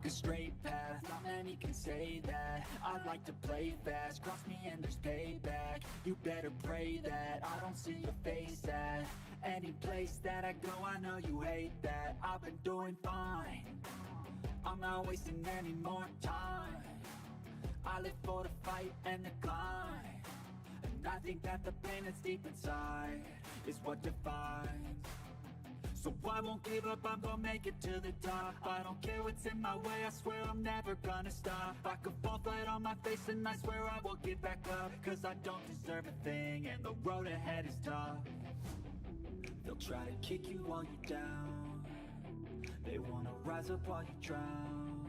a straight path, not many can say that. I like to play fast, cross me and there's payback. You better pray that I don't see your face at any place that I go. I know you hate that. I've been doing fine, I'm not wasting any more time. I live for the fight and the climb, and I think that the pain that's deep inside is what defines. So I won't give up, I'm gonna make it to the top. I don't care what's in my way, I swear I'm never gonna stop. I could fall flat on my face and I swear I will get back up, cause I don't deserve a thing and the road ahead is tough. They'll try to kick you while you're down, they wanna rise up while you drown.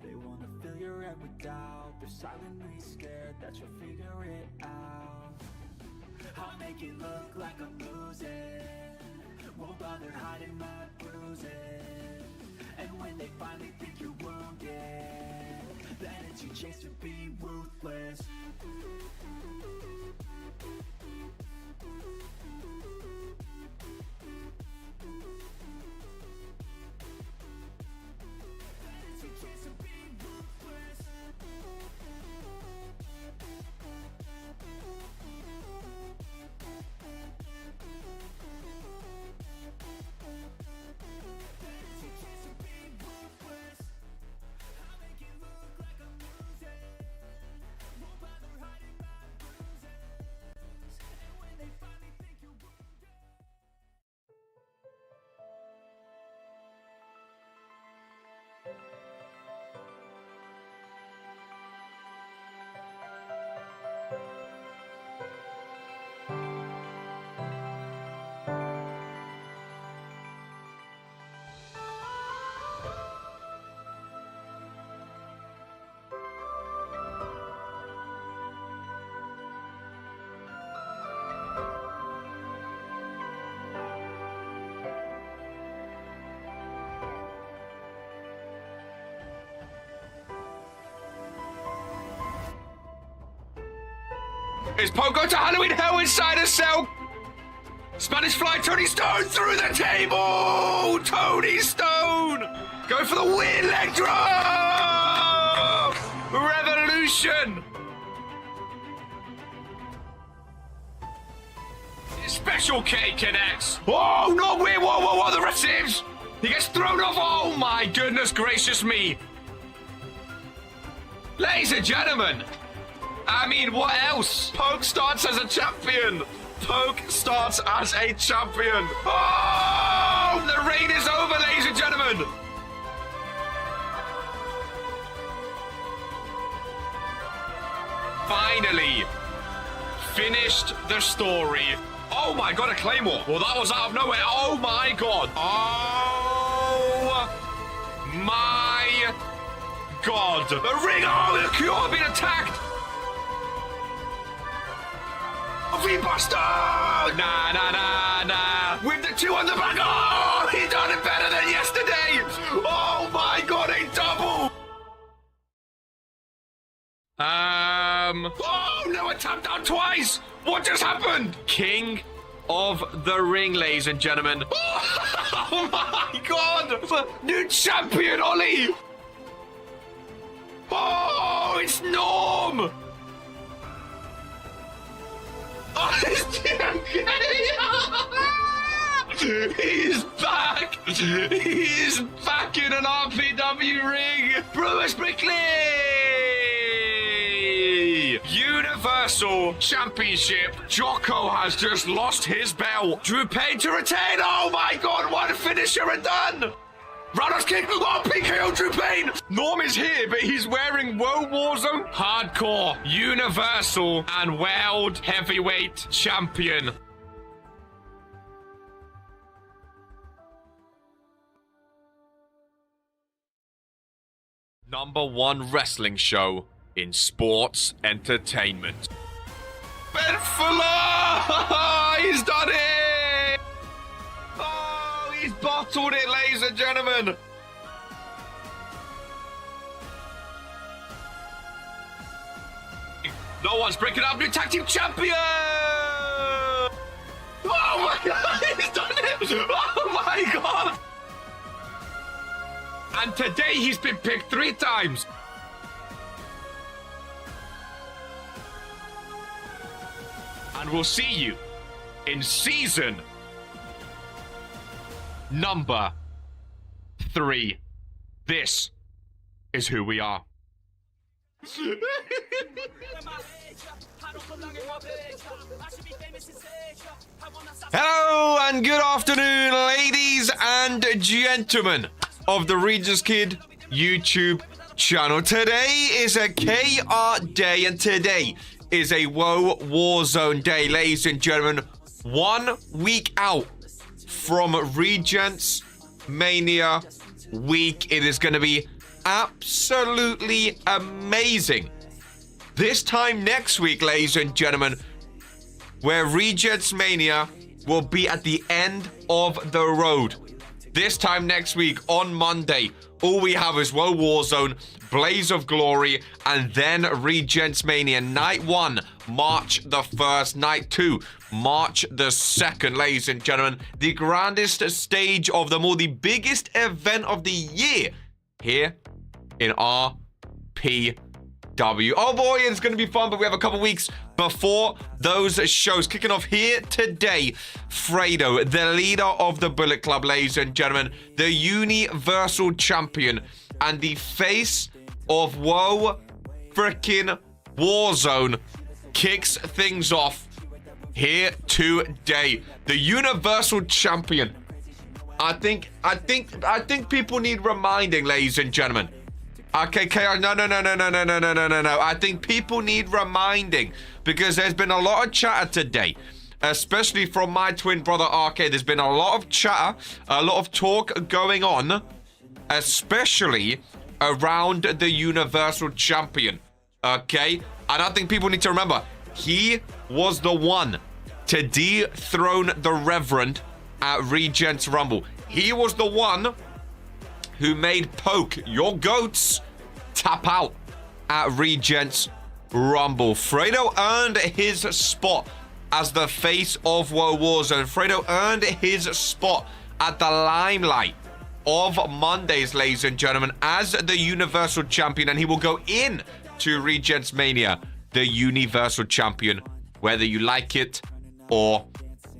They wanna fill your head with doubt, they're silently scared that you'll figure it out. I'll make it look like I'm losing, won't bother hiding my bruises. And when they finally think you're wounded, then it's your chance to be ruthless. It's your chance to be ruthless. Is Pogo to Halloween Hell inside a cell? Spanish Fly, Tony Stone through the table! Tony Stone! Going for the weird leg drop! Revolution! Special K connects. Oh, no, wait, whoa, the ref saves! He gets thrown off. Oh, my goodness gracious me. Ladies and gentlemen, I mean, what else? Poke starts as a champion. Poke starts as a champion. Oh, the reign is over, ladies and gentlemen. Finally, finished the story. Oh my God, a Claymore. Well, that was out of nowhere. Oh my God. Oh my God. The ring. Oh, the Cure being attacked. V-Buster! Nah. With the two on the back. Oh, he done it better than yesterday. Oh my God, a double. Oh, no, I tapped out twice. What just happened? King of the Ring, ladies and gentlemen. Oh my God. New champion, Ollie. Oh, it's Norm. Oh, he's back! He's back in an RPW ring! Bruce Brickley! Universal Championship. Jocko has just lost his belt. Drew Payne to retain. Oh my God, one finisher and done! Roundhouse kick. Oh, PKO Drew Payne. Norm is here, but he's wearing Woah Warzone. Hardcore, Universal, and World Heavyweight Champion. #1 wrestling show in sports entertainment. Ben Fuller! He's done it! He's bottled it, ladies and gentlemen. No one's breaking up. New tag team champion. Oh my God, he's done it. Oh my God. And today he's been picked 3 times. And we'll see you in season number 3. This is who we are. Hello and good afternoon, ladies and gentlemen of the Regents Kid YouTube channel. Today is a KR day, and today is a Woah Warzone day, ladies and gentlemen. 1 week out from Regents Mania week. It is going to be absolutely amazing. This time next week, ladies and gentlemen, where Regents Mania will be at the end of the road. This time next week on Monday, all we have is Woah Warzone, Blaze of Glory, and then Regents Mania. Night 1, March the 1st. Night 2, March the 2nd, ladies and gentlemen. The grandest stage of them all, the biggest event of the year here in RPW. Oh boy, it's going to be fun, but we have a couple weeks before those shows. Kicking off here today, Fredo, the leader of the Bullet Club, ladies and gentlemen, the Universal Champion and the face of Woah freaking Warzone, kicks things off here today. The Universal Champion. I think people need reminding, ladies and gentlemen. Okay, KR, no. I think people need reminding because there's been a lot of chatter today, especially from my twin brother RK. There's been a lot of chatter, a lot of talk going on, especially around the Universal Champion. Okay, and I think people need to remember he was the one to dethrone the Reverend at Regents Rumble. He was the one who made Poke, your goats, tap out at Regents Rumble. Fredo earned his spot as the face of Woah Warzone. Fredo earned his spot at the limelight of Mondays, ladies and gentlemen, as the Universal Champion, and he will go in to Regents Mania, the Universal Champion, whether you like it or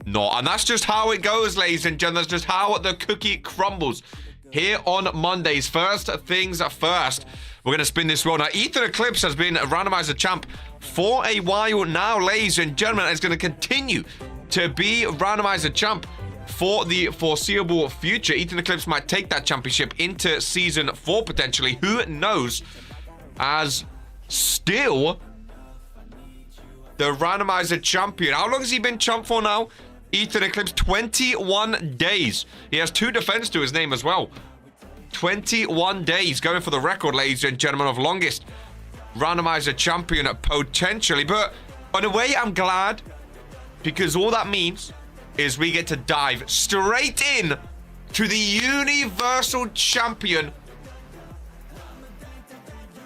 not. And that's just how it goes, ladies and gentlemen. That's just how the cookie crumbles. Here on Mondays, first things first, we're going to spin this wheel. Now, Ethan Eclipse has been a randomizer champ for a while now, ladies and gentlemen. It's going to continue to be randomizer champ for the foreseeable future. Ethan Eclipse might take that championship into season 4 potentially. Who knows? As still the randomizer champion. How long has he been champ for now? Ethan Eclipse, 21 days. He has 2 defense to his name as well. 21 days going for the record, ladies and gentlemen, of longest randomizer champion potentially. But in a way, I'm glad, because all that means is we get to dive straight in to the Universal Champion,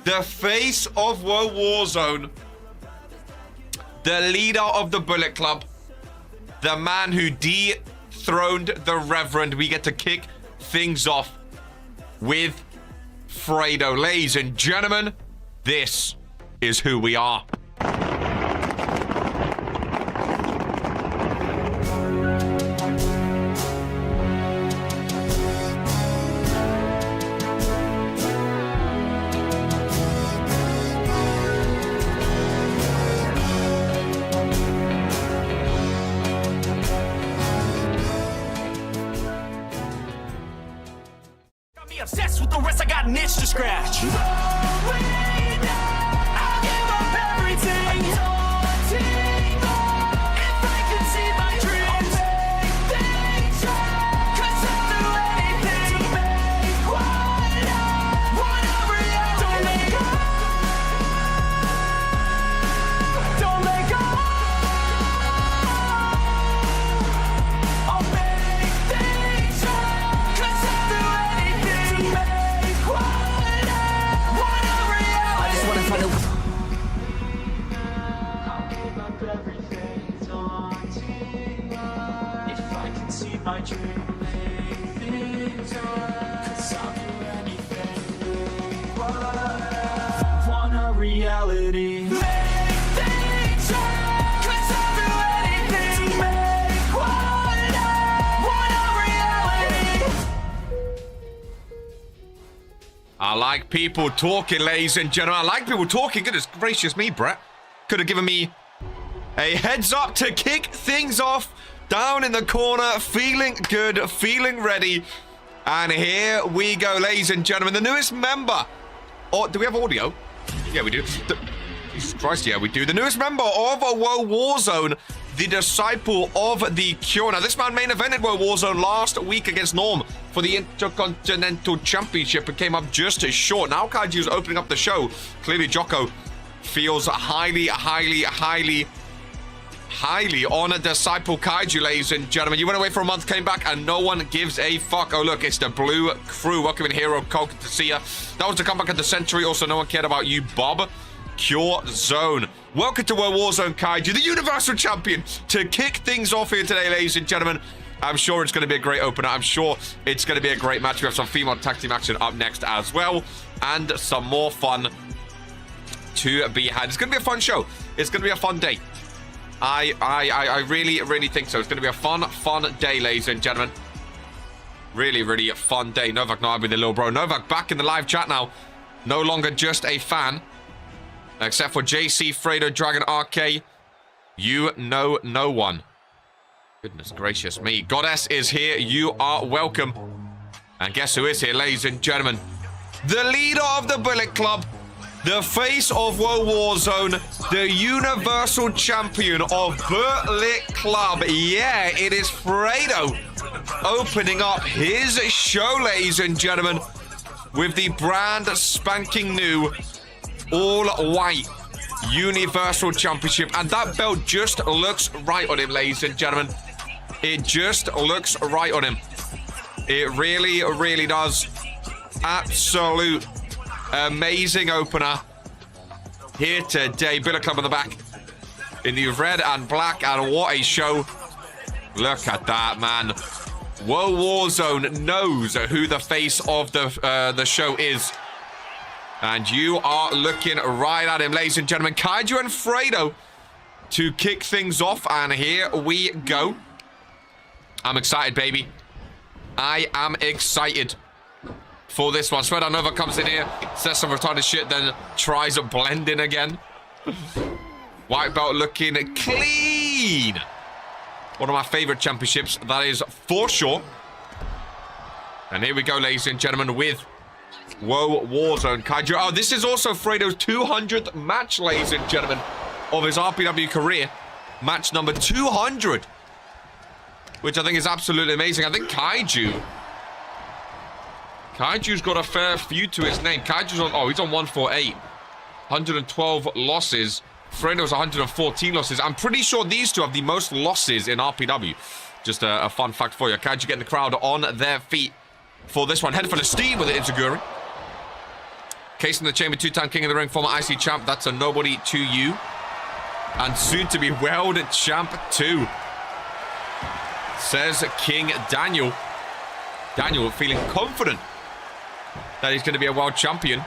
the face of Woah Warzone, the leader of the Bullet Club, the man who dethroned the Reverend. We get to kick things off with Fredo. Ladies and gentlemen, this is who we are. Obsessed with the rest, I got an itch to scratch. I'll give up everything. If I can see my dreams, cause I'll do anything to make whatever you don't let go. Don't let go. I'll make things right, cause I'll do anything to make whatever you. I just wanna find a Want a reality. Make things right, 'cause I'll do anything to make what I want a reality. I like people talking, ladies and gentlemen. I like people talking. Goodness gracious me, Brett. Could have given me a heads up to kick things off. Down in the corner, feeling good, feeling ready. And here we go, ladies and gentlemen. The newest member. Oh, do we have audio? Yeah, we do. Jesus Christ, yeah, we do. The newest member of Woah Warzone, the disciple of the Cure. Now, this man main evented Woah Warzone last week against Norm for the Intercontinental Championship. It came up just as short. Now Kaiju's opening up the show. Clearly, Jocko feels highly on a disciple Kaiju, ladies and gentlemen. You went away for a month, came back, and no one gives a fuck. Oh, look, it's the Blue Crew. Welcome in, Hero Coke, to see ya. That was the comeback of the century. Also, no one cared about you, Bob. Cure Zone. Welcome to Woah Warzone, Kaiju, the Universal Champion, to kick things off here today, ladies and gentlemen. I'm sure it's going to be a great opener. I'm sure it's going to be a great match. We have some female tag team action up next as well, and some more fun to be had. It's going to be a fun show. It's going to be a fun day. I really think so. It's going to be a fun day, ladies and gentlemen. Really a fun day. Novak not with the little bro. Novak back in the live chat now. No longer just a fan. Except for JC, Fredo, Dragon, RK. You know no one. Goodness gracious me. Goddess is here. You are welcome. And guess who is here, ladies and gentlemen? The leader of the Bullet Club. The face of Woah Warzone, the Universal Champion of Bullet Club. Yeah, it is Fredo opening up his show, ladies and gentlemen, with the brand spanking new all-white Universal Championship. And that belt just looks right on him, ladies and gentlemen. It just looks right on him. It really does. Absolute amazing opener here today. Bullet Club on the back in the red and black, and what a show. Look at that, man. Woah Warzone knows who the face of the show is, and you are looking right at him, ladies and gentlemen. Kaiju and Fredo to kick things off, and here we go. I'm excited, baby. I am excited for this one. Fredo Nova comes in here, says some retarded shit, then tries to blend in again. White belt looking clean. One of my favorite championships, that is for sure. And here we go, ladies and gentlemen, with Woah Warzone. Kaiju. Oh, this is also Fredo's 200th match, ladies and gentlemen, of his RPW career. Match number 200. Which I think is absolutely amazing. I think Kaiju's got a fair few to his name. Kaiju's on, oh, he's on 148. 112 losses. Fredo's 114 losses. I'm pretty sure these two have the most losses in RPW. Just a fun fact for you. Kaiju getting the crowd on their feet for this one. Head full of steam with the Inzaguri. Case in the chamber, two-time king of the ring, former IC champ. That's a nobody to you. And soon to be world champ too. Says King Daniel. Daniel feeling confident that he's going to be a world champion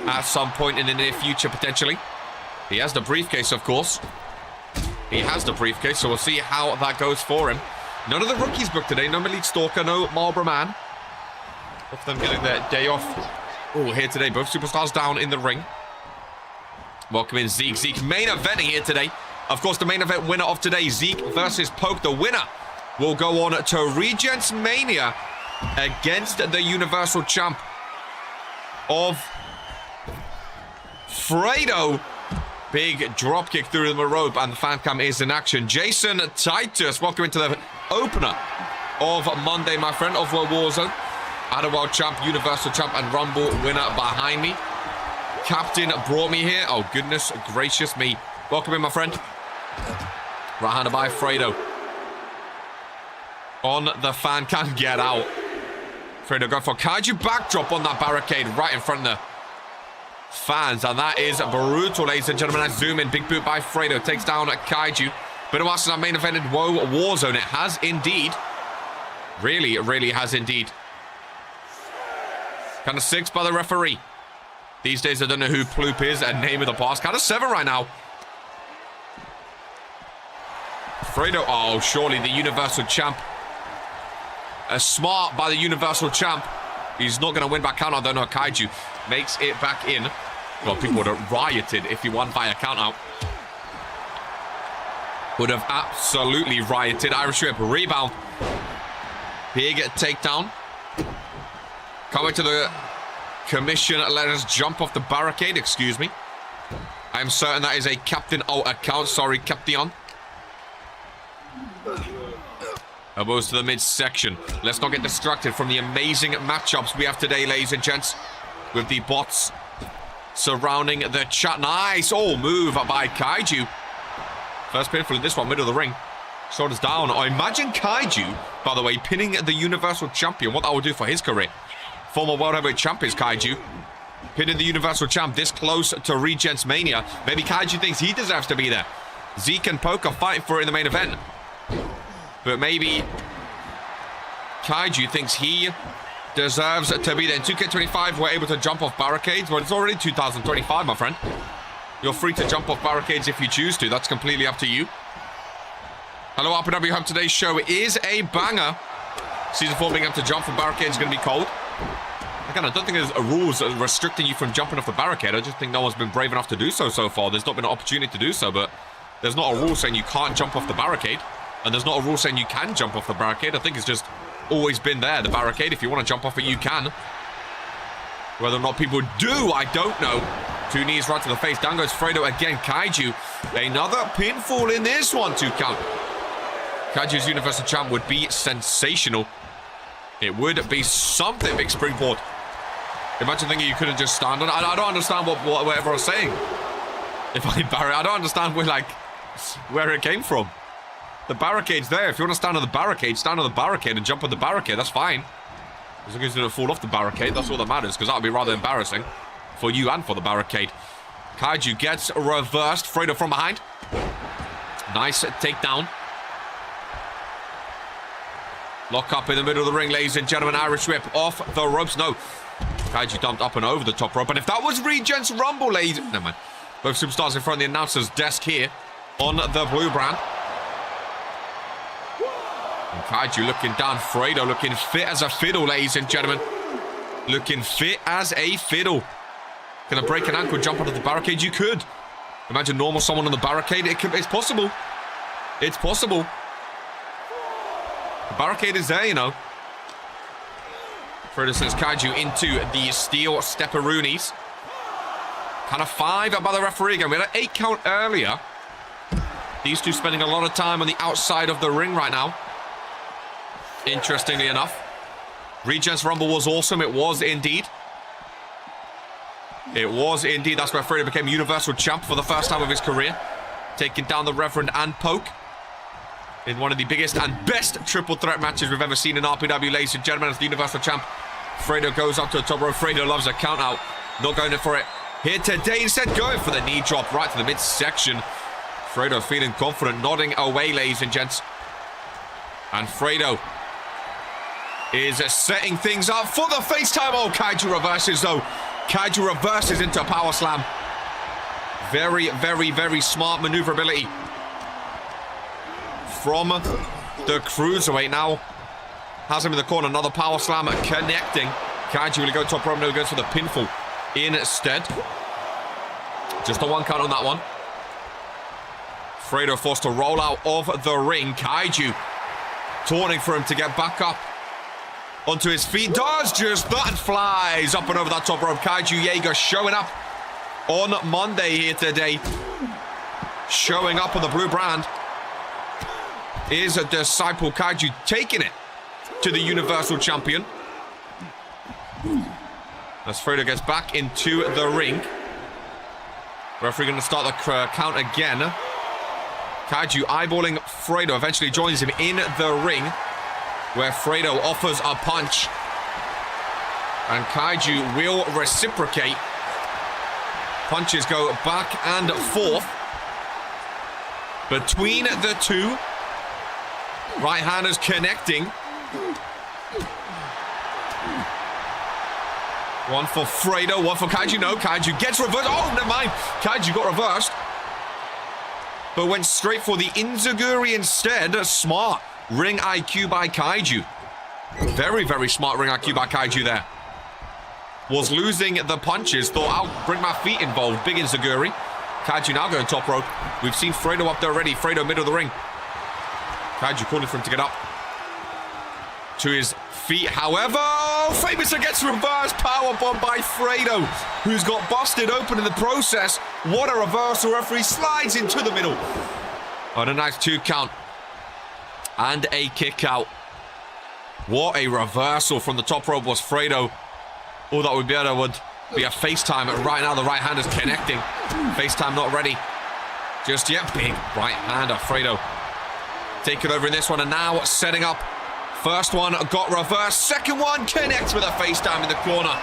at some point in the near future, potentially. He has the briefcase, of course. He has the briefcase, so we'll see how that goes for him. None of the rookies booked today. No Elite Stalker, no Marlboro Man. Both of them getting their day off. Oh, here today. Both superstars down in the ring. Welcome in Zeke. Zeke main eventing here today. Of course, the main event winner of today, Zeke versus Poke. The winner will go on to Regents Mania against the Universal Champ of Fredo. Big dropkick through the rope, and the fan cam is in action. Jason Titus, welcome into the opener of Monday, my friend, of Woah Warzone. Ada World Champ, Universal Champ, and Rumble winner behind me. Captain brought me here. Oh, goodness gracious me. Welcome in, my friend. Right-handed by Fredo. On the fan cam, get out. Fredo going for Kaiju backdrop on that barricade right in front of the fans, and that is brutal, ladies and gentlemen. I zoom in. Big boot by Fredo takes down Kaiju. Been a while since I main evented Woah Warzone. It has indeed. Really has indeed. Count of 6 by the referee. These days, I don't know who Ploop is and name of the past. Count of 7 right now. Fredo. Oh, surely the Universal Champ. Smart by the Universal Champ. He's not going to win by count out, though. No, Kaiju makes it back in. Well, people would have rioted if he won by a count out. Would have absolutely rioted. Irish Whip, rebound. Big takedown. Coming to the commission. Let us jump off the barricade. Excuse me. I am certain that is a captain. Oh, account. Sorry, Captain. Elbows to the midsection. Let's not get distracted from the amazing matchups we have today, ladies and gents. With the bots surrounding the chat. Nice. Oh, move by Kaiju. First pinfall in this one, middle of the ring. Shoulders down. Oh, imagine Kaiju, by the way, pinning the Universal Champion. What that would do for his career. Former World Heavyweight Champ is Kaiju. Pinning the Universal Champ this close to Regents Mania. Maybe Kaiju thinks he deserves to be there. Zeke and Poke are fighting for it in the main event. But maybe Kaiju thinks he deserves to be there. In 2K25, we're able to jump off barricades. Well, it's already 2025, my friend. You're free to jump off barricades if you choose to. That's completely up to you. Hello, RPW. Hope today's show is a banger. Season 4 being able to jump from barricades is going to be cold. Again, I don't think there's rules restricting you from jumping off the barricade. I just think no one's been brave enough to do so far. There's not been an opportunity to do so, but there's not a rule saying you can't jump off the barricade. And there's not a rule saying you can jump off the barricade. I think it's just always been there, the barricade. If you want to jump off it, you can. Whether or not people do, I don't know. 2 knees right to the face. Down goes Fredo again. Kaiju. Another pinfall in this one. 2 count. Kaiju's Universal Champ would be sensational. It would be something. Big springboard. Imagine thinking you couldn't just stand on it. I don't understand what everyone's saying. If I barrier, I don't understand where it came from. The barricade's there. If you want to stand on the barricade and jump on the barricade, that's fine. As long as you don't fall off the barricade, that's all that matters, because that would be rather embarrassing for you and for the barricade. Kaiju gets reversed. Fredo from behind. Nice takedown. Lock up in the middle of the ring, ladies and gentlemen. Irish whip off the ropes. No. Kaiju dumped up and over the top rope. And if that was Regents Rumble, ladies... Never mind. Both superstars in front of the announcer's desk here on the blue brand. And Kaiju looking down. Fredo looking fit as a fiddle, ladies and gentlemen. Looking fit as a fiddle. Can I break an ankle, jump onto the barricade? You could. Imagine normal someone on the barricade. It's possible. It's possible. The barricade is there, you know. Fredo sends Kaiju into the steel stepperoonies. Count of 5 by the referee again. We had an 8 count earlier. These two spending a lot of time on the outside of the ring right now. Interestingly enough. Regents Rumble was awesome. It was indeed. It was indeed. That's where Fredo became Universal Champ for the first time of his career. Taking down the Reverend and Poke. In one of the biggest and best triple threat matches we've ever seen in RPW, ladies and gentlemen, as the Universal Champ. Fredo goes up to the top rope. Fredo loves a count out. Not going in for it here today. Instead, going for the knee drop right to the midsection. Fredo feeling confident, nodding away, ladies and gents. And Fredo is setting things up for the FaceTime. Oh, Kaiju reverses, though. Kaiju reverses into a power slam. Very, very, very smart maneuverability from the cruiserweight. Now has him in the corner. Another power slam connecting. Kaiju will go top rope. No, goes for the pinfall instead. Just a 1 count on that one. Fredo forced to roll out of the ring. Kaiju taunting for him to get back up onto his feet. Does just that and flies up and over that top rope. Kaiju Jaeger showing up on Monday here today. Showing up on the blue brand is a Disciple. Kaiju taking it to the Universal Champion. As Fredo gets back into the ring. Referee going to start the count again. Kaiju eyeballing Fredo. Eventually joins him in the ring, where Fredo offers a punch. And Kaiju will reciprocate. Punches go back and forth between the two. Right-handers connecting. One for Fredo, one for Kaiju. No, Kaiju gets reversed. Oh, never mind. Kaiju got reversed. But went straight for the Inzaguri instead. Smart ring IQ by Kaiju. Very, very smart ring IQ by Kaiju there. Was losing the punches. Thought, I'll bring my feet involved. Big Inzaguri. Kaiju now going top rope. We've seen Fredo up there already. Fredo middle of the ring. Kaiju calling for him to get up to his feet. However, Famous gets reverse powerbomb by Fredo, who's got busted open in the process. What a reversal. Referee slides into the middle. On a nice 2 count. And a kick out. What a reversal from the top rope was Fredo. All that would be better would be a FaceTime. Right now the right hand is connecting. FaceTime not ready just yet. Big right hander. Fredo take it over in this one, and now setting up. First one got reversed. Second one connects with a FaceTime in the corner.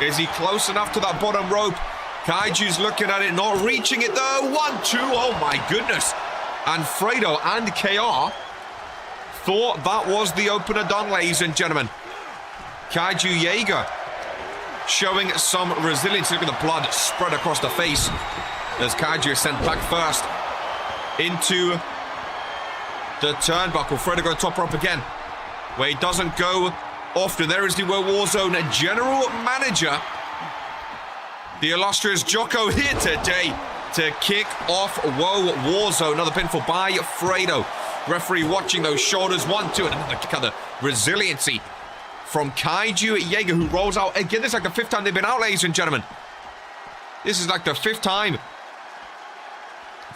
Is he close enough to that bottom rope? Kaiju's looking at it, not reaching it though. 1-2. Oh my goodness. And Fredo and KR thought that was the opener done, ladies and gentlemen. Kaiju Jaeger showing some resilience. Look at the blood spread across the face as Kaiju is sent back first into the turnbuckle. Fredo going top rope again, where he doesn't go often. There is the Warzone general manager, the illustrious Jocko, here today to kick off Warzone. Another pinfall by Fredo. Referee watching those shoulders. 1-2, and another kick out. The resiliency from Kaiju Jaeger, who rolls out again. This is like the 5th time they've been out, ladies and gentlemen. This is like the 5th time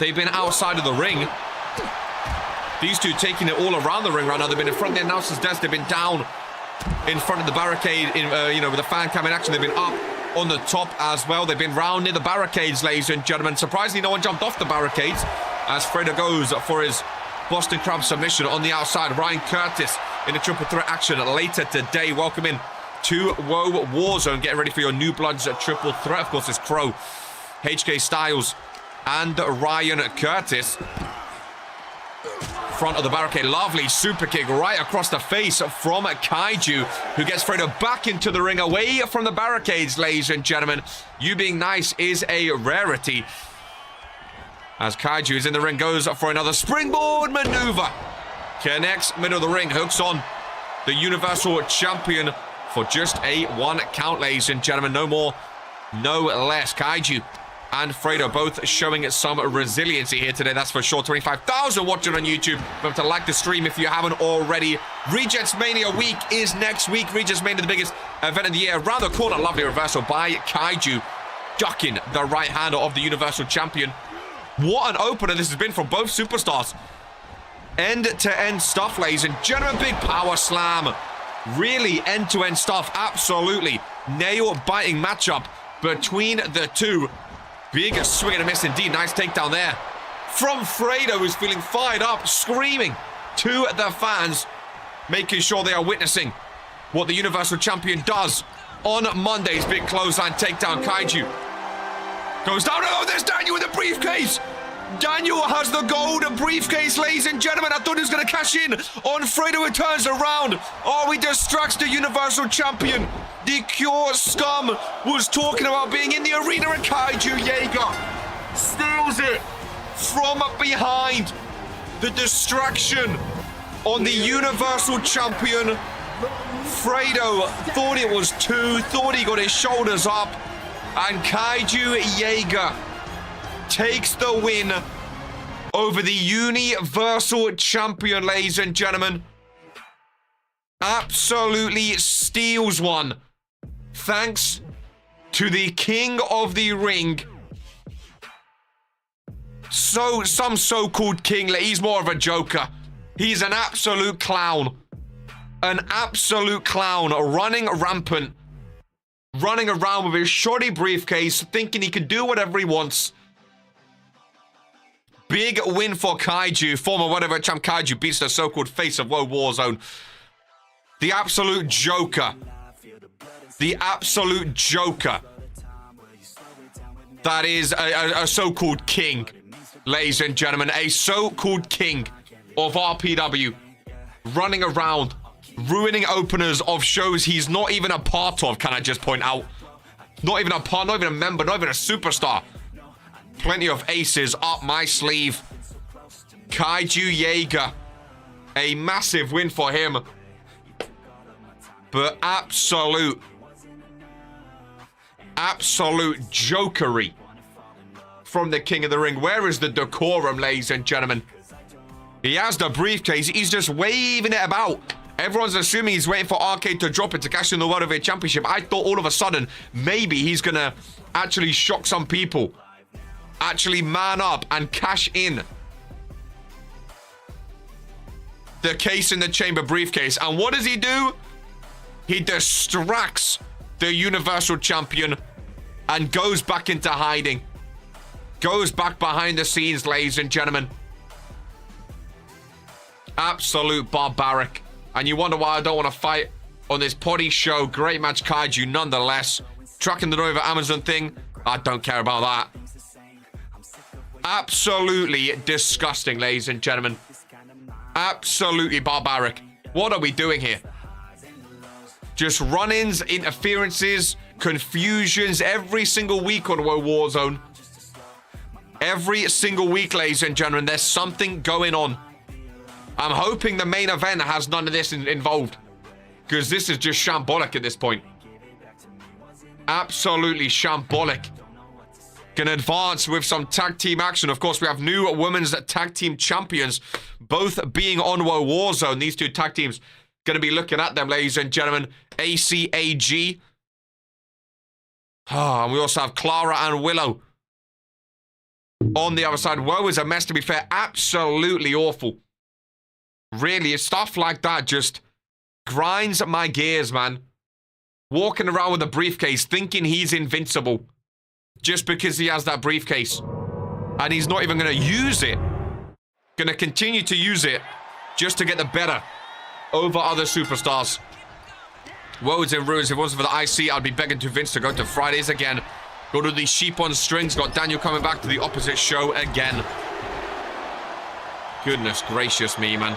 they've been outside of the ring. These two taking it all around the ring right now. They've been in front of the announcer's desk. They've been down in front of the barricade, with the fan cam in action. They've been up on the top as well. They've been round near the barricades, ladies and gentlemen. Surprisingly, no one jumped off the barricades as Fredo goes for his Boston Crab submission on the outside. Ryan Curtis in a triple threat action later today. Welcome in to Woah Warzone. Getting ready for your New Bloods triple threat. Of course, it's Crow, HK Styles, and Ryan Curtis. Front of the barricade. Lovely super kick right across the face from Kaiju, who gets Fredo back into the ring away from the barricades, ladies and gentlemen. You being nice is a rarity. As Kaiju is in the ring, goes for another springboard maneuver. Connects middle of the ring, hooks on the Universal Champion for just a 1 count, ladies and gentlemen. No more, no less. Kaiju and Fredo both showing some resiliency here today, that's for sure. 25,000 watching on YouTube. Remember to like the stream if you haven't already. Regents Mania week is next week. Regents Mania, the biggest event of the year. Around the corner, lovely reversal by Kaiju, ducking the right hander of the Universal Champion. What an opener this has been from both superstars. End-to-end stuff, ladies and gentlemen. Big power slam. Really end-to-end stuff. Absolutely nail-biting matchup between the two. Big swing and a miss indeed. Nice takedown there from Fredo, who's feeling fired up, screaming to the fans, making sure they are witnessing what the Universal Champion does on Monday's big clothesline takedown. Kaiju goes down. Oh, there's Daniel with the briefcase. Daniel has the golden briefcase, ladies and gentlemen. I thought he was going to cash in on Fredo, who turns around. Oh, he distracts the Universal Champion. The Cure Scum was talking about being in the arena, and Kaiju Jaeger steals it from behind. The distraction on the Universal Champion. Fredo thought it was 2, thought he got his shoulders up, and Kaiju Jaeger takes the win over the Universal Champion, ladies and gentlemen. Absolutely steals one. Thanks to the King of the Ring. Some so-called king, he's more of a joker. He's an absolute clown. An absolute clown, running rampant. Running around with his shoddy briefcase, thinking he can do whatever he wants. Big win for Kaiju. Former whatever champ Kaiju beats the so-called face of Woah Warzone. The absolute joker. The absolute joker. That is a so-called king, ladies and gentlemen. A so-called king of RPW. Running around, ruining openers of shows he's not even a part of, can I just point out. Not even a part, not even a member, not even a superstar. Plenty of aces up my sleeve. Kaiju Jaeger. A massive win for him. But absolute jokery from the King of the Ring. Where is the decorum, ladies and gentlemen? He has the briefcase. He's just waving it about. Everyone's assuming he's waiting for Arcade to drop it to cash in the World Heavyweight Championship. I thought all of a sudden maybe he's going to actually shock some people. Actually man up and cash in the case in the chamber briefcase. And what does he do? He distracts the Universal Champion and goes back into hiding. Goes back behind the scenes, ladies and gentlemen. Absolute barbaric. And you wonder why I don't want to fight on this potty show. Great match, Kaiju, nonetheless. Tracking the Nova Amazon thing. I don't care about that. Absolutely disgusting, ladies and gentlemen. Absolutely barbaric. What are we doing here? Just run-ins, interferences, confusions every single week on Warzone. Every single week, ladies and gentlemen, there's something going on. I'm hoping the main event has none of this involved, because this is just shambolic at this point. Absolutely shambolic. Can advance with some tag team action. Of course, we have new women's tag team champions, both being on Warzone. These two tag teams, going to be looking at them, ladies and gentlemen. ACAG. And we also have Clara and Willow on the other side. Woah is a mess, to be fair. Absolutely awful. Really, stuff like that just grinds my gears, man. Walking around with a briefcase thinking he's invincible just because he has that briefcase. And he's not even going to use it. Going to continue to use it just to get the better over other superstars. Woah is in ruins. If it wasn't for the IC, I'd be begging to Vince to go to Fridays again. Go to the sheep on strings. Got Daniel coming back to the opposite show again. Goodness gracious me, man.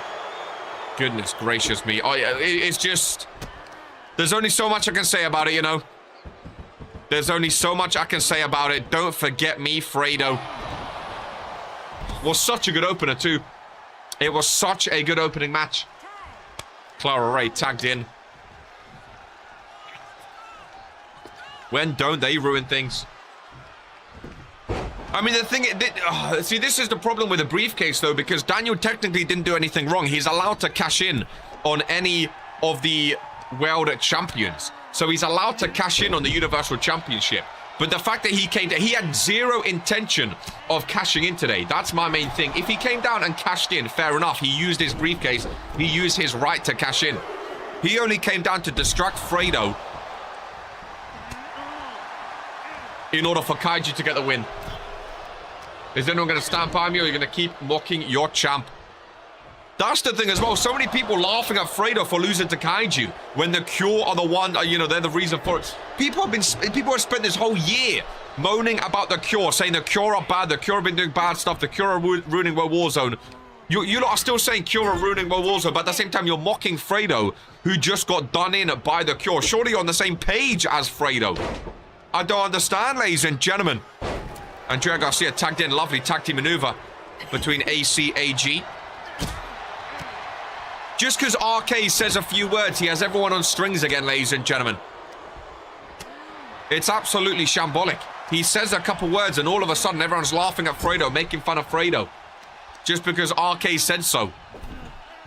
Goodness gracious me. Oh, yeah, it's just... There's only so much I can say about it, you know. There's only so much I can say about it. Don't forget me, Fredo. Was such a good opener, too. It was such a good opening match. Clara Ray tagged in. When don't they ruin things? I mean, the thing... see, this is the problem with the briefcase, though, because Daniel technically didn't do anything wrong. He's allowed to cash in on any of the world champions. So he's allowed to cash in on the Universal Championship. But the fact that he came down... He had zero intention of cashing in today. That's my main thing. If he came down and cashed in, fair enough. He used his briefcase. He used his right to cash in. He only came down to distract Fredo in order for Kaiju to get the win. Is anyone going to stand by me, or are you going to keep mocking your champ? That's the thing as well. So many people laughing at Fredo for losing to Kaiju when the Cure are the one, you know, they're the reason for it. People have spent this whole year moaning about the Cure, saying the Cure are bad, the Cure have been doing bad stuff, the Cure are ruining Warzone. You lot are still saying Cure are ruining Warzone, but at the same time you're mocking Fredo, who just got done in by the Cure. Surely you're on the same page as Fredo. I don't understand, ladies and gentlemen. Andrea Garcia tagged in. Lovely tag team maneuver between ACAG. Just because RK says a few words, he has everyone on strings again, ladies and gentlemen. It's absolutely shambolic. He says a couple words and all of a sudden everyone's laughing at Fredo, making fun of Fredo. Just because RK said so.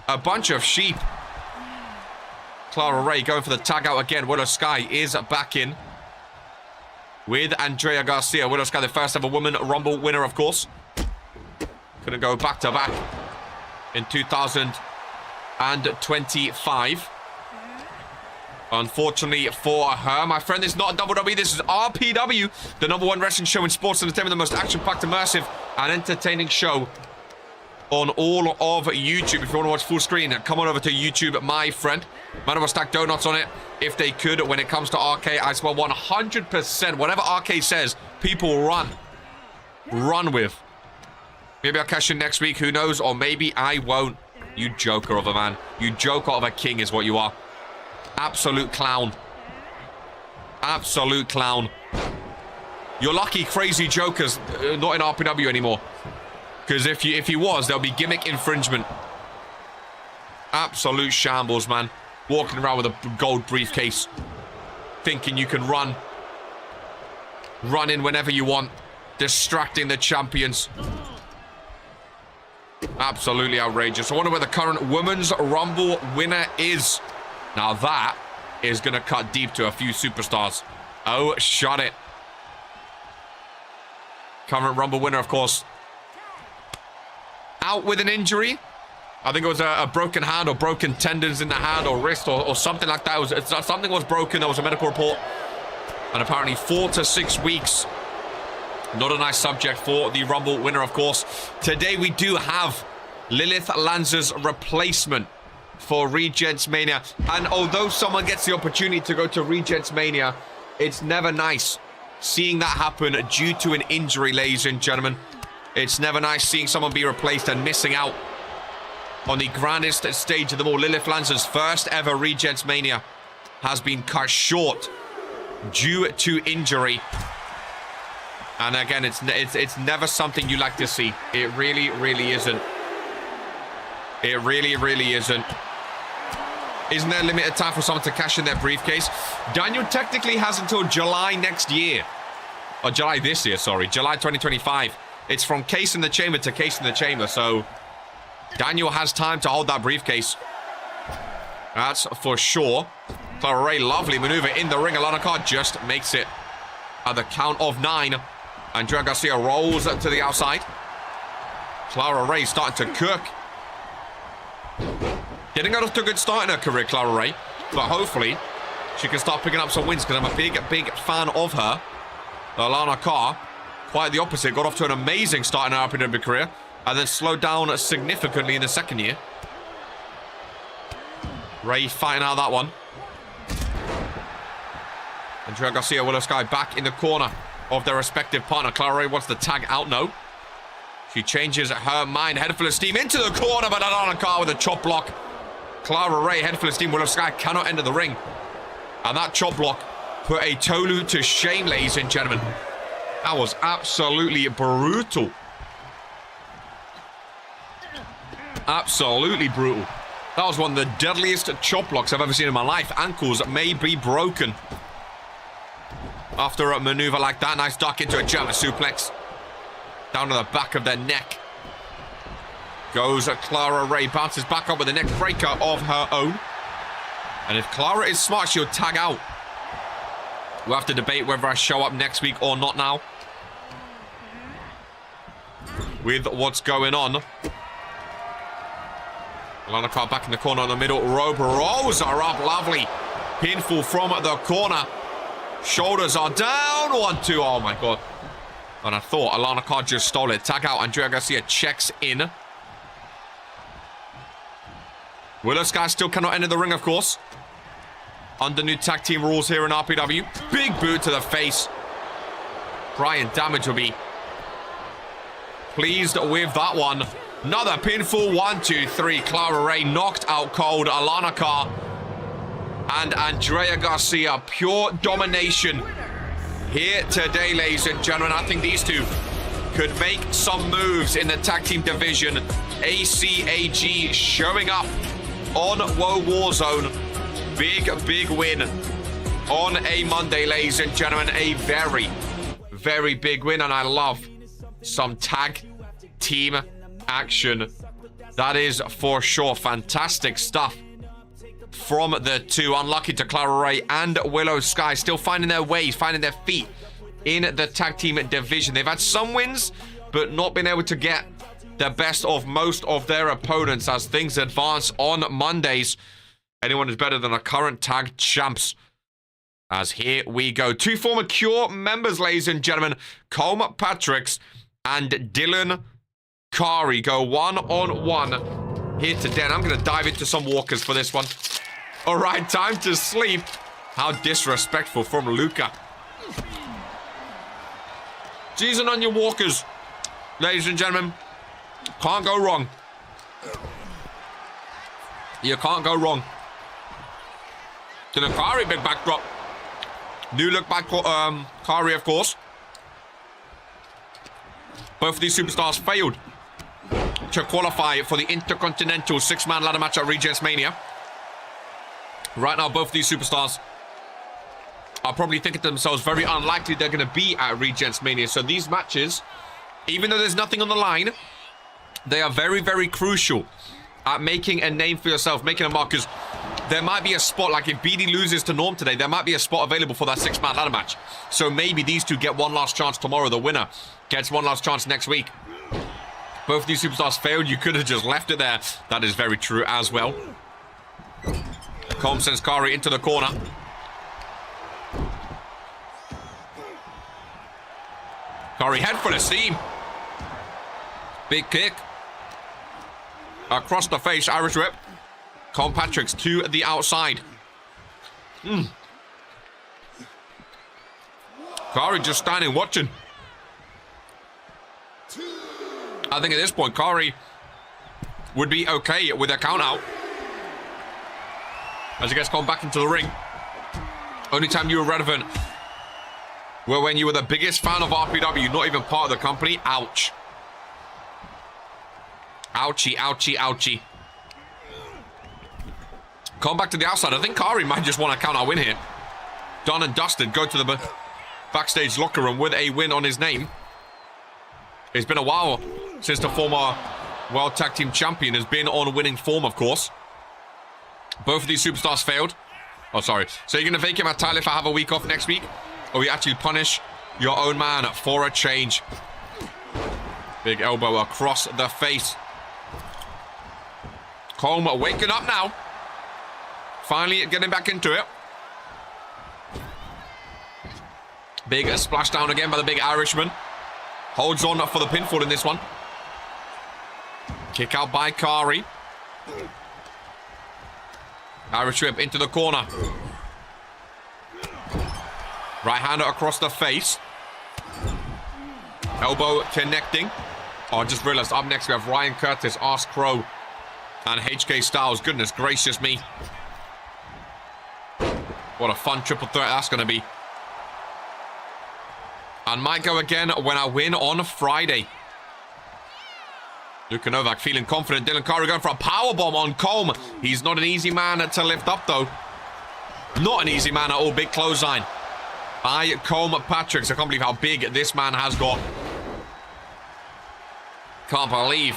A bunch of sheep. Clara Ray going for the tag out again. Willow Sky is back in with Andrea Garcia. Willow Sky, the first ever woman Rumble winner, of course. Gonna go back to back in 2025. Unfortunately for her, my friend, this is not WWE. This is RPW, the #1 wrestling show in sports entertainment, the most action-packed, immersive, and entertaining show on all of YouTube. If you want to watch full screen, come on over to YouTube, my friend. Man will stack donuts on it if they could. When it comes to RK, I swear 100%. Whatever RK says, people run with. Maybe I'll cash in next week, who knows? Or maybe I won't. You joker of a man. You joker of a king is what you are. Absolute clown. Absolute clown. You're lucky Crazy Joker's not in RPW anymore. Because if he was, there'll be gimmick infringement. Absolute shambles, man. Walking around with a gold briefcase. Thinking you can run. Run in whenever you want. Distracting the champions. Absolutely outrageous. I wonder where the current Women's Rumble winner is. Now that is going to cut deep to a few superstars. Oh, shut it. Current Rumble winner, of course. Out with an injury. I think it was a broken hand or broken tendons in the hand or wrist or something like that. Something was broken. There was a medical report. And apparently 4 to 6 weeks. Not a nice subject for the Rumble winner, of course. Today we do have Lilith Lanza's replacement for Regents Mania. And although someone gets the opportunity to go to Regents Mania, it's never nice seeing that happen due to an injury, ladies and gentlemen. It's never nice seeing someone be replaced and missing out on the grandest stage of them all. Lilith Lanza's first ever Regents Mania has been cut short due to injury. And again, it's never something you like to see. It really, really isn't. It really, really isn't. Isn't there a limited time for someone to cash in their briefcase? Daniel technically has until July next year. Or July this year, sorry. July 2025. It's from case in the chamber to case in the chamber. So Daniel has time to hold that briefcase. That's for sure. Clara Ray, lovely maneuver in the ring. Alana Carr just makes it at the count of 9. Andrea Garcia rolls to the outside. Clara Ray starting to cook. Getting out of a good start in her career, Clara Ray. But hopefully, she can start picking up some wins because I'm a big fan of her. Alana Carr, quite the opposite. Got off to an amazing start in her RPW career. And then slowed down significantly in the second year. Ray fighting out that one. Andrea Garcia, Willow Sky back in the corner of their respective partner. Clara Ray wants the tag out, no. She changes her mind. Head full of steam into the corner, but Alana Carr with a chop block. Clara Ray, head full of steam. Willow Sky cannot enter the ring. And that chop block put a Tolu to shame, ladies and gentlemen. That was absolutely brutal. Absolutely brutal. That was one of the deadliest chop blocks I've ever seen in my life. Ankles may be broken after a maneuver like that. Nice duck into a German suplex. Down to the back of their neck. Goes Clara Ray. Bounces back up with a neck breaker of her own. And if Clara is smart, she'll tag out. We'll have to debate whether I show up next week or not now. With what's going on. Alana Carr back in the corner in the middle. Rope rolls are up. Lovely. Pinfall from the corner. Shoulders are down. 1-2. Oh, my God. And I thought Alana Carr just stole it. Tag out. Andrea Garcia checks in. Willow Sky still cannot enter the ring, of course. Under new tag team rules here in RPW. Big boot to the face. Brian Damage will be pleased with that one. Another pinfall. 1, 2, 3. Clara Ray knocked out cold. Alana Carr and Andrea Garcia. Pure domination here today, ladies and gentlemen. I think these two could make some moves in the tag team division. ACAG showing up on Woah Warzone. Big win on a Monday, ladies and gentlemen. A very, very big win. And I love some tag team action. That is for sure fantastic stuff from the two. Unlucky to Clara Ray and Willow Sky, still finding their ways, finding their feet in the tag team division. They've had some wins, but not been able to get the best of most of their opponents as things advance on Mondays. Anyone is better than our current tag champs. As here we go. Two former Cure members, ladies and gentlemen. Colm Patricks and Dylan Cari go one-on-one here today. And I'm going to dive into some walkers for this one. All right, time to sleep. How disrespectful from Luca. Season on your walkers, ladies and gentlemen. Can't go wrong. You can't go wrong. To the Cari, big backdrop. New look back for Cari, of course. Both of these superstars failed to qualify for the Intercontinental 6-man ladder match at Regents Mania. Right now, both of these superstars are probably thinking to themselves, very unlikely they're going to be at Regents Mania. So these matches, even though there's nothing on the line, they are very, very crucial at making a name for yourself, making a mark, because there might be a spot, like if BD loses to Norm today, there might be a spot available for that 6-man ladder match. So maybe these two get one last chance tomorrow. The winner gets one last chance next week. Both of these superstars failed. You could have just left it there. That is very true as well. Colm sends Cari into the corner. Cari head for the seam. Big kick. Across the face, Irish whip. Colm Patrick's to the outside. Cari just standing watching. I think at this point, Cari would be okay with a count out. As he gets Colm back into the ring. Only time you were relevant were when you were the biggest fan of RPW, not even part of the company. Ouch. Ouchie, ouchie, ouchie. Colm back to the outside. I think Cari might just want a count out win here. Done and dusted. Go to the backstage locker room with a win on his name. It's been a while since the former World Tag Team Champion has been on winning form, of course. Both of these superstars failed. Oh, sorry. So you're going to vacate my title if I have a week off next week? Or you actually punish your own man for a change? Big elbow across the face. Colm waking up now. Finally getting back into it. Big splashdown again by the big Irishman. Holds on for the pinfall in this one. Kick out by Cari. Irish whip into the corner. Right hander across the face. Elbow connecting. Oh, I just realized up next we have Ryan Curtis, Ask Crow, and HK Styles. Goodness gracious me. What a fun triple threat that's going to be. And might go again when I win on Friday. Luka Novak feeling confident. Dylan Cari going for a powerbomb on Colm. He's not an easy man to lift up, though. Not an easy man at all. Big clothesline by Colm Patrick. I can't believe how big this man has got. Can't believe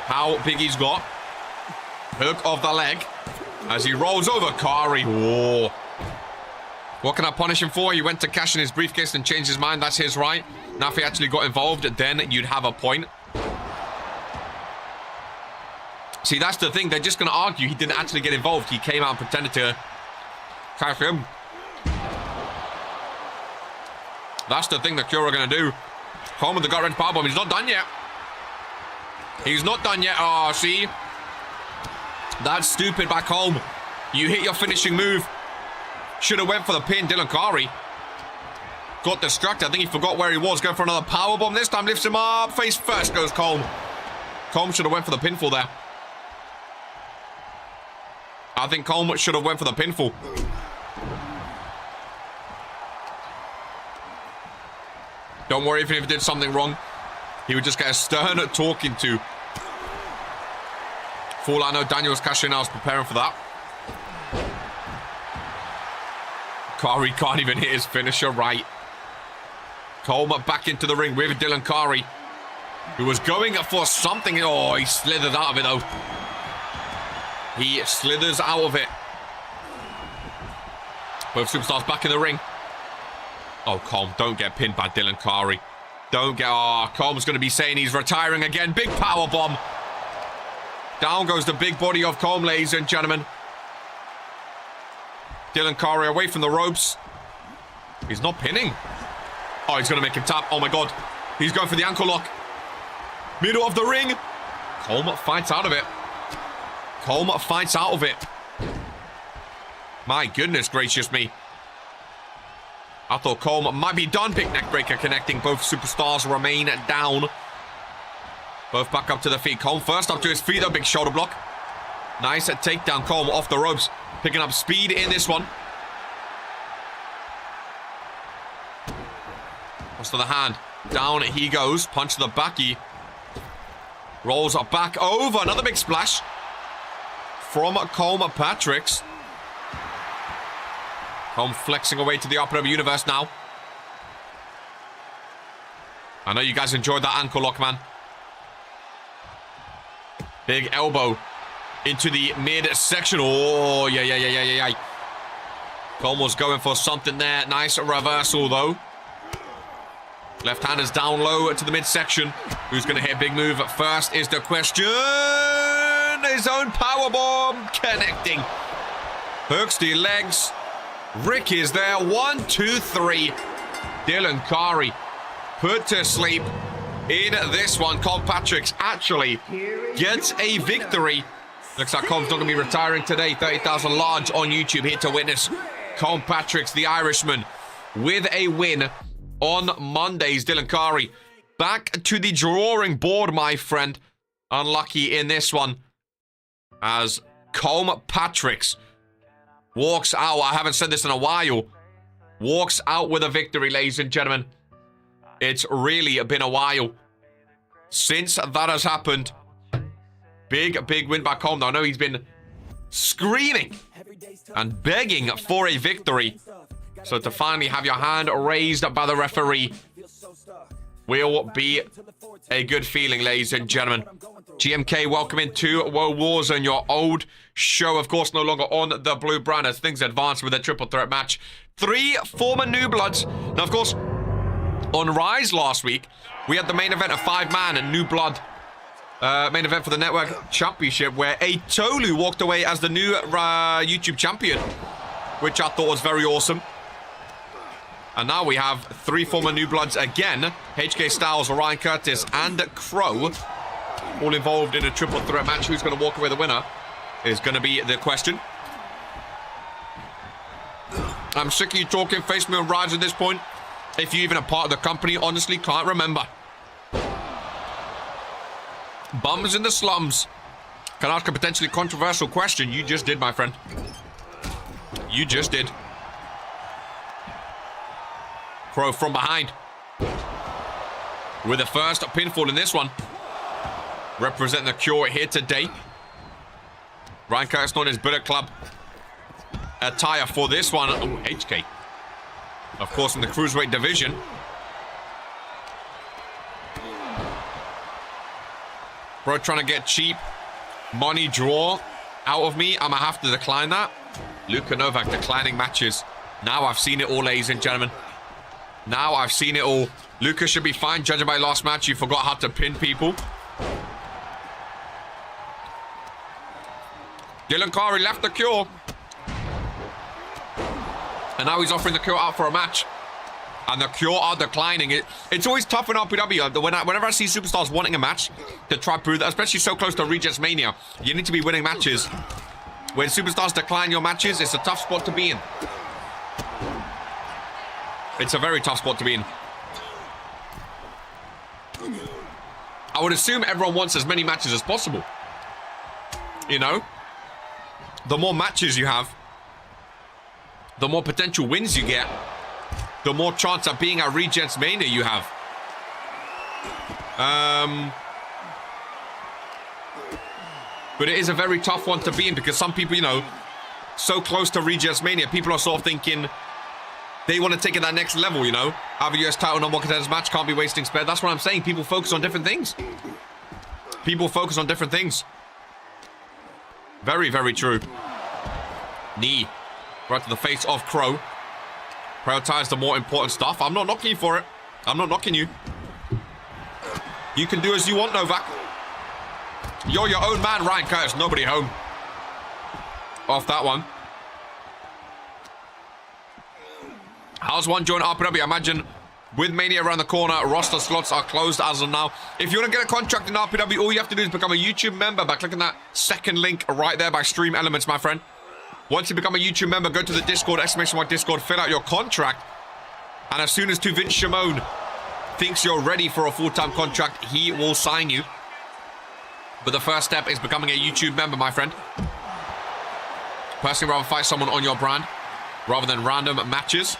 how big he's got. Hook of the leg as he rolls over Cari. Whoa. What can I punish him for? He went to cash in his briefcase and changed his mind. That's his right. Now if he actually got involved, then you'd have a point. See, that's the thing. They're just going to argue he didn't actually get involved. He came out and pretended to cash him. That's the thing that Cure are going to do. Colm with the gut-wrench powerbomb. He's not done yet. He's not done yet. Oh, see? That's stupid by Colm. You hit your finishing move. Should have went for the pin. Dylan Cari got distracted. I think he forgot where he was. Going for another powerbomb. This time lifts him up. Face first goes Colm. Colm should have went for the pinfall there. I think Colm should have went for the pinfall. Don't worry, even if he did something wrong, he would just get a stern talking to. For all I know, Daniel's cashing out. I was preparing for that. Cari can't even hit his finisher right. Colm back into the ring with Dylan Cari, who was going for something. Oh, he slithered out of it, though. He slithers out of it. Both superstars back in the ring. Oh, Colm, don't get pinned by Dylan Cari. Don't get... Oh, Colm's going to be saying he's retiring again. Big powerbomb. Down goes the big body of Colm, ladies and gentlemen. Dylan Cari away from the ropes. He's not pinning. Oh, he's going to make him tap. Oh, my God. He's going for the ankle lock. Middle of the ring. Colm fights out of it. Colm fights out of it. My goodness gracious me. I thought Colm might be done. Big neck breaker connecting. Both superstars remain down. Both back up to the feet. Colm first up to his feet, though. Big shoulder block. Nice takedown. Colm off the ropes. Picking up speed in this one. Cross to the hand. Down he goes. Punch to the backy. Rolls up back over. Another big splash from Colm Patricks. Colm flexing away to the RPW universe now. I know you guys enjoyed that ankle lock, man. Big elbow into the midsection. Oh, yeah. Colm was going for something there. Nice reversal, though. Left hand is down low to the midsection. Who's going to hit a big move first is the question. His own powerbomb connecting. Hooks the legs. Rick is there. 1, 2, 3. Dylan Cari put to sleep in this one. Colm Patricks actually gets a victory. Looks like Colm's not going to be retiring today. 30,000 large on YouTube here to witness Colm Patricks, the Irishman, with a win on Mondays. Dylan Cari back to the drawing board, my friend. Unlucky in this one as Colm Patricks walks out. I haven't said this in a while. Walks out with a victory, ladies and gentlemen. It's really been a while since that has happened. Big win by Colm. I know he's been screaming and begging for a victory. So to finally have your hand raised by the referee will be a good feeling, ladies and gentlemen. GMK, welcome into Warzone, your old show. Of course, no longer on the blue brand as things advance with a triple threat match. 3 former New Bloods. Now, of course, on Rise last week, we had the main event of 5-man and New Blood. Main event for the Network Championship, where Tolu walked away as the new YouTube champion, which I thought was very awesome. And now we have 3 former New Bloods again. HK Styles, Ryan Curtis, and Crow, all involved in a triple threat match. Who's going to walk away the winner is going to be the question. I'm sick of you talking face me on Rise at this point. If you're even a part of the company, honestly, can't remember. Bums in the slums. Can I ask a potentially controversial question? You just did, my friend. You just did. Crow from behind. With the first pinfall in this one. Representing the Cure here today. Ryan Curtis on his Bullet Club attire for this one. Oh, HK. Of course, in the Cruiserweight division. Bro, trying to get cheap money draw out of me. I'm going to have to decline that. Luka Novak declining matches. Now I've seen it all, ladies and gentlemen. Now I've seen it all. Luka should be fine, judging by last match. You forgot how to pin people. Dylan Cari left the Cure. And now he's offering the Cure out for a match. And the Cure are declining. It's always tough in RPW. Whenever I see superstars wanting a match to try to prove that, especially so close to Regents Mania, you need to be winning matches. When superstars decline your matches, it's a tough spot to be in. It's a very tough spot to be in. I would assume everyone wants as many matches as possible. You know? The more matches you have, the more potential wins you get, the more chance of being at Regents Mania you have. But it is a very tough one to be in because some people, you know, so close to Regents Mania, people are sort of thinking they want to take it that next level, you know? Have a US title, number 1 contenders match, can't be wasting spare. That's what I'm saying. People focus on different things. People focus on different things. Very, very true. Knee right to the face of Crow. Prioritize the more important stuff. I'm not knocking you for it. I'm not knocking you. You can do as you want, Novak. You're your own man, Ryan Curtis. Nobody home. Off that one. How's one join RPW? I imagine with Mania around the corner, roster slots are closed as of now. If you want to get a contract in RPW, all you have to do is become a YouTube member by clicking that second link right there by Stream Elements, my friend. Once you become a YouTube member, go to the Discord, ! Discord, fill out your contract. And as soon as Vince Shimon thinks you're ready for a full-time contract, he will sign you. But the first step is becoming a YouTube member, my friend. Personally, rather fight someone on your brand rather than random matches.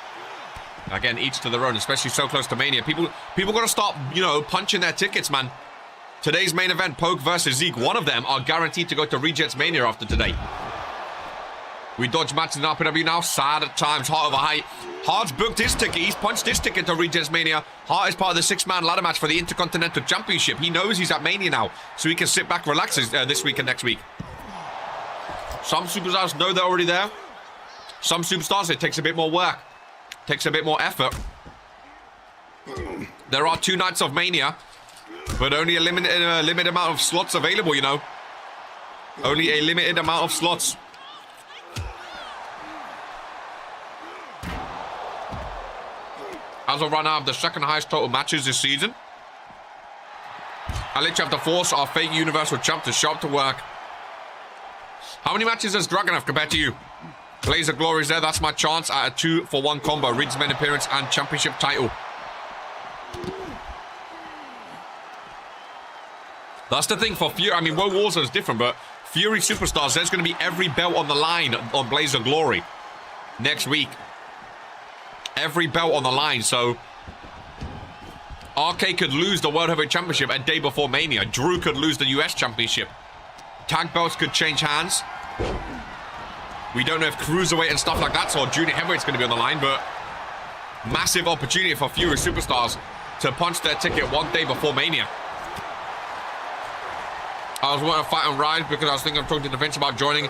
Again, each to their own, especially so close to Mania. People got to start, you know, punching their tickets, man. Today's main event, Poke versus Zeke. One of them are guaranteed to go to Regents Mania after today. We dodge matches in RPW now. Sad at times. Heart over height. Hart's booked his ticket. He's punched his ticket to Regents Mania. Hart is part of the 6-man ladder match for the Intercontinental Championship. He knows he's at Mania now, so he can sit back, relax this week and next week. Some superstars know they're already there. Some superstars, it takes a bit more work. Takes a bit more effort. There are 2 nights of Mania, but only a limited amount of slots available, you know. Only a limited amount of slots. As of right now, I have the second highest total matches this season. I literally have to force our fake Universal Champ to show up to work. How many matches does Dragon have compared to you? Blazer Glory's there. That's my chance at a 2-for-1 combo. Regents main appearance and championship title. That's the thing for Fury. I mean, Woah Warzone is different, but Fury Superstars, there's going to be every belt on the line on Blazer Glory next week. Every belt on the line, so RK could lose the World Heavyweight Championship a day before Mania. Drew could lose the US Championship. Tag belts could change hands. We don't know if Cruiserweight and stuff like that, or Junior Heavyweight's going to be on the line, but massive opportunity for Fury Superstars to punch their ticket one day before Mania. I was wanting to fight on Rise because I was thinking of talking to Vince about joining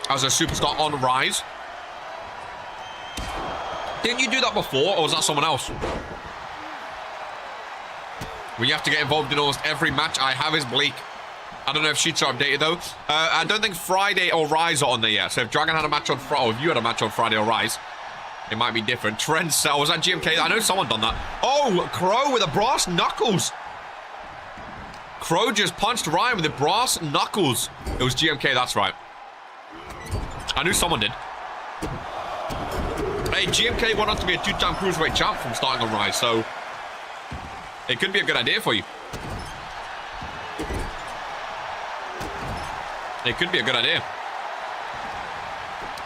as a superstar on Rise. Didn't you do that before, or was that someone else? We have to get involved in almost every match I have is Bleak. I don't know if sheets are updated, though. I don't think Friday or Rise are on there yet. So if Dragon had a match on Friday, or if you had a match on Friday or Rise, it might be different. Trend Cell, was that GMK? I know someone done that. Oh, Crow with the brass knuckles. Crow just punched Ryan with the brass knuckles. It was GMK, that's right. I knew someone did. Hey, GMK went on to be a 2-time Cruiserweight champ from starting on Rise, so it could be a good idea for you. It could be a good idea.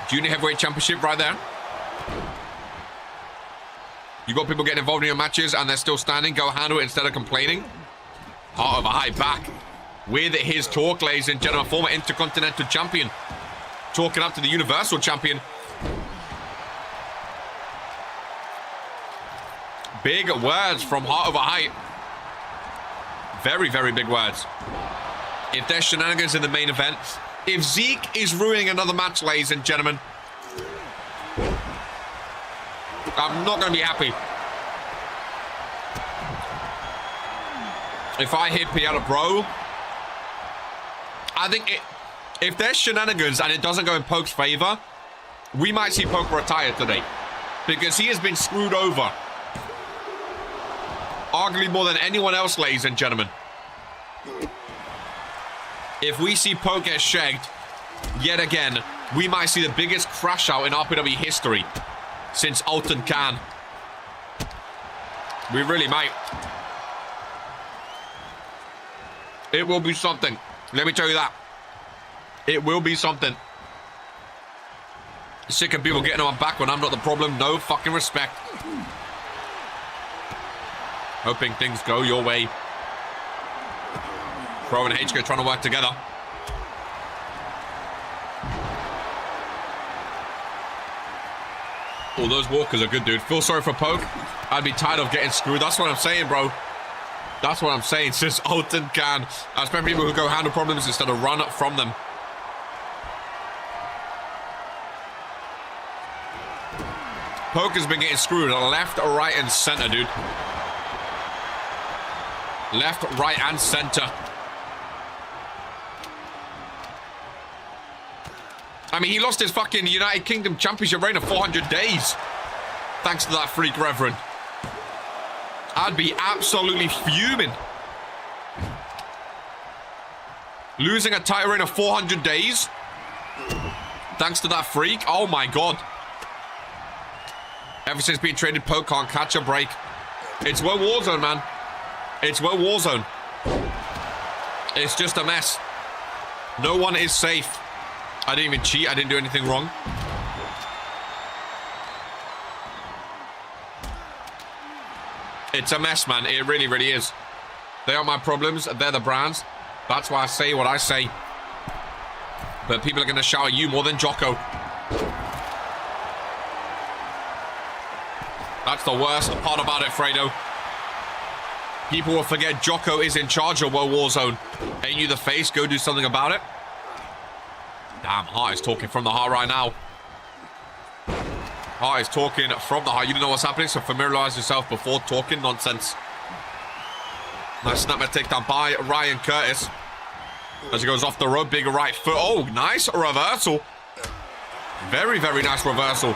Junior Heavyweight Championship right there. You got people getting involved in your matches and they're still standing. Go handle it instead of complaining. Heart of a high back with his talk, ladies and gentlemen. Former Intercontinental Champion. Talking up to the Universal Champion. Big words from Heart of a Height. Very, very big words. If there's shenanigans in the main event, if Zeke is ruining another match, ladies and gentlemen, I'm not going to be happy. If I hit Piata Bro, I think if there's shenanigans and it doesn't go in Poke's favor, we might see Poke retire today. Because he has been screwed over. Arguably more than anyone else, ladies and gentlemen. If we see Poke get shagged yet again, we might see the biggest crash out in RPW history since Alton Khan. We really might. It will be something. Let me tell you that. It will be something. Sick of people getting on my back when I'm not the problem. No fucking respect. Hoping things go your way. Pro and HK trying to work together. Oh, those walkers are good, dude. Feel sorry for Poke. I'd be tired of getting screwed. That's what I'm saying, bro. That's what I'm saying. Since Alton Khan, I expect people who go handle problems instead of run from them. Poke has been getting screwed left, right, and center, dude. Left, right, and center. I mean, he lost his fucking United Kingdom Championship reign of 400 days. Thanks to that freak reverend. I'd be absolutely fuming. Losing a title reign of 400 days. Thanks to that freak. Oh my god. Ever since being traded, Poke can't catch a break. It's Woah Warzone, man. It's Woah Warzone. It's just a mess. No one is safe. I didn't even cheat. I didn't do anything wrong. It's a mess, man. It really, really is. They aren't my problems. They're the brands. That's why I say what I say. But people are going to shout at you more than Jocko. That's the worst part about it, Fredo. People will forget Jocko is in charge of Warzone. Ain't you the face? Go do something about it. Damn, Hart is talking from the heart right now. Hart is talking from the heart. You don't know what's happening, so familiarize yourself before talking nonsense. Nice snapmare takedown by Ryan Curtis. As he goes off the rope, big right foot. Oh, nice reversal. Very, very nice reversal.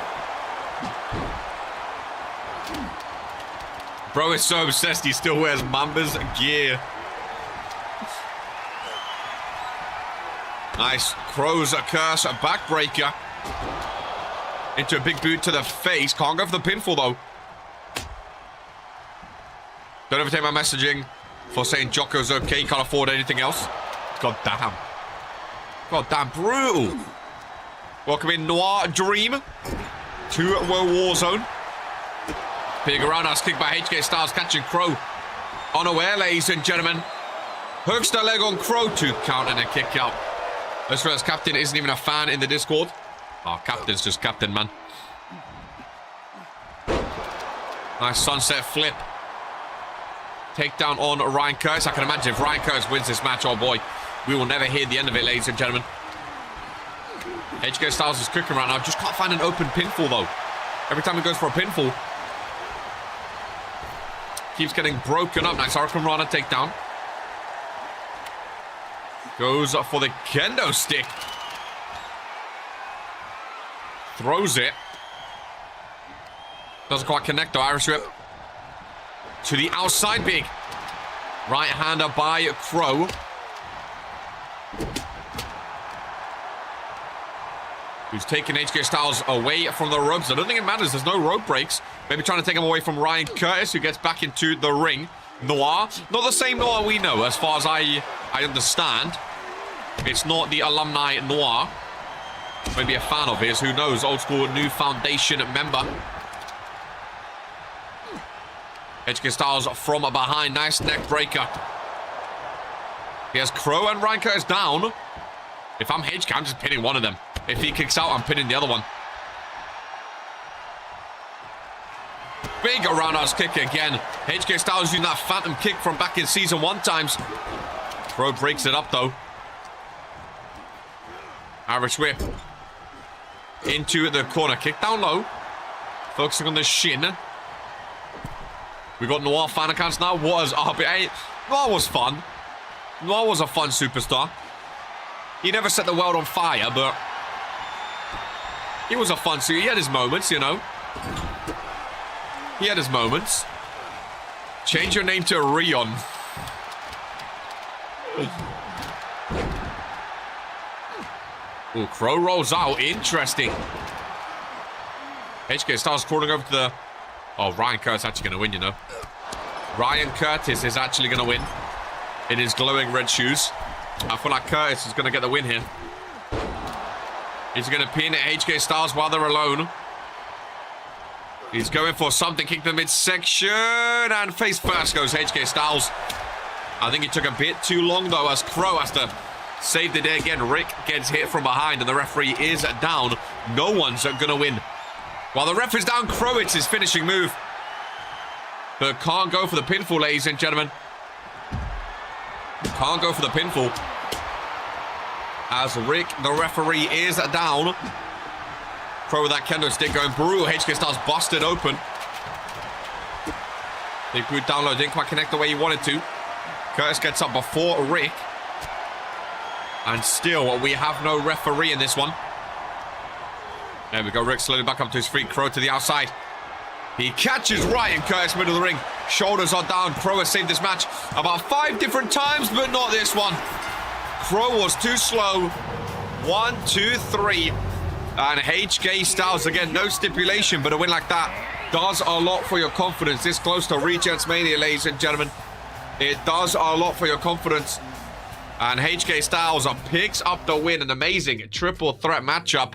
Bro is so obsessed he still wears Mamba's gear. Nice. Crow's a curse, a backbreaker. Into a big boot to the face. Can't go for the pinfall, though. Don't overtake my messaging for saying Jocko's okay. Can't afford anything else. God damn. God damn, brutal. Welcome in Noir Dream to Warzone. Big roundhouse kick by HK Styles, catching Crow. Unaware, ladies and gentlemen. Hooks the leg on Crow, 2 count and a kick out. This captain isn't even a fan in the Discord. Oh, captain's just captain, man. Nice sunset flip. Takedown on Ryan Curtis. I can imagine if Ryan Curtis wins this match, oh boy, we will never hear the end of it, ladies and gentlemen. HK Styles is cooking right now. Just can't find an open pinfall, though. Every time he goes for a pinfall, keeps getting broken up. Nice Hurricane Rana takedown. Goes for the kendo stick. Throws it. Doesn't quite connect, though. Irish whip. To the outside, big. Right-hander by Crow. Who's taking HK Styles away from the ropes. I don't think it matters. There's no rope breaks. Maybe trying to take him away from Ryan Curtis, who gets back into the ring. Noir. Not the same Noir we know, as far as I understand. It's not the alumni Noir. Maybe a fan of his. Who knows? Old school new foundation member. HK Styles from behind. Nice neck breaker. He has Crow and Ryan Curtis down. If I'm HK, I'm just pinning one of them. If he kicks out, I'm pinning the other one. Big roundhouse kick again. HK Styles using that phantom kick from back in season 1 times. Crow breaks it up, though. Irish whip. Into the corner. Kick down low. Focusing on the shin. We got Noir fan accounts now. What is RPW? Noir was fun. Noir was a fun superstar. He never set the world on fire, but he was a fun suit. He had his moments, you know. He had his moments. Change your name to Rion. Ooh, Crow rolls out. Interesting. HK Styles crawling over to the... Oh, Ryan Curtis actually going to win, you know. Ryan Curtis is actually going to win in his glowing red shoes. I feel like Curtis is going to get the win here. He's going to pin HK Styles while they're alone. He's going for something. Kick the midsection. And face first goes HK Styles. I think he took a bit too long, though, as Crow has to save the day again. Rick gets hit from behind, and the referee is down. No one's going to win. While the ref is down, Crow, it's his finishing move. But can't go for the pinfall, ladies and gentlemen. Can't go for the pinfall. As Rick, the referee, is down. Crow with that kendo stick going brutal. HK Styles busted open. Big boot down low. Didn't quite connect the way he wanted to. Curtis gets up before Rick. And still, we have no referee in this one. There we go. Rick slowly back up to his feet. Crow to the outside. He catches Ryan Curtis middle of the ring. Shoulders are down. Crow has saved this match about 5 different times, but not this one. Crow was too slow. 1, 2, 3. And HK Styles, again, no stipulation, but a win like that does a lot for your confidence. This close to Regents Mania, ladies and gentlemen. It does a lot for your confidence. And HK Styles picks up the win. An amazing triple threat matchup.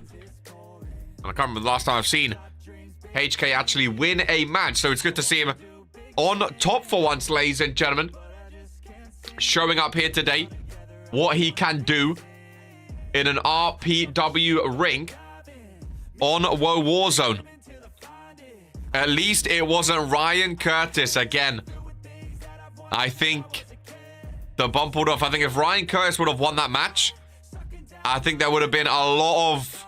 And I can't remember the last time I've seen HK actually win a match. So it's good to see him on top for once, ladies and gentlemen. Showing up here today. What he can do in an RPW ring on Woah Warzone. At least it wasn't Ryan Curtis again. I think the bump would have... I think if Ryan Curtis would have won that match, I think there would have been a lot of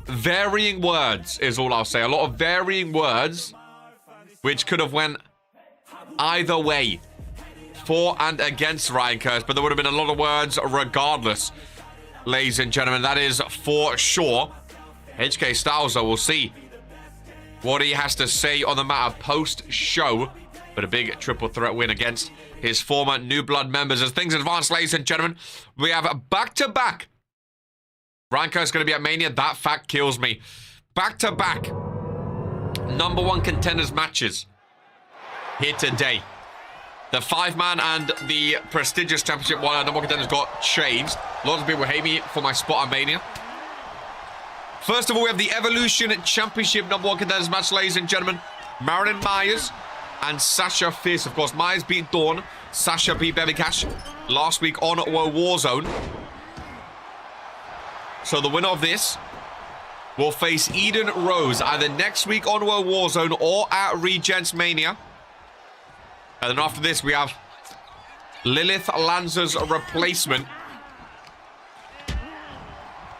varying words, is all I'll say. A lot of varying words, which could have went either way, for and against Ryan Curtis. But there would have been a lot of words regardless, ladies and gentlemen. That is for sure. HK Styles, though, we'll see what he has to say on the matter post-show. But a big triple threat win against his former New Blood members. As things advance, ladies and gentlemen, we have back-to-back. Ryan Curtis is going to be at Mania. That fact kills me. Back-to-back #1 contenders matches here today. The 5-man and the prestigious championship while #1 contenders got changed. Lots of people hate me for my spot at Mania. First of all, we have the Evolution Championship #1 contenders match, ladies and gentlemen. Marilyn Myers and Sasha Fierce. Of course, Myers beat Dawn. Sasha beat Baby Cash last week on Woah Warzone. So the winner of this will face Eden Rose either next week on Woah Warzone or at Regents Mania. And then after this, we have Lilith Lanza's replacement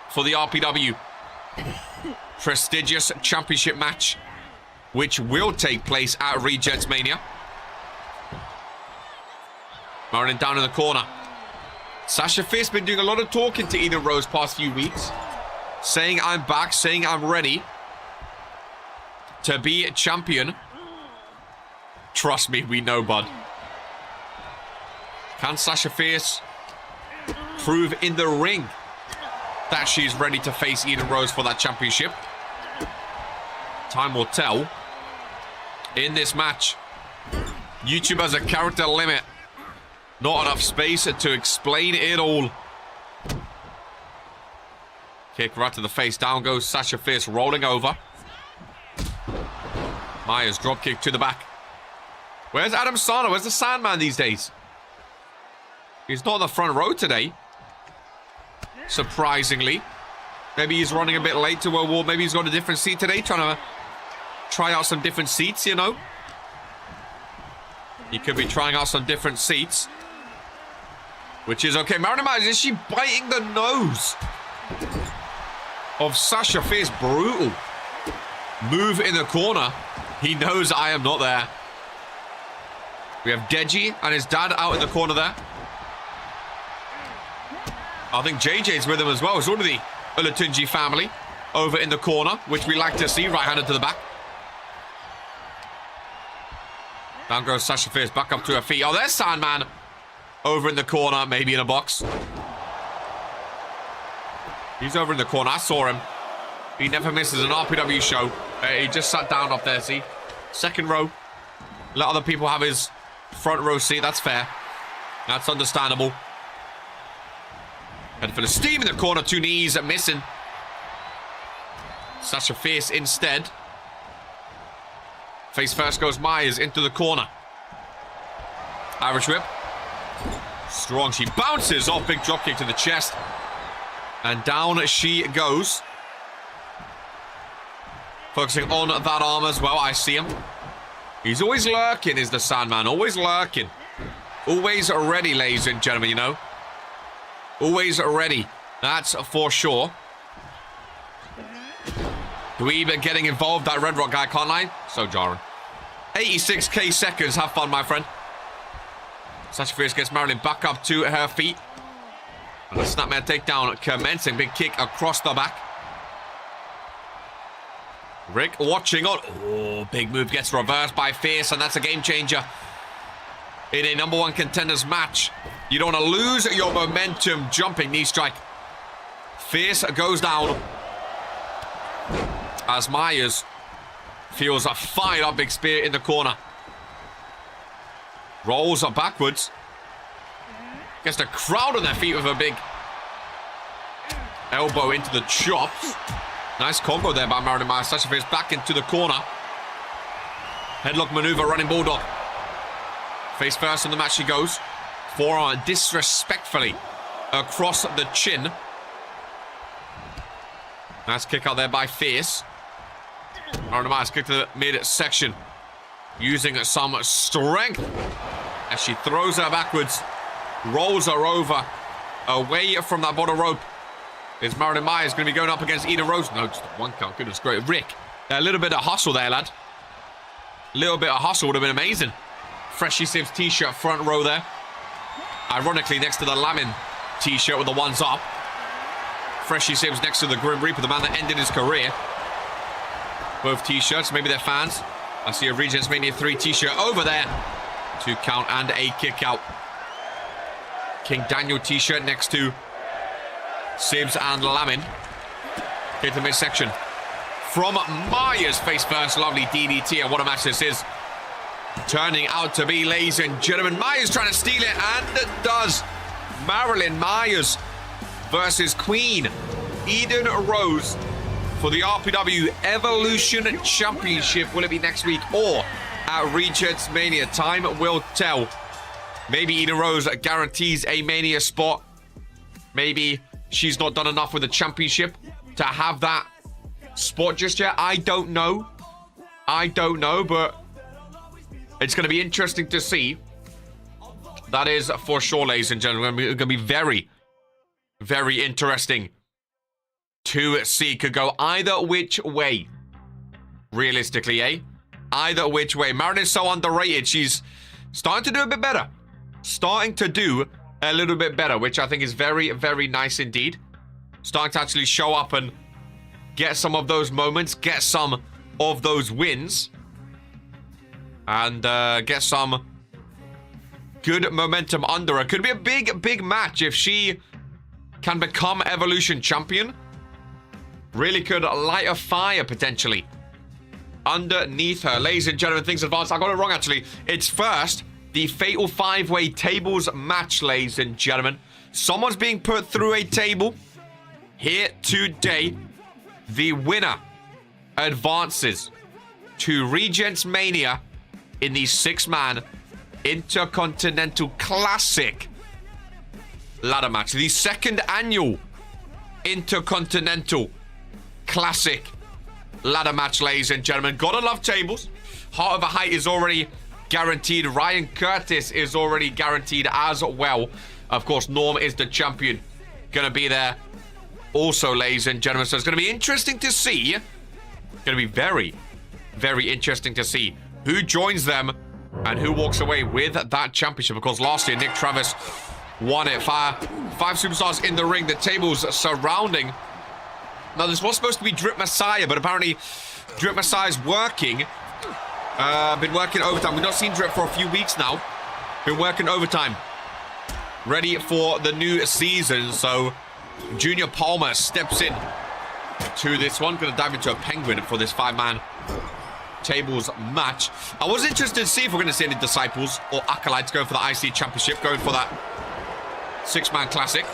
for the RPW prestigious championship match, which will take place at Regents Mania. Marilyn down in the corner. Sasha Fierce been doing a lot of talking to Eden Rose past few weeks, saying I'm back, saying I'm ready to be champion. Trust me, we know, bud. Can Sasha Fierce prove in the ring that she's ready to face Eden Rose for that championship? Time will tell in this match. YouTube has a character limit. Not enough space to explain it all. Kick right to the face. Down goes Sasha Fierce, rolling over. Myers drop kick to the back. Where's Adam Sano? Where's the Sandman these days? He's not on the front row today. Surprisingly. Maybe he's running a bit late to Woah War. Maybe he's got a different seat today. Trying to try out some different seats, you know. He could be trying out some different seats. Which is okay. Marilyn Myers, is she biting the nose of Sasha Fierce? Brutal. Move in the corner. He knows I am not there. We have Deji and his dad out in the corner there. I think JJ's with him as well. It's all of the Olatunji family over in the corner, which we like to see. Right-handed to the back. Down goes Sasha Fierce, back up to her feet. Oh, there's Sandman over in the corner, maybe in a box. He's over in the corner. I saw him. He never misses an RPW show. He just sat down up there, see? Second row. Let other people have his front row seat. That's fair. That's understandable. And for the steam in the corner, 2 knees missing. Sasha Fierce instead. Face first goes Myers into the corner. Irish whip. Strong. She bounces off. Big dropkick to the chest. And down she goes. Focusing on that arm as well. I see him. He's always lurking, is the Sandman. Always lurking. Always ready, ladies and gentlemen, you know. Always ready. That's for sure. Dweeb getting involved. That Red Rock guy, can't lie. So jarring. 86k seconds. Have fun, my friend. Sasha Fierce gets Marilyn back up to her feet. And a snapmare takedown commencing. Big kick across the back. Rick watching on. Oh, big move gets reversed by Fierce, and that's a game changer in a #1 contenders match. You don't want to lose your momentum. Jumping knee strike. Fierce goes down as Myers feels a fired up big spear in the corner. Rolls up backwards. Gets the crowd on their feet with a big elbow into the chops. Nice combo there by Marilyn Myers. Sasha Fierce back into the corner. Headlock maneuver, running bulldog. Face first in the match she goes. Forearm disrespectfully across the chin. Nice kick out there by Fierce. Marion Myers kick to the midsection. Using some strength as she throws her backwards. Rolls her over. Away from that bottom rope. Is Marion Myers going to be going up against Eden Rose? No, just one count. Goodness great. Rick. A little bit of hustle there, lad. A little bit of hustle would have been amazing. Freshie Sims t-shirt front row there. Ironically, next to the Lamin t-shirt with the ones up. Freshie Sims next to the Grim Reaper, the man that ended his career. Both t-shirts, maybe they're fans. I see a Regents Mania 3 t-shirt over there. 2 count and a kick out. King Daniel t-shirt next to Sims and Lamin. Hit the midsection. From Myers, face first, lovely DDT, and what a match this is. Turning out to be, ladies and gentlemen. Myers trying to steal it, and it does. Marilyn Myers versus Queen Eden Rose for the RPW Evolution Championship. Will it be next week or at Regents Mania? Time will tell. Maybe Eden Rose guarantees a Mania spot. Maybe she's not done enough with the championship to have that spot just yet. I don't know. But it's going to be interesting to see. That is for sure, ladies and gentlemen. It's going to be very, very interesting to see. Could go either which way. Realistically, eh? Either which way. Marin is so underrated. She's starting to do a bit better. Starting to do a little bit better, which I think is very, very nice indeed. Starting to actually show up and get some of those moments. Get some of those wins. And get some good momentum under her. Could be a big, big match if she can become Evolution Champion. Really could light a fire, potentially, underneath her. Ladies and gentlemen, things advance. I got it wrong, actually. It's first the Fatal 5-Way Tables match, ladies and gentlemen. Someone's being put through a table here today. The winner advances to Regents Mania in the 6-man Intercontinental Classic ladder match. The second annual Intercontinental Classic ladder match, ladies and gentlemen. Gotta love tables. Heart of a Height is already guaranteed. Ryan Curtis is already guaranteed as well. Of course, Norm is the champion. Gonna be there also, ladies and gentlemen. So it's gonna be interesting to see. Gonna be very, very interesting to see who joins them and who walks away with that championship. Of course, last year, Nick Travis won it. Five superstars in the ring. The tables surrounding. Now, this was supposed to be Drip Messiah, but apparently Drip Messiah's working. Been working overtime. We've not seen Drip for a few weeks now. Been working overtime. Ready for the new season. So, Junior Palmer steps in to this one. Going to dive into a penguin for this 5-man tables match. I was interested to see if we're going to see any Disciples or Acolytes going for the IC Championship, going for that 6-man classic.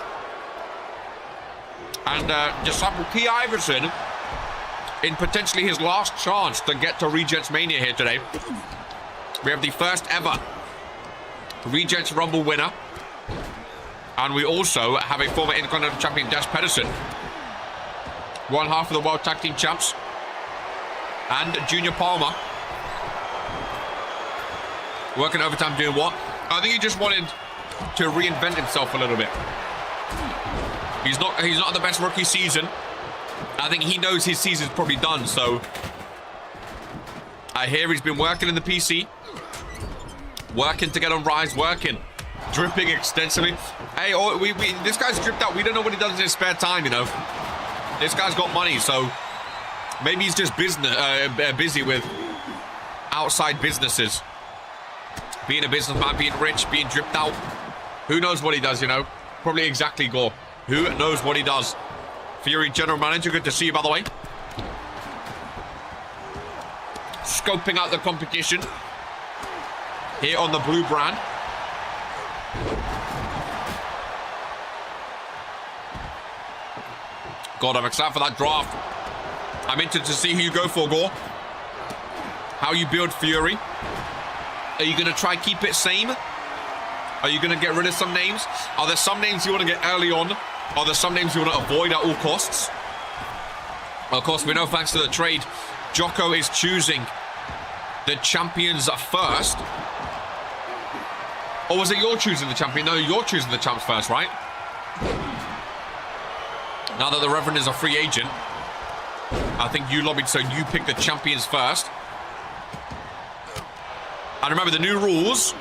And Disciple P. Iverson in potentially his last chance to get to Regents Mania here today. We have the first ever Regents Rumble winner. And we also have a former Intercontinental Champion, Dash Pedersen. One half of the World Tag Team Champs. And Junior Palmer. Working overtime doing what? I think he just wanted to reinvent himself a little bit. He's not the best rookie season. I think he knows his season's probably done, so I hear he's been working in the PC. Working to get on Rise, working. Dripping extensively. Hey, this guy's dripped out. We don't know what he does in his spare time, you know. This guy's got money, so maybe he's just busy with outside businesses. Being a businessman, being rich, being dripped out. Who knows what he does, you know? Probably exactly Gore. Who knows what he does? Fury General Manager, good to see you, by the way. Scoping out the competition here on the blue brand. God, I'm excited for that draft. I'm interested to see who you go for, Gore. how you build Fury. Are you going to try keep it same? Are you going to get rid of some names? Are there some names you want to get early on? Are there some names you want to avoid at all costs? Of course, we know thanks to the trade, Jocko is choosing the champions first. Or was it you're choosing the champion? No, you're choosing the champs first, right? Now that the Reverend is a free agent, I think you lobbied, so you pick the champions first. And remember the new rules.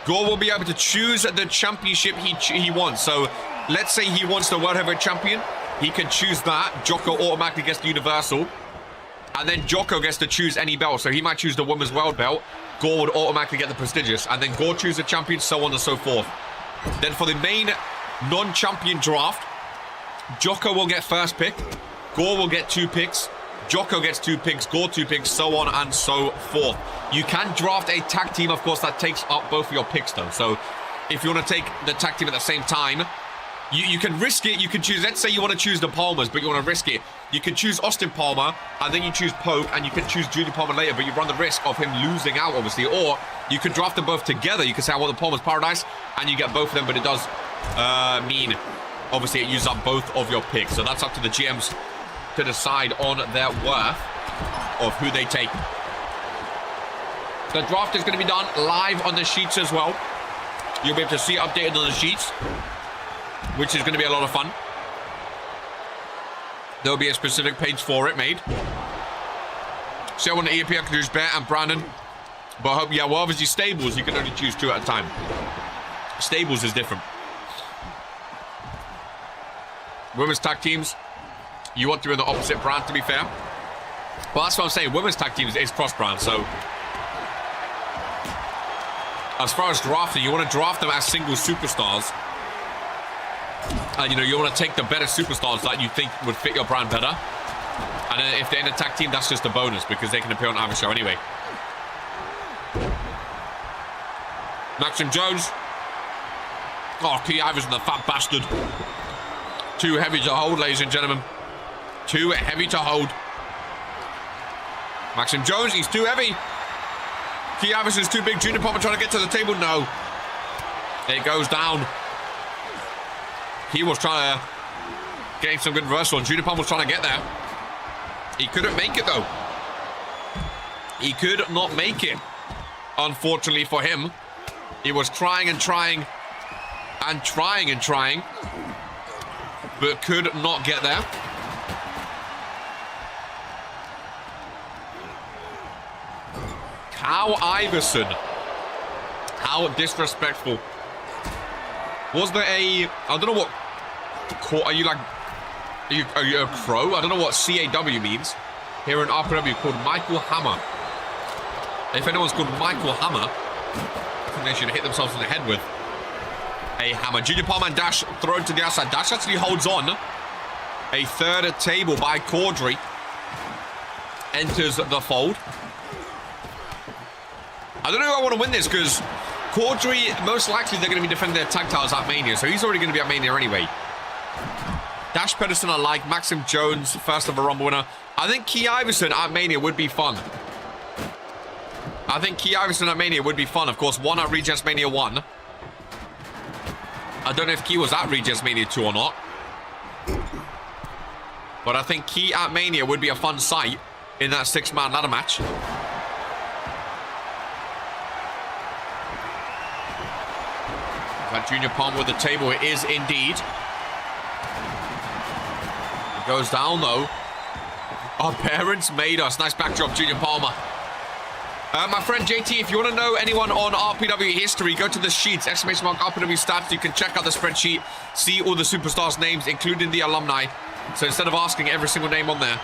Gore will be able to choose the championship he wants. So let's say he wants the World Heavyweight Champion. He can choose that. Jocko automatically gets the Universal. And then Jocko gets to choose any belt. So he might choose the Women's World Belt. Gore would automatically get the Prestigious. And then Gore chooses the champion, so on and so forth. Then for the main non-champion draft, Jocko will get first pick. Gore will get 2 picks. Jocko gets 2 picks, Gore 2 picks, so on and so forth. You can draft a tag team, of course, that takes up both of your picks, though. So if you want to take the tag team at the same time, you can risk it. You can choose, let's say you want to choose the Palmers, but you want to risk it. You can choose Austin Palmer, and then you choose Pope, and you can choose Junior Palmer later, but you run the risk of him losing out, obviously. Or you can draft them both together. You can say, I want the Palmer's Paradise, and you get both of them, but it does mean, obviously, it uses up both of your picks. So that's up to the GMs to decide on their worth of who they take. The draft is going to be done live on the sheets as well. You'll be able to see it updated on the sheets, which is going to be a lot of fun. There'll be a specific page for it made. So I want the EAP, I can choose Bear and Brandon. But I hope, yeah, well, obviously stables, you can only choose 2 at a time. Stables is different. Women's tag teams, you want to be in the opposite brand, to be fair. But that's what I'm saying. Women's tag teams is cross-brand, so as far as drafting, you want to draft them as single superstars. And, you know, you want to take the better superstars that you think would fit your brand better. And then if they're in a tag team, that's just a bonus because they can appear on either show anyway. Maxim Jones. Oh, Key Iverson, the fat bastard. Too heavy to hold, ladies and gentlemen. Too heavy to hold. Maxim Jones, he's too heavy. Key Iverson's too big. Junior Palmer trying to get to the table. No. It goes down. He was trying to get some good reversal, and Junior Palmer was trying to get there. He couldn't make it, though. He could not make it. Unfortunately for him. He was trying and trying and trying and trying, but could not get there. Cow Iverson. How disrespectful. Was there a... I don't know what... Are you like... Are you a crow? I don't know what CAW means. Here in RPW called Michael Hammer. If anyone's called Michael Hammer, I think they should hit themselves in the head with a hammer. Junior Palmer and Dash thrown to the outside. Dash actually holds on. A third table by Caudry enters the fold. I don't know if I want to win this because Caudry, most likely they're going to be defending their tag titles at Mania, so he's already going to be at Mania anyway. Dash Pedersen I like. Maxim Jones, first ever Rumble winner. I think Key Iverson at Mania would be fun. I think Key Iverson at Mania would be fun. Of course, one at Regents Mania 1. I don't know if Key was at Regents Mania 2 or not. But I think Key at Mania would be a fun sight in that 6-man ladder match. That Junior Palmer with the table, it is indeed. It goes down though. Our parents made us. Nice backdrop, Junior Palmer. My friend JT, if you want to know anyone on RPW history, go to the sheets, ! RPW stats. You can check out the spreadsheet, see all the superstars' names, including the alumni. So instead of asking every single name on there,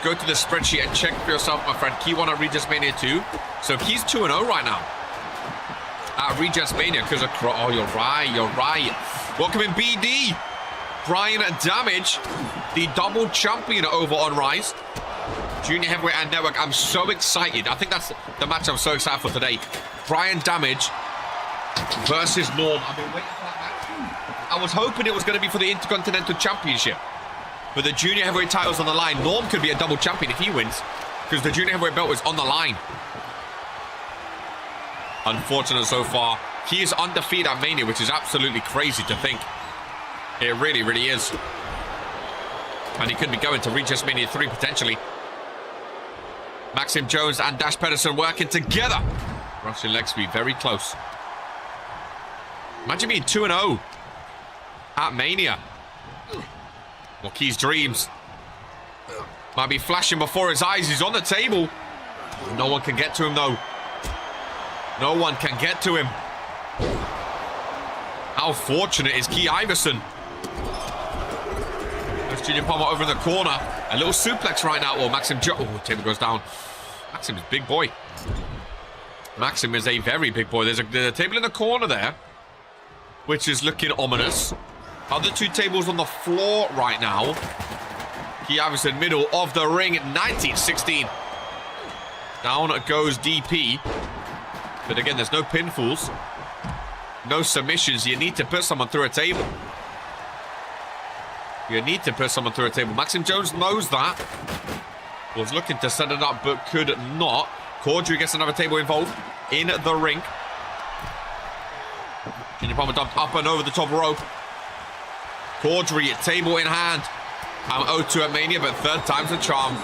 go to the spreadsheet and check for yourself, my friend. Key won at Regents Mania 2. So he's 2-0 right now at Regents Mania because of... Oh, you're right, you're right. Welcome in BD. Brian Damage, the double champion over on Rise. Junior Heavyweight and Network. I'm so excited. I think that's the match I'm so excited for today. Brian Damage versus Norm. I've been waiting for that match. I was hoping it was going to be for the Intercontinental Championship. But the Junior Heavyweight title's on the line. Norm could be a double champion if he wins. because the junior heavyweight belt is on the line. Unfortunate so far. He is undefeated at Mania, which is absolutely crazy to think. It really, really is. And he could be going to Regents Mania 3 potentially. Maxim Jones and Dash Pedersen working together. Russian leg sweep, very close. Imagine being 2-0 at Mania. Joaquin's dreams might be flashing before his eyes. He's on the table. No one can get to him, though. No one can get to him. How fortunate is Key Iverson? There's Junior Palmer over in the corner. A little suplex right now. Oh, Maxim Joe. Oh, table goes down. Maxim is a big boy. Maxim is a very big boy. There's a table in the corner there, which is looking ominous. Other two tables on the floor right now. Key Iverson, middle of the ring, 19-16. Down goes DP. But again, there's no pinfalls. No submissions. You need to put someone through a table. You need to put someone through a table. Maxim Jones knows that. Was looking to set it up, but could not. Kaiju gets another table involved in the ring. Junior Palmer dumped up and over the top rope. Kaiju, table in hand. I'm 0-2 at Mania, but third time's a charm.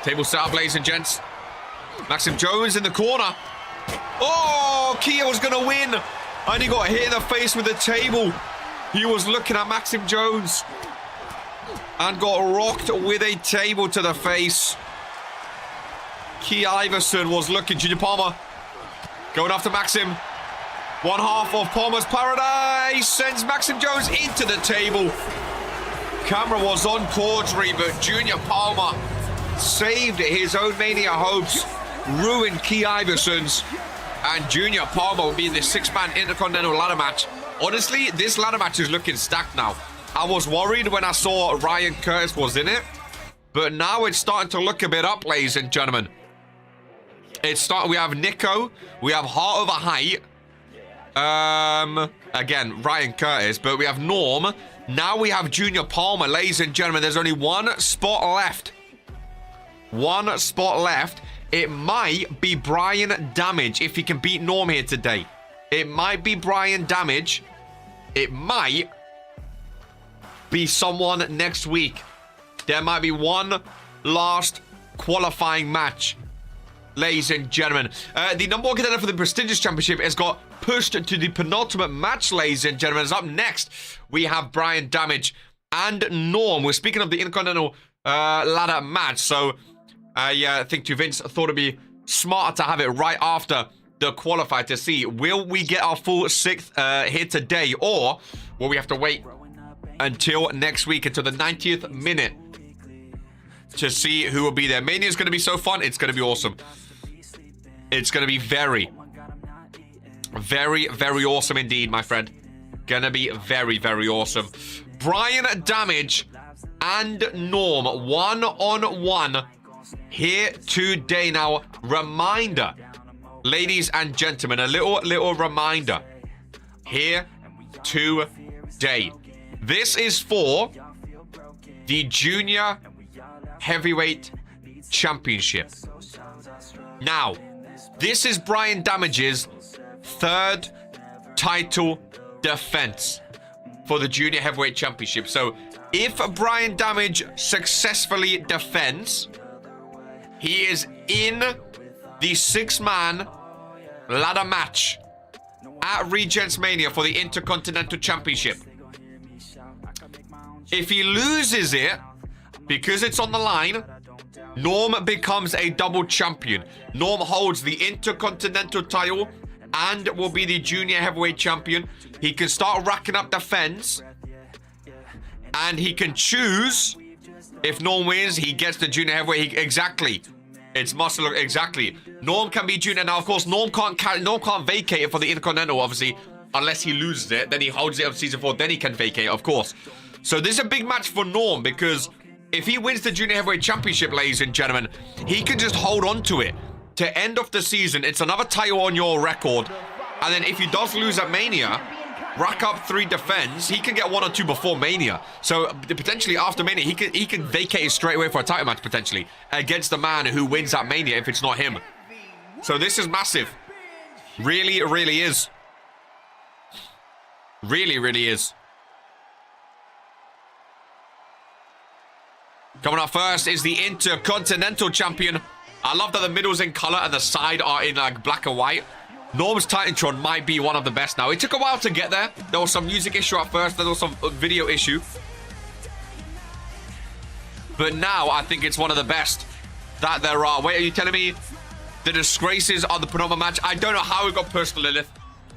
Table set up, ladies and gents. Maxim Jones in the corner. Oh, Kia was going to win. And he got hit in the face with the table. He was looking at Maxim Jones. And got rocked with a table to the face. Key Iverson was looking. Junior Palmer going after Maxim. One half of Palmer's Paradise sends Maxim Jones into the table. Camera was on Kaiju, but Junior Palmer saved his own Mania hopes. Ruined Key Iverson's. And Junior Palmer will be in the six-man Intercontinental ladder match. Honestly, this ladder match is looking stacked now. I was worried when I saw Ryan Curtis was in it. But now it's starting to look a bit up, ladies and gentlemen. We have Nico. We have Heart Over Height. Again, Ryan Curtis. But we have Norm. Now we have Junior Palmer. Ladies and gentlemen, there's only one spot left. One spot left. It might be Brian Damage if he can beat Norm here today. It might be Brian Damage. It might be someone next week. There might be one last qualifying match. Ladies and gentlemen, the number one contender for the prestigious championship has got pushed to the penultimate match, ladies and gentlemen. As up next, we have Brian Damage and Norm. We're speaking of the Intercontinental ladder match. So, I think Vince thought it'd be smarter to have it right after the qualifier to see, will we get our full sixth here today, or will we have to wait until next week, until the 90th minute to see who will be there. Mania is going to be so fun. It's going to be awesome. It's going to be very, very, very awesome indeed, my friend. Going to be very, very awesome. Brian Damage and Norm, one-on-one here today. Now, reminder, ladies and gentlemen, a little reminder here today. This is for the Junior Heavyweight Championship. Now, this is Brian Damage's third title defense for the Junior Heavyweight Championship. So, if Brian Damage successfully defends, he is in the six-man ladder match at Regents Mania for the Intercontinental Championship. If he loses it, because it's on the line, Norm becomes a double champion. Norm holds the Intercontinental title and will be the Junior Heavyweight Champion. He can start racking up defense, and he can choose. If Norm wins, he gets the Junior Heavyweight. Exactly. It's muscle. Exactly. Norm can be Junior. Now, of course, Norm can't vacate it for the Intercontinental, obviously, unless he loses it. Then he holds it up season 4. Then he can vacate it, of course. So this is a big match for Norm, because if he wins the Junior Heavyweight Championship, ladies and gentlemen, he can just hold on to it to end of the season. It's another title on your record. And then if he does lose at Mania, rack up 3 defense, he can get 1 or 2 before Mania. So potentially after Mania, he can vacate it straight away for a title match potentially against the man who wins at Mania if it's not him. So this is massive. Really, really is. Really, really is. Coming up first is the Intercontinental Champion. I love that the middle's in color and the side are in like black and white. Norm's Titantron might be one of the best now. It took a while to get there. There was some music issue at first. There was some video issue. But now I think it's one of the best that there are. Wait, are you telling me the disgraces are the penultimate match? I don't know how it got pushed to Lilith.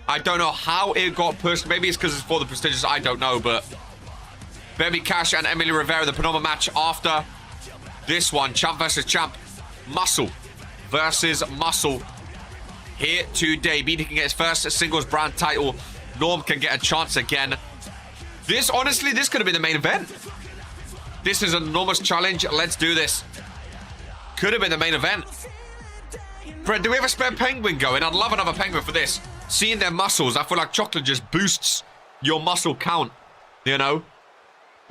I don't know how it got pushed. Maybe it's because it's for the prestigious. I don't know, but Baby Cash and Emily Rivera, the penultimate match after this one. Champ versus champ. Muscle versus Muscle. Here today. BD can get his first singles brand title. Norm can get a chance again. This, honestly, this could have been the main event. This is an enormous challenge. Let's do this. Could have been the main event. Brett, do we have a spare penguin going? I'd love another penguin for this. Seeing their muscles, I feel like chocolate just boosts your muscle count. You know?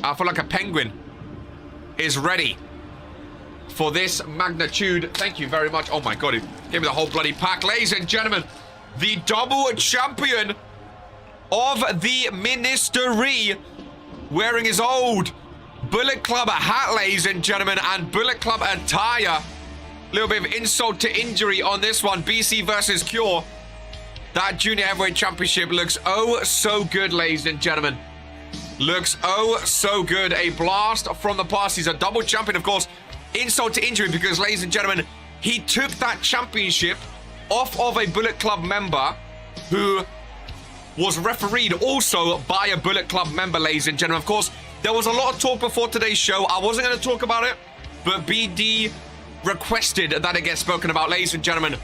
I feel like a penguin is ready for this magnitude. Thank you very much. Oh my god, he gave me the whole bloody pack. Ladies and gentlemen, the double champion of the Ministry, wearing his old Bullet Club hat, ladies and gentlemen, and Bullet Club attire. A little bit of insult to injury on this one. BC versus Cure. That Junior Heavyweight Championship looks oh so good, ladies and gentlemen. Looks oh so good. A blast from the past. He's a double champion, of course. Insult to injury because, ladies and gentlemen, he took that championship off of a Bullet Club member who was refereed also by a Bullet Club member, ladies and gentlemen. Of course, there was a lot of talk before today's show. I wasn't going to talk about it, but BD requested that it get spoken about, ladies and gentlemen.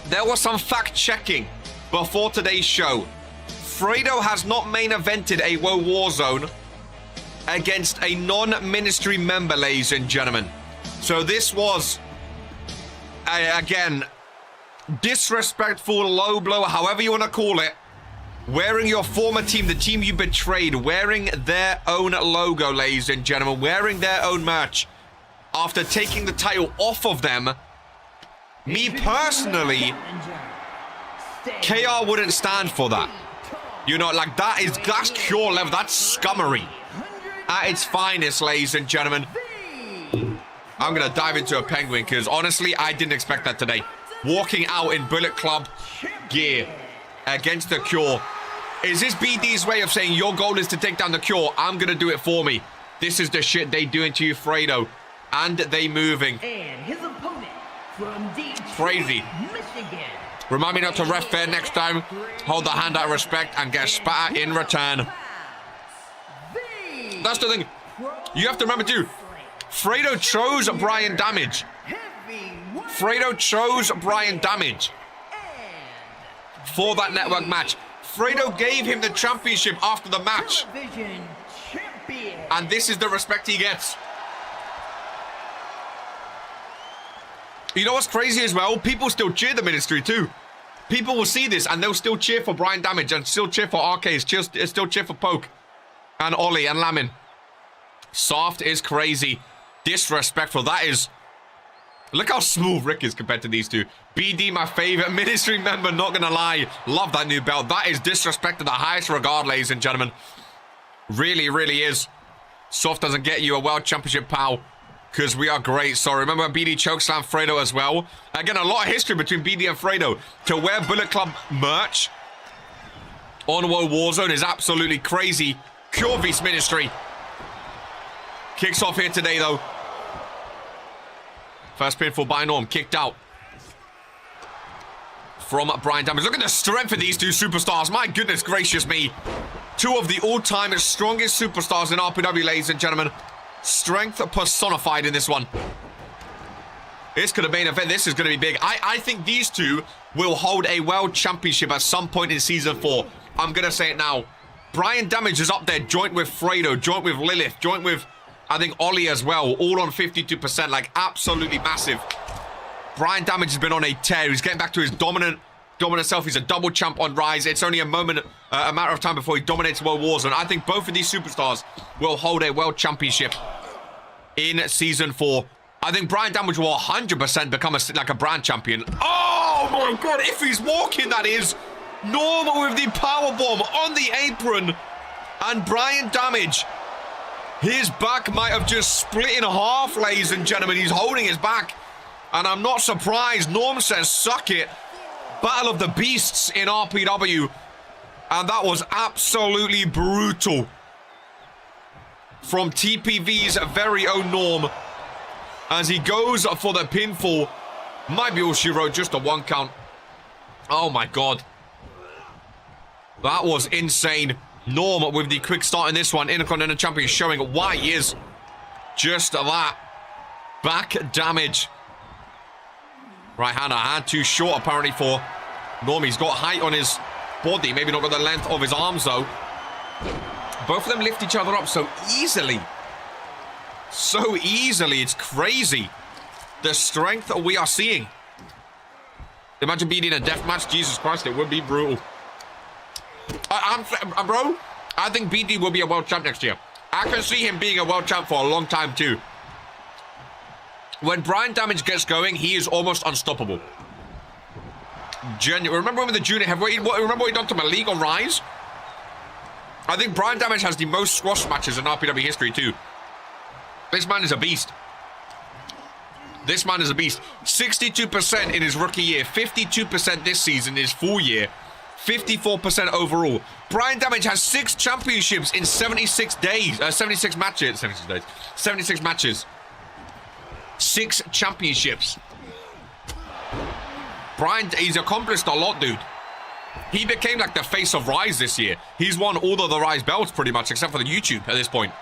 There was some fact-checking before today's show. Fredo has not main evented a Woah Warzone against a non-ministry member, ladies and gentlemen. So this was, again, disrespectful, low blow, however you want to call it. Wearing your former team, the team you betrayed, wearing their own logo, ladies and gentlemen, wearing their own merch after taking the title off of them. Me personally, KR wouldn't stand for that. You know, like that's pure level, that's scummery at its finest, ladies and gentlemen. I'm gonna dive into a penguin because honestly, I didn't expect that today. Walking out in Bullet Club gear against the Cure. Is this BD's way of saying your goal is to take down the Cure? I'm gonna do it for me. This is the shit they doing to you, Fredo. And they moving. And his opponent from Detroit, crazy. Michigan. Remind me not to ref fair next time. Hold the hand out of respect and get spat in return. That's the thing. You have to remember too. Fredo chose Brian Damage. Fredo chose Brian Damage for that network match. Fredo gave him the championship after the match. And this is the respect he gets. You know what's crazy as well? People still cheer the Ministry too. People will see this and they'll still cheer for Brian Damage and still cheer for Arcades, still cheer for Poke and Ollie and Lamin. Soft is crazy. Disrespectful. That is... Look how smooth Rick is compared to these two. BD, my favorite Ministry member, not gonna lie. Love that new belt. That is disrespect to the highest regard, ladies and gentlemen. Really, really is. Soft doesn't get you a World Championship, pal. Because we are great. So remember BD chokeslam Fredo as well. Again, a lot of history between BD and Fredo. To wear Bullet Club merch on Woah Warzone is absolutely crazy. Cure vs Ministry. Kicks off here today, though. First pinfall by Norm. Kicked out from Brian Damage. Look at the strength of these two superstars. My goodness gracious me. Two of the all-time strongest superstars in RPW, ladies and gentlemen. Strength personified in this one. This could have been an event. This is going to be big. I think these two will hold a world championship at some point in season 4. I'm going to say it now. Brian Damage is up there, joint with Fredo, joint with Lilith, joint with, I think, Ollie as well. All on 52%, like absolutely massive. Brian Damage has been on a tear. He's getting back to his dominant dominant self. He's a double champ on Rise. It's only a matter of time before he dominates World Warzone. I think both of these superstars will hold a world championship in Season 4. I think Brian Damage will 100% become like a brand champion. Oh my god, if he's walking, that is. Norm with the powerbomb on the apron. And Brian Damage, his back might have just split in half, ladies and gentlemen. He's holding his back. And I'm not surprised. Norm says, suck it. Battle of the Beasts in RPW. And that was absolutely brutal. From TPV's very own Norm. As he goes for the pinfall. Might be all she wrote, just a 1 count. Oh my god. That was insane. Norm with the quick start in this one. Intercontinental Champion showing why he is just that. Back damage. Right hand too short apparently for Norm. He's got height on his body. Maybe not got the length of his arms though. Both of them lift each other up so easily. So easily. It's crazy. The strength that we are seeing. Imagine being in a death match. Jesus Christ, it would be brutal. Bro, I think BD will be a world champ next year. I can see him being a world champ for a long time too. When Brian Damage gets going, he is almost unstoppable. Remember when the junior heavyweight, remember what he done to Malik on Rise? I think Brian Damage has the most squash matches in RPW history too. This man is a beast. This man is a beast. 62% in his rookie year, 52% this season, his full year, 54% overall. Brian Damage has 6 championships in 76 days. 76 matches. 76 matches. 6 championships. Brian, he's accomplished a lot, dude. He became like the face of Rise this year. He's won all of the Rise belts pretty much, except for the YouTube at this point.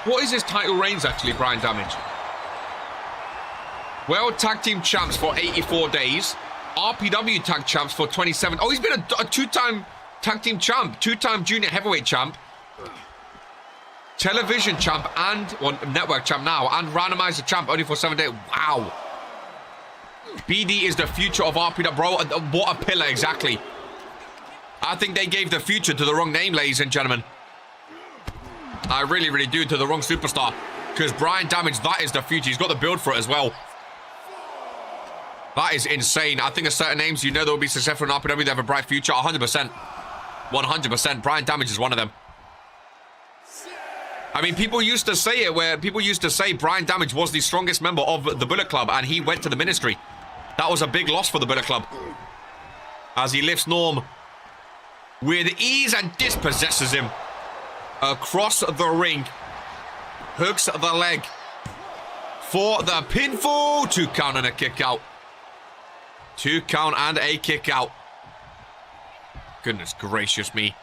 What is his title reigns actually, Brian Damage? World Tag Team Champs for 84 days. RPW Tag Champs for 27. Oh, he's been a 2-time Tag Team Champ. 2-time Junior Heavyweight Champ. Television Champ and Network Champ now. And Randomizer Champ only for 7 days. Wow. BD is the future of RPW. Bro, what a pillar exactly. I think they gave the future to the wrong name, ladies and gentlemen. I really, really do, to the wrong superstar. Because Brian Damage, that is the future. He's got the build for it as well. That is insane. I think there's certain names you know that will be successful in RPW. They have a bright future. 100%. 100%. Brian Damage is one of them. I mean, people used to say it where people used to say Brian Damage was the strongest member of the Bullet Club and he went to the ministry. That was a big loss for the Bullet Club. As he lifts Norm with ease and dispossesses him. Across the ring. Hooks the leg. For the pinfall. 2 count and a kick out. 2 count and a kick out. Goodness gracious me.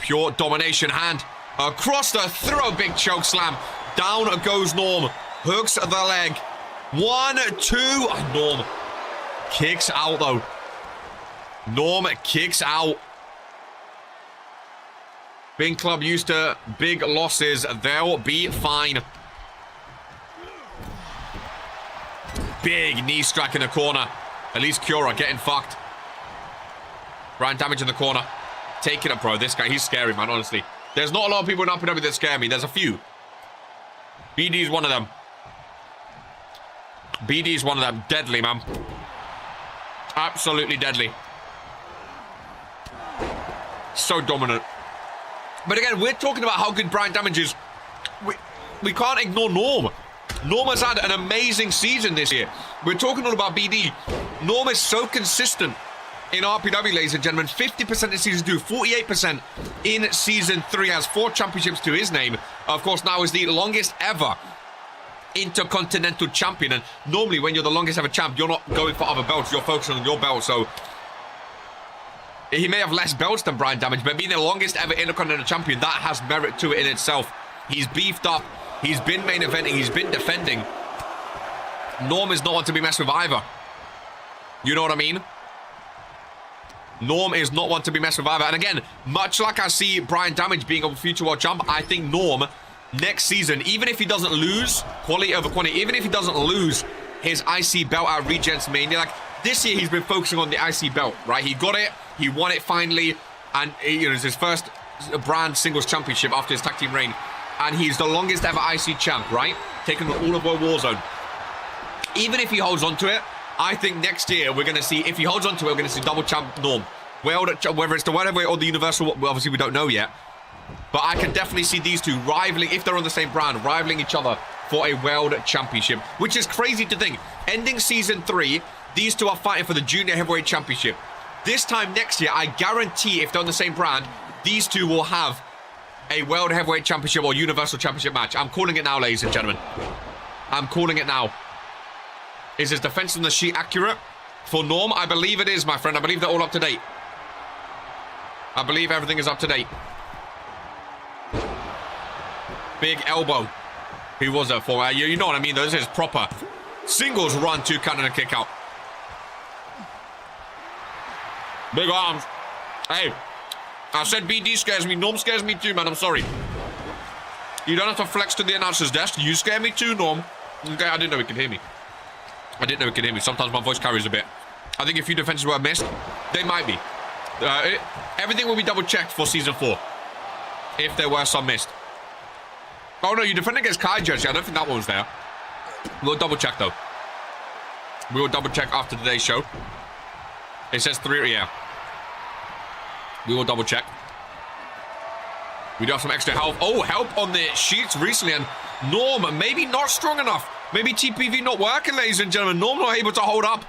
Pure domination hand. Across the throw. Big choke slam. Down goes Norm. Hooks the leg. 1, 2. Norm kicks out though. Norm kicks out. Big Club used to big losses. They'll be fine. Big knee strike in the corner. At least Cura getting fucked. Brian Damage in the corner. Take it up, bro. This guy, he's scary, man, honestly. There's not a lot of people in RPW that scare me. There's a few. BD is one of them. BD is one of them. Deadly, man. Absolutely deadly. So dominant. But again, we're talking about how good Brian Damage is. We can't ignore Norm. Norm has had an amazing season this year. We're talking all about BD. Norm is so consistent in RPW, ladies and gentlemen. 50% in Season 2, 48% in Season 3. Has 4 championships to his name. Of course, now is the longest ever Intercontinental Champion. And normally, when you're the longest ever champ, you're not going for other belts. You're focusing on your belt, so... He may have less belts than Brian Damage, but being the longest ever Intercontinental Champion, that has merit to it in itself. He's beefed up. He's been main eventing. He's been defending. Norm is not one to be messed with either. You know what I mean? Norm is not one to be messed with either. And again, much like I see Brian Damage being a future world champ, I think Norm, next season, even if he doesn't lose, quality over quantity, even if he doesn't lose his IC belt at Regents Mania, like, this year he's been focusing on the IC belt, right? He got it, he won it finally, and you know, it's his first brand singles championship after his tag team reign, and he's the longest ever IC champ, right? Taking all of Warzone. Even if he holds on to it, I think next year we're going to see, if he holds on to it, we're going to see double champ Norm. Whether it's the whatever or the Universal, obviously we don't know yet. But I can definitely see these two rivaling, if they're on the same brand, rivaling each other for a world championship, which is crazy to think. Ending season 3, these two are fighting for the junior heavyweight championship. This time next year, I guarantee if they're on the same brand, these two will have a world heavyweight championship or universal championship match. I'm calling it now, ladies and gentlemen. I'm calling it now. Is his defense on the sheet accurate for Norm? I believe it is, my friend. I believe they're all up to date. I believe everything is up to date. Big elbow. Who was that for? You know what I mean, though. This is proper. Singles run, 2 count and a kick out. Big arms. Hey, I said BD scares me. Norm scares me too, man. I'm sorry. You don't have to flex to the announcer's desk. You scare me too, Norm. Okay, I didn't know he could hear me. Sometimes my voice carries a bit. I think a few defenses were missed. They might be. Everything will be double-checked for Season 4. If there were some missed. Oh, no, you defended against Kaiju. I don't think that one was there. We'll double-check, though. We will double-check after today's show. It says 3, yeah. We will double-check. We do have some extra help. Oh, help on the sheets recently. And Norm, maybe not strong enough. Maybe TPV not working, ladies and gentlemen. Norm not able to hold up.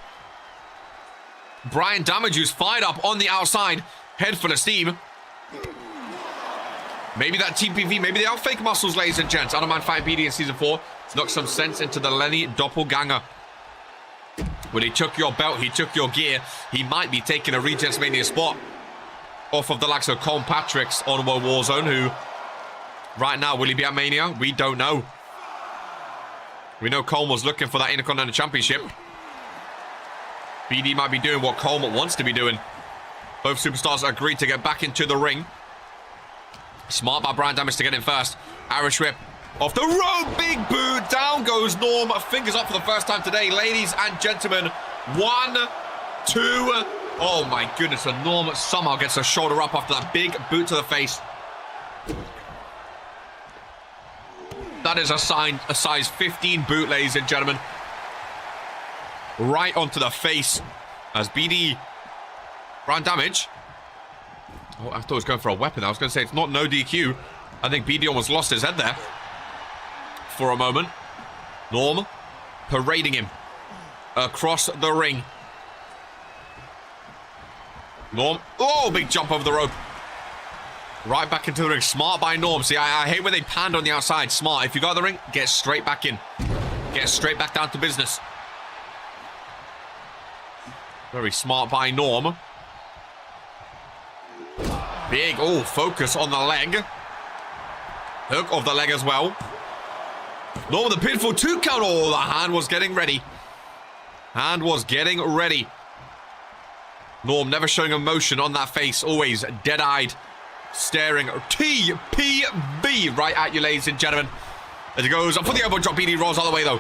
Brian Damage, who's fired up on the outside. Head full of steam. Maybe that TPV, maybe they are fake muscles, ladies and gents. I don't mind fighting BD in Season 4. Let's knock some sense into the Lenny doppelganger. When he took your belt, he took your gear. He might be taking a Regents Mania spot off of the likes of Colm Patrick's on Warzone, who right now, will he be at Mania? We don't know. We know Colm was looking for that Intercontinental Championship. BD might be doing what Colm wants to be doing. Both superstars agreed to get back into the ring. Smart by Brian Damage to get in first. Irish whip off the rope. Big boot. Down goes Norm. Fingers up for the first time today. Ladies and gentlemen. 1, 2. Oh my goodness. And Norm somehow gets a shoulder up after that big boot to the face. That is a size 15 boot, ladies and gentlemen. Right onto the face as BD. Brian Damage. Oh, I thought he was going for a weapon. I was going to say it's not no DQ. I think BD almost lost his head there for a moment. Norm parading him across the ring. Norm. Oh, big jump over the rope. Right back into the ring. Smart by Norm. See, I hate when they panned on the outside. Smart. If you got the ring, get straight back in. Get straight back down to business. Very smart by Norm. Big, oh, focus on the leg. Hook of the leg as well. Norm with the pinfall 2 count. Oh, the hand was getting ready. Hand was getting ready. Norm never showing emotion on that face. Always dead-eyed. Staring TPB right at you, ladies and gentlemen. As it goes up for the elbow drop. BD rolls all the way, though.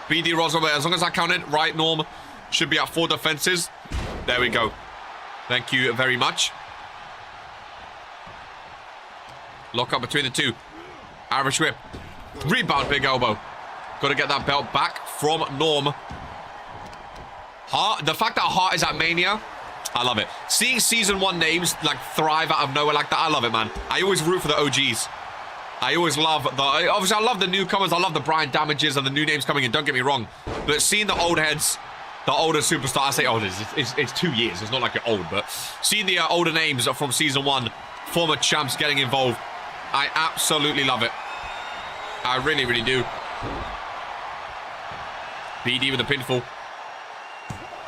BD rolls all the way. As long as I counted, right, Norm should be at 4 defenses. There we go. Thank you very much. Lock up between the two. Irish whip. Rebound, big elbow. Got to get that belt back from Norm. Hart, the fact that Hart is at Mania, I love it. Seeing Season 1 names like thrive out of nowhere like that, I love it, man. I always root for the OGs. I always love the... Obviously, I love the newcomers. I love the Brian Damages and the new names coming in. Don't get me wrong. But seeing the old heads, the older superstars... I say old, it's 2 years. It's not like you're old. But seeing the older names from Season 1, former champs getting involved, I absolutely love it. I really, really do. BD with the pinfall.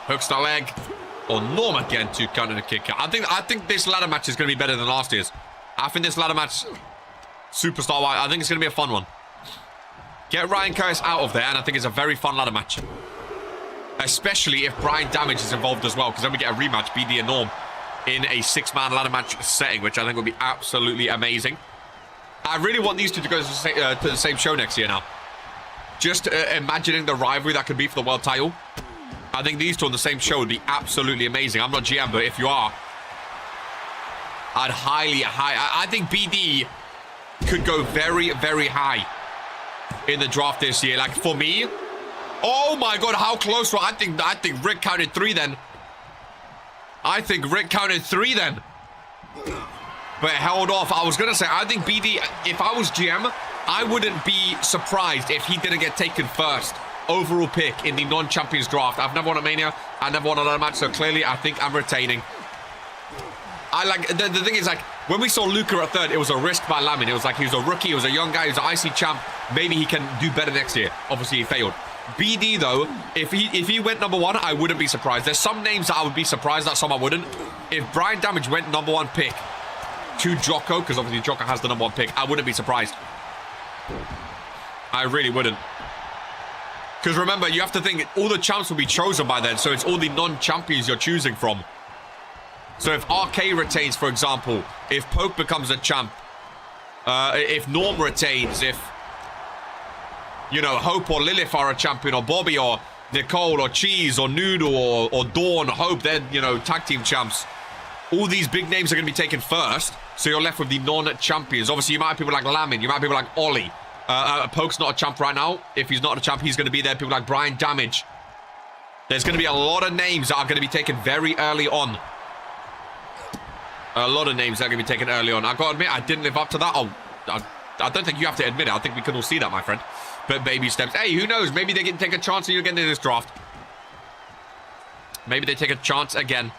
Hooks the leg. Or Norm again to counter the kick out. I think this ladder match is going to be better than last year's. I think this ladder match, superstar-wise, I think it's going to be a fun one. Get Ryan Curtis out of there, and I think it's a very fun ladder match. Especially if Brian Damage is involved as well, because then we get a rematch, BD and Norm, in a 6-man ladder match setting, which I think would be absolutely amazing. I really want these two to go to the same show next year now. Just imagining the rivalry that could be for the world title. I think these two on the same show would be absolutely amazing. I'm not GM, but if you are, I'd I think BD could go very, very high in the draft this year. Like, for me, oh my God, how close were I think Rick counted 3 then. I think Rick counted 3 then. But held off. I was going to say, I think BD, if I was GM, I wouldn't be surprised if he didn't get taken first overall pick in the non-champions draft. I've never won a Mania. I never won another match, so clearly I think I'm retaining. I like, the thing is, like, when we saw Luca at 3rd, it was a risk by Lamin. It was like, he was a rookie, he was a young guy, he was an IC champ. Maybe he can do better next year. Obviously, he failed. BD, though, if he went number 1, I wouldn't be surprised. There's some names that I would be surprised at, some I wouldn't. If Brian Damage went number 1 pick to Jocko, because obviously Jocko has the number 1 pick, I wouldn't be surprised. I really wouldn't. Because remember, you have to think, all the champs will be chosen by then, so it's all the non-champions you're choosing from. So if RK retains, for example, if Poke becomes a champ, if Norm retains, if, you know, Hope or Lilith are a champion, or Bobby or Nicole or Cheese or Noodle or Dawn, Hope, they're, you know, tag team champs. All these big names are going to be taken first, so you're left with the non-champions. Obviously, you might have people like Lamin, you might have people like Ollie. Poke's not a champ right now. If he's not a champ, he's going to be there. People like Brian Damage. There's going to be a lot of names that are going to be taken very early on. A lot of names that are going to be taken early on. I've got to admit, I didn't live up to that. Oh, I don't think you have to admit it. I think we can all see that, my friend. But baby steps. Hey, who knows? Maybe they can take a chance on you again in this draft. Maybe they take a chance again.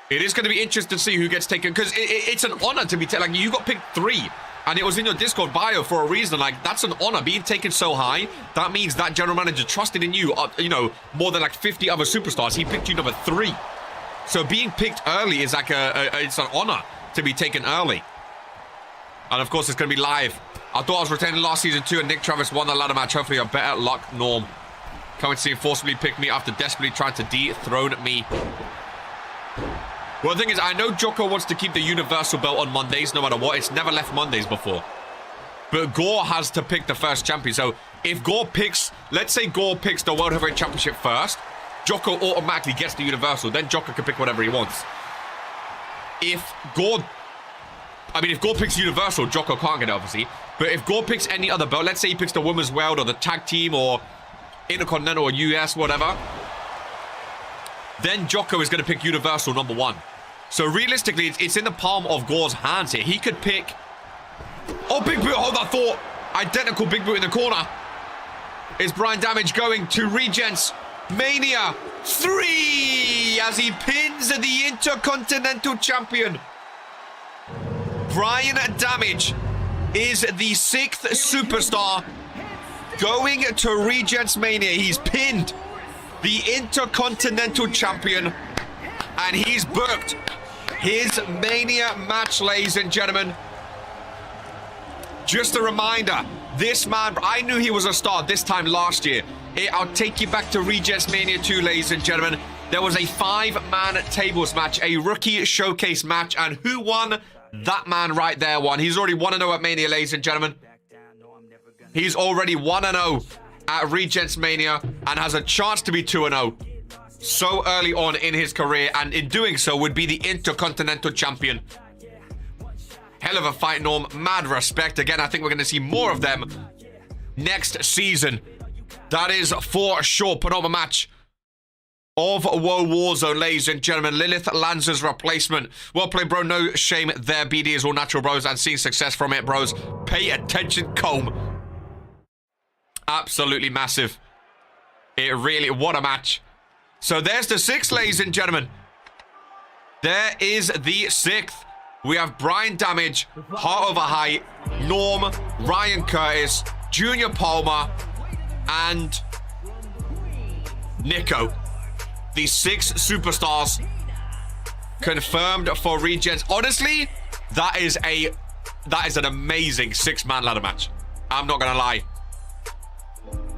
It is going to be interesting to see who gets taken, because it's an honor to be taken. Like, you got picked 3, and it was in your Discord bio for a reason. Like, that's an honor. Being taken so high, that means that general manager trusted in you, you know, more than like 50 other superstars. He picked you number 3. So being picked early is like it's an honor to be taken early. And of course, it's going to be live. I thought I was retaining last season too, and Nick Travis won the ladder match. Hopefully, a better luck, Norm. Coming to see him forcibly pick me after desperately trying to dethrone me. Well, the thing is, I know Jocko wants to keep the Universal belt on Mondays, no matter what. It's never left Mondays before. But Gore has to pick the first champion. So if Gore picks, let's say Gore picks the World Heavyweight Championship first, Jocko automatically gets the Universal. Then Jocko can pick whatever he wants. If Gore picks Universal, Jocko can't get it, obviously. But if Gore picks any other belt, let's say he picks the Women's World or the Tag Team or Intercontinental or US, whatever, then Jocko is going to pick Universal number 1. So realistically, it's in the palm of Gore's hands here. He could pick... Oh, Big Boot, hold that thought. Identical Big Boot in the corner. Is Brian Damage going to Regents Mania 3 as he pins the Intercontinental Champion. Brian Damage is the 6th superstar going to Regents Mania. He's pinned the Intercontinental Champion, and he's booked his Mania match, ladies and gentlemen. Just a reminder, this man, I knew he was a star this time last year. I'll take you back to Regents Mania 2, ladies and gentlemen. There was a 5-man tables match, a rookie showcase match, and who won? That man right there won. He's already 1-0 at Mania, ladies and gentlemen. He's already 1-0 at Regents Mania and has a chance to be 2-0 so early on in his career, and in doing so would be the Intercontinental Champion. Hell of a fight, Norm. Mad respect. Again, I think we're going to see more of them next season. That is for sure. Penultimate match of Woah Warzone, ladies and gentlemen. Lilith Lanza's replacement. Well played, bro. No shame there. BD is all natural, bros, and seeing success from it, bros. Pay attention, comb. Absolutely massive. It really, what a match. So there's the 6th, ladies and gentlemen. There is the 6th. We have Brian Damage, Heart Over Height, Norm, Ryan Curtis, Junior Palmer, and Nico. The 6 superstars confirmed for Regents. Honestly, that is an amazing 6-man ladder match. I'm not gonna lie.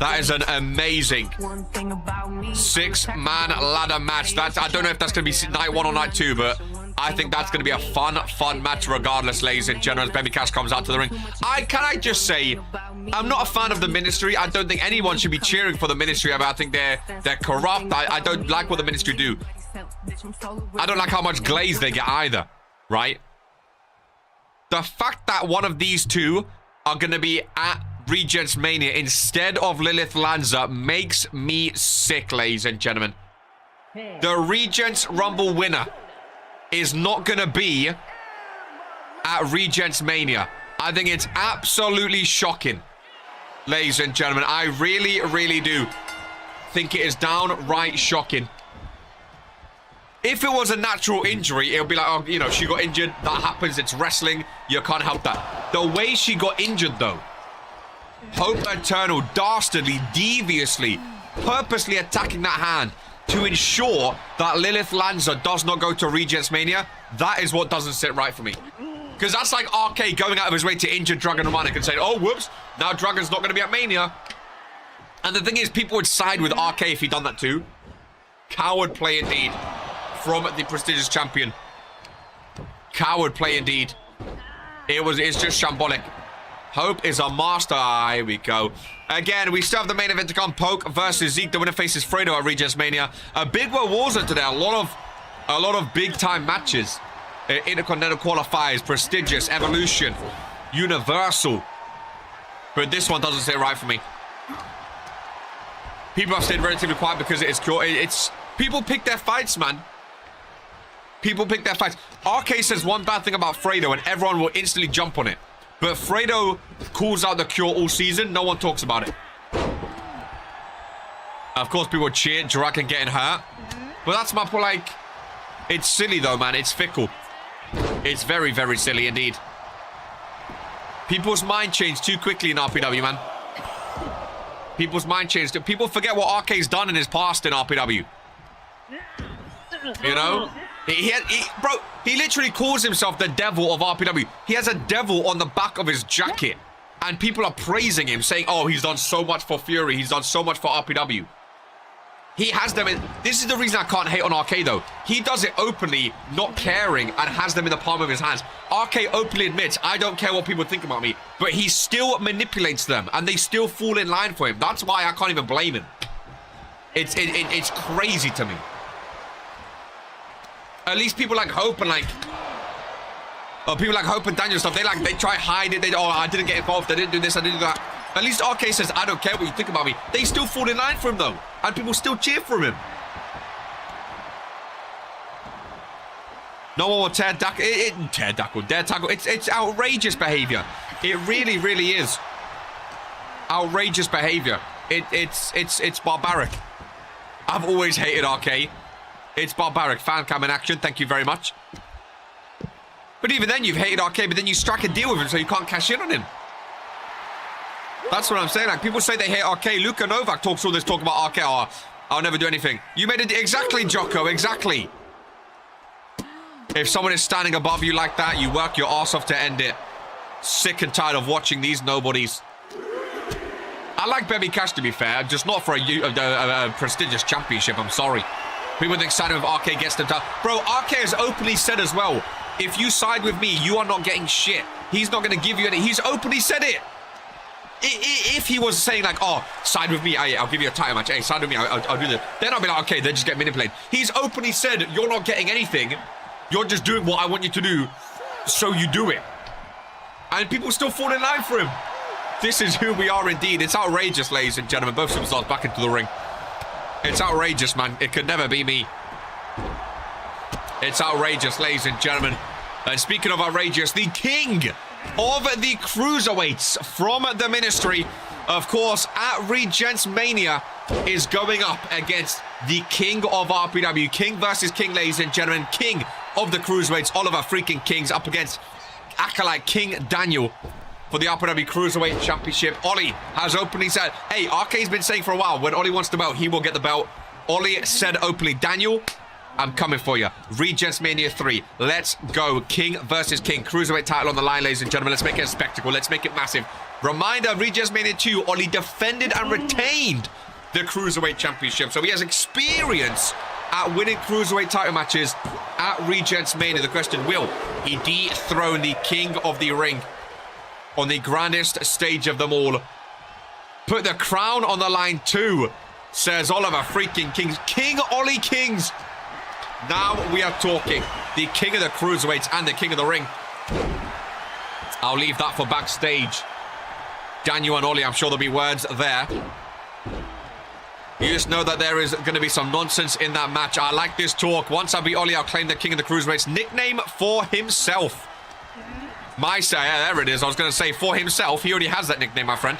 That is an amazing 6-man ladder match. I don't know if that's gonna be night 1 or night 2, but I think that's going to be a fun match regardless, ladies and gentlemen, as Baby Cash comes out to the ring. Can I just say, I'm not a fan of the Ministry. I don't think anyone should be cheering for the Ministry. I think they're corrupt. I don't like what the Ministry do. I don't like how much glaze they get either, right? The fact that one of these two are going to be at Regents Mania instead of Lilith Lanza makes me sick, ladies and gentlemen. The Regents Rumble winner is not going to be at Regents Mania. I think it's absolutely shocking, ladies and gentlemen. I really do think it is downright shocking. If it was a natural injury, it would be like, oh, you know, she got injured. That happens. It's wrestling. You can't help that. The way she got injured, though, Hope Eternal dastardly, deviously, purposely attacking that hand to ensure that Lilith Lanza does not go to Regents Mania, that is what doesn't sit right for me. Because that's like RK going out of his way to injure Dragon Romanik and saying, oh, whoops, now Dragon's not going to be at Mania. And the thing is, people would side with RK if he'd done that too. Coward play indeed from the prestigious champion. Coward play indeed. It's just shambolic. Hope is a master. Here we go. Again, we still have the main event to come. Poke versus Zeke. The winner faces Fredo at Regents Mania. A big Warzone today. A lot of big time matches. Intercontinental qualifiers, prestigious, evolution, universal. But this one doesn't sit right for me. People have stayed relatively quiet because it is cool. People pick their fights, man. People pick their fights. RK says one bad thing about Fredo and everyone will instantly jump on it. But Fredo calls out the cure all season. No one talks about it. Of course, people cheer Draken getting hurt. But that's my point. Like, it's silly though, man. It's fickle. It's very silly indeed. People's mind change too quickly in RPW, man. People's mind change. People forget what RK's done in his past in RPW. You know? Bro, he literally calls himself the devil of RPW. He has a devil on the back of his jacket. And people are praising him, saying, oh, he's done so much for Fury. He's done so much for RPW. He has them in... This is the reason I can't hate on RK, though. He does it openly, not caring, and has them in the palm of his hands. RK openly admits, I don't care what people think about me. But he still manipulates them, and they still fall in line for him. That's why I can't even blame him. It's crazy to me. At least people like Hope and like... people like Hope and Daniel stuff, they try hide it. I didn't get involved. I didn't do this. I didn't do that. At least RK says, I don't care what you think about me. They still fall in line for him, though. And people still cheer for him. No one will dare tackle. It's outrageous behavior. It really is. Outrageous behavior. It's barbaric. I've always hated RK. It's barbaric. Fan cam in action. Thank you very much. But even then, you've hated RK, but then you strike a deal with him so you can't cash in on him. That's what I'm saying. Like, people say they hate RK. Luka Novak talks all this talk about RK. Oh, I'll never do anything. You made it exactly, Jocko. Exactly. If someone is standing above you like that, you work your ass off to end it. Sick and tired of watching these nobodies. I like Baby Cash, to be fair, just not for a prestigious championship. I'm sorry. People think siding with RK gets them down. Bro, RK has openly said as well, if you side with me, you are not getting shit. He's not going to give you any. He's openly said it. If he was saying like, oh, side with me, I'll give you a title match. Hey, side with me, I'll do this. Then I'll be like, okay, they just get manipulated. He's openly said, you're not getting anything. You're just doing what I want you to do. So you do it. And people still fall in line for him. This is who we are indeed. It's outrageous, ladies and gentlemen. Both superstars back into the ring. It's outrageous, man. It could never be me. It's outrageous, ladies and gentlemen. And speaking of outrageous, the king of the cruiserweights from the ministry, of course, at Regents Mania, is going up against the king of RPW. King versus king, ladies and gentlemen. King of the cruiserweights, Oliver freaking Kings, up against acolyte King Daniel for the RPW Cruiserweight Championship. Ollie has openly said, hey, RK's been saying for a while, when Ollie wants the belt, he will get the belt. Ollie said openly, Daniel, I'm coming for you. Regents Mania 3. Let's go. King versus King. Cruiserweight title on the line, ladies and gentlemen. Let's make it a spectacle. Let's make it massive. Reminder, Regents Mania 2, Ollie defended and retained the Cruiserweight Championship. So he has experience at winning cruiserweight title matches at Regents Mania. The question, will he dethrone the king of the ring on the grandest stage of them all? Put the crown on the line too, says Oliver freaking Kings. King Ollie Kings. Now we are talking. The king of the cruiserweights and the king of the ring. I'll leave that for backstage. Daniel and Ollie, I'm sure there'll be words there. You just know that there is going to be some nonsense in that match. I like this talk. Once I beat Ollie, I'll claim the king of the cruiserweights. Nickname for himself. My say, yeah, there it is. I was going to say for himself. He already has that nickname, my friend.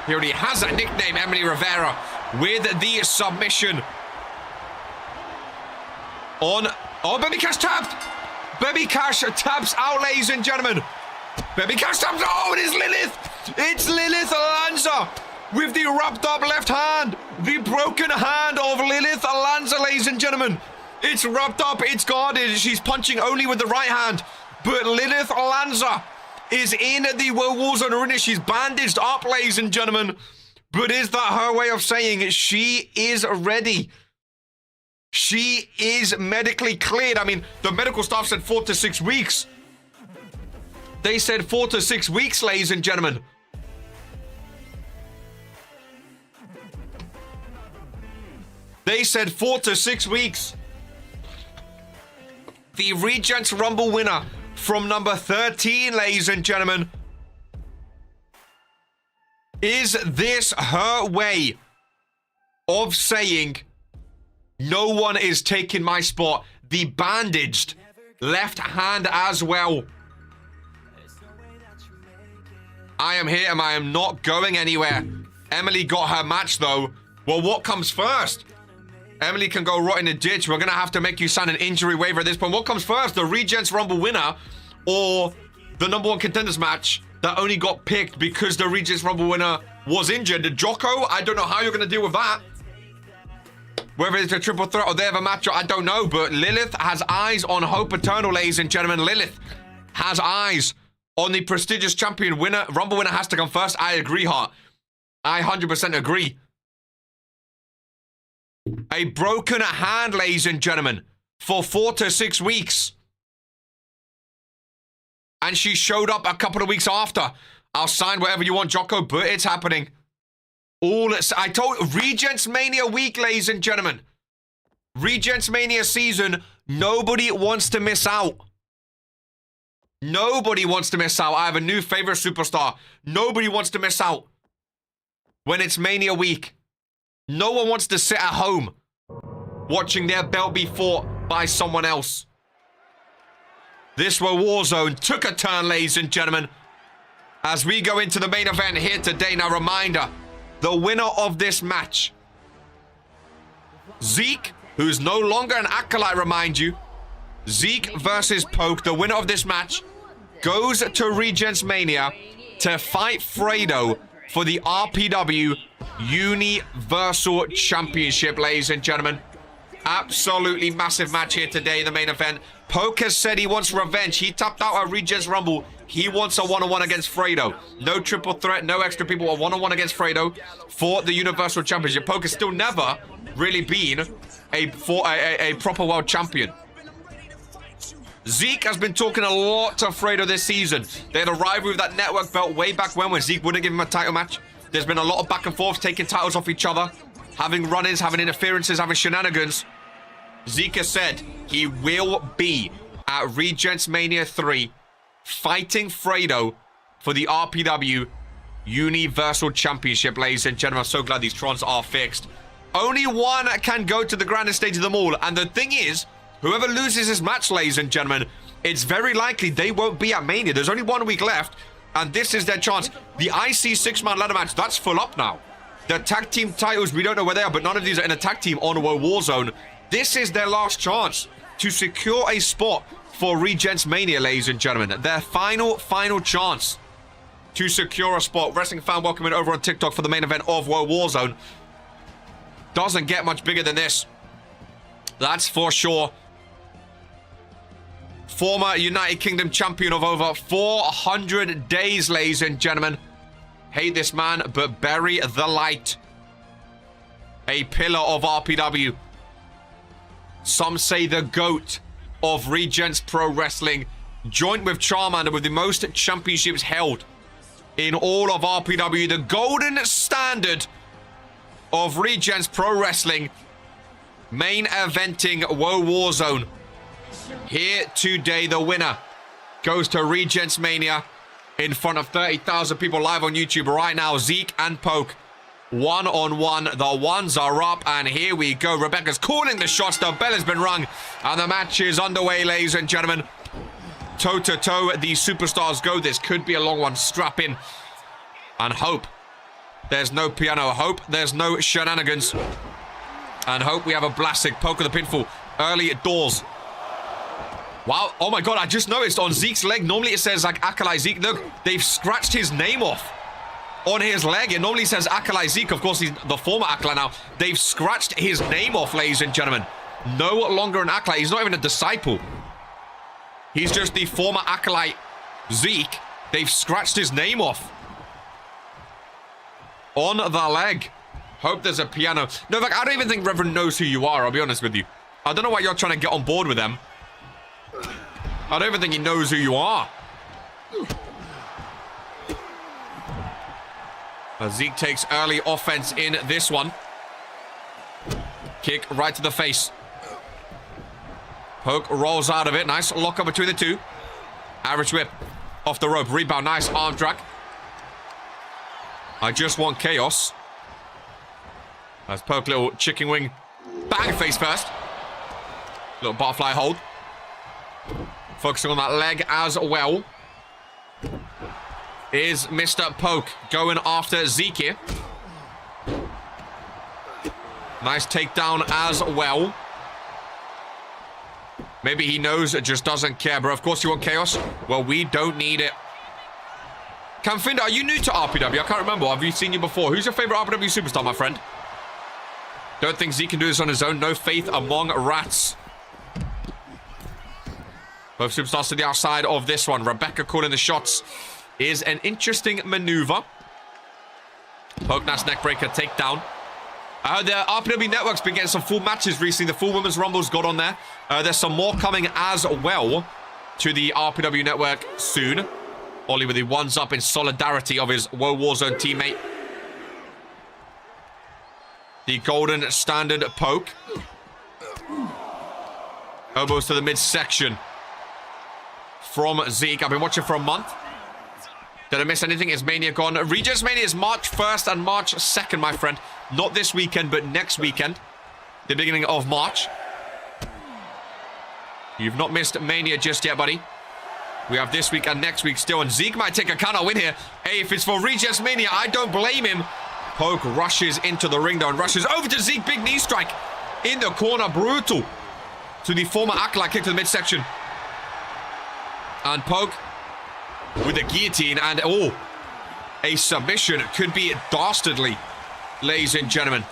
He already has that nickname, Emily Rivera, with the submission. On. Oh, Baby Cash tapped. Baby Cash taps out, ladies and gentlemen. Baby Cash taps. Oh, it is Lilith. It's Lilith Alonso with the wrapped up left hand. The broken hand of Lilith Alonso, ladies and gentlemen. It's wrapped up. It's guarded. She's punching only with the right hand. But Lilith Alonso is in the Warzone arena. She's bandaged up, ladies and gentlemen. But is that her way of saying she is ready? She is medically cleared. I mean, the medical staff said 4 to 6 weeks. They said 4 to 6 weeks, ladies and gentlemen. They said 4 to 6 weeks. The Regents Rumble winner from number 13, ladies and gentlemen. Is this her way of saying no one is taking my spot? The bandaged left hand as well. I am here and I am not going anywhere. Emily got her match though. Well, what comes first? Emily can go rot in the ditch. We're going to have to make you sign an injury waiver at this point. What comes first? The Regents Rumble winner or the number one contenders match that only got picked because the Regents Rumble winner was injured? The Jocko, I don't know how you're going to deal with that. Whether it's a triple threat or they have a match, I don't know. But Lilith has eyes on Hope Eternal, ladies and gentlemen. Lilith has eyes on the prestigious champion winner. Rumble winner has to come first. I agree, Hart. I 100% agree. A broken hand, ladies and gentlemen, for 4 to 6 weeks. And she showed up a couple of weeks after. I'll sign whatever you want, Jocko, but it's happening. I told Regents Mania week, ladies and gentlemen. Regents Mania season. Nobody wants to miss out. Nobody wants to miss out. I have a new favorite superstar. Nobody wants to miss out when it's Mania week. No one wants to sit at home watching their belt be fought by someone else. This Warzone took a turn, ladies and gentlemen, as we go into the main event here today. Now, reminder, the winner of this match, Zeke, who's no longer an acolyte, remind you. Zeke versus Poke, the winner of this match, goes to Regents Mania to fight Fredo for the RPW Universal Championship, ladies and gentlemen. Absolutely massive match here today in the main event. Poke has said he wants revenge. He tapped out at Regents Rumble. He wants a one-on-one against Fredo. No triple threat, no extra people. A one-on-one against Fredo for the Universal Championship. Poke has still never really been a proper world champion. Zeke has been talking a lot to Fredo this season. They had a rivalry with that network belt way back when Zeke wouldn't give him a title match. There's been a lot of back and forth, taking titles off each other, having run-ins, having interferences, having shenanigans. Zeke has said he will be at Regents Mania 3 fighting Fredo for the RPW Universal Championship, ladies and gentlemen. I'm so glad these trons are fixed. Only one can go to the grandest stage of them all. And the thing is, whoever loses this match, ladies and gentlemen, it's very likely they won't be at Mania. There's only 1 week left, and this is their chance. The IC 6-man ladder match, that's full up now. The tag team titles, we don't know where they are, but none of these are in a tag team on Warzone. This is their last chance to secure a spot for Regents Mania, ladies and gentlemen. Their final chance to secure a spot. Wrestling fan, welcome in over on TikTok for the main event of Warzone. Doesn't get much bigger than this. That's for sure. Former United Kingdom champion of over 400 days, ladies and gentlemen. Hate this man, but bury the light. A pillar of RPW. Some say the GOAT of Regents Pro Wrestling, joint with Charmander with the most championships held in all of RPW. The golden standard of Regents Pro Wrestling. Main eventing Woah Warzone. Here today, the winner goes to Regents Mania in front of 30,000 people live on YouTube right now. Zeke and Poke, one-on-one. The ones are up, and here we go. Rebecca's calling the shots. The bell has been rung, and the match is underway, ladies and gentlemen. Toe-to-toe, the superstars go. This could be a long one. Strap in and hope there's no piano. Hope there's no shenanigans. And hope we have a blasting. Poke of the pinfall early doors. Wow. Oh my god, I just noticed on Zeke's leg, normally it says like Acolyte Zeke. Look, they've scratched his name off on his leg. It normally says Acolyte Zeke. Of course, he's the former Acolyte now. They've scratched his name off, ladies and gentlemen. No longer an Acolyte. He's not even a disciple. He's just the former Acolyte Zeke. They've scratched his name off on the leg. Hope there's a piano. No, like, I don't even think Reverend knows who you are, I'll be honest with you. I don't know why you're trying to get on board with them. I don't even think he knows who you are. Zeke takes early offense in this one. Kick right to the face. Poke rolls out of it. Nice lock up between the two. Irish whip off the rope. Rebound. Nice arm drag. I just want chaos. That's Poke, little chicken wing. Bang, face first. Little butterfly hold. Focusing on that leg as well. Is Mr. Poke going after Zeke here. Nice takedown as well. Maybe he knows, it just doesn't care, bro. Of course you want chaos. Well, we don't need it. Camfinda, are you new to RPW? I can't remember. Have you seen you before? Who's your favorite RPW superstar, my friend? Don't think Zeke can do this on his own. No faith among rats. Both superstars to the outside of this one. Rebecca calling the shots. Is an interesting maneuver. Poke, nice neckbreaker, takedown. The RPW Network's been getting some full matches recently. The full Women's Rumble's got on there. There's some more coming as well to the RPW Network soon. Ollie with the ones up in solidarity of his Woah Warzone teammate. The golden standard Poke. Elbows to the midsection from Zeke. I've been watching for a month. Did I miss anything? Is Mania gone? Regents Mania is March 1st and March 2nd, my friend. Not this weekend, but next weekend. The beginning of March. You've not missed Mania just yet, buddy. We have this week and next week still. And Zeke might take a counter win here. Hey, if it's for Regents Mania, I don't blame him. Poke rushes into the ring, though, and rushes over to Zeke. Big knee strike in the corner. Brutal. To the former Acolyte, kick to the midsection. And Poke with a guillotine. And, oh, a submission. Could be dastardly, ladies and gentlemen.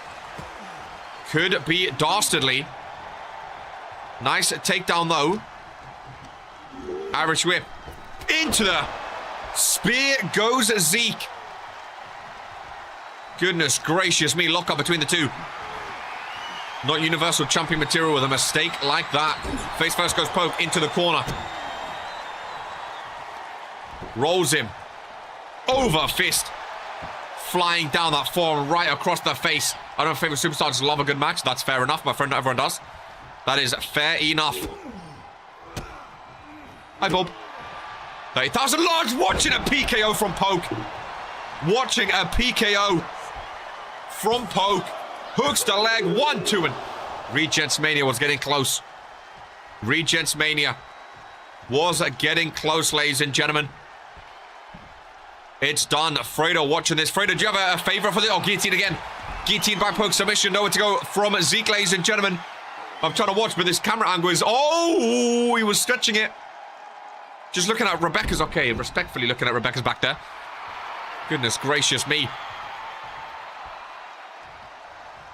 Could be dastardly. Nice takedown, though. Irish whip. Into the spear goes Zeke. Goodness gracious me. Lock up between the two. Not Universal Champion material with a mistake like that. Face first goes Poke into the corner. Rolls him. Over fist. Flying down that forearm right across the face. I don't know if favorite superstars love a good match. That's fair enough, my friend. Not everyone does. That is fair enough. Hi, Bob. 30,000 large watching a PKO from Poke. Watching a PKO from Poke. Hooks the leg. 1-2. And Regents Mania was getting close. Regents Mania was getting close, ladies and gentlemen. It's done. Fredo watching this. Fredo, do you have a favorite for this? Oh, guillotine again. Guillotine by Poke submission. Nowhere to go from Zeke, ladies and gentlemen. I'm trying to watch, but this camera angle is... Oh, he was stretching it. Just looking at Rebecca's... Okay, respectfully looking at Rebecca's back there. Goodness gracious me.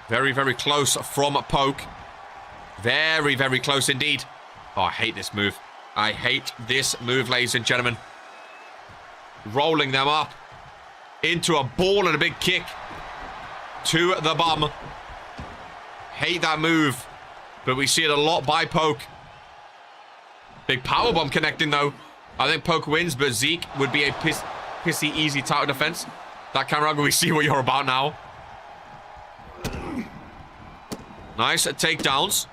Very, very close from Poke. Very, very close indeed. Oh, I hate this move. I hate this move, ladies and gentlemen. Rolling them up into a ball and a big kick to the bum. Hate that move. But we see it a lot by Poke. Big powerbomb connecting, though. I think Poke wins, but Zeke would be a pissy, easy title defense. That camera angle, we see what you're about now. Nice takedowns.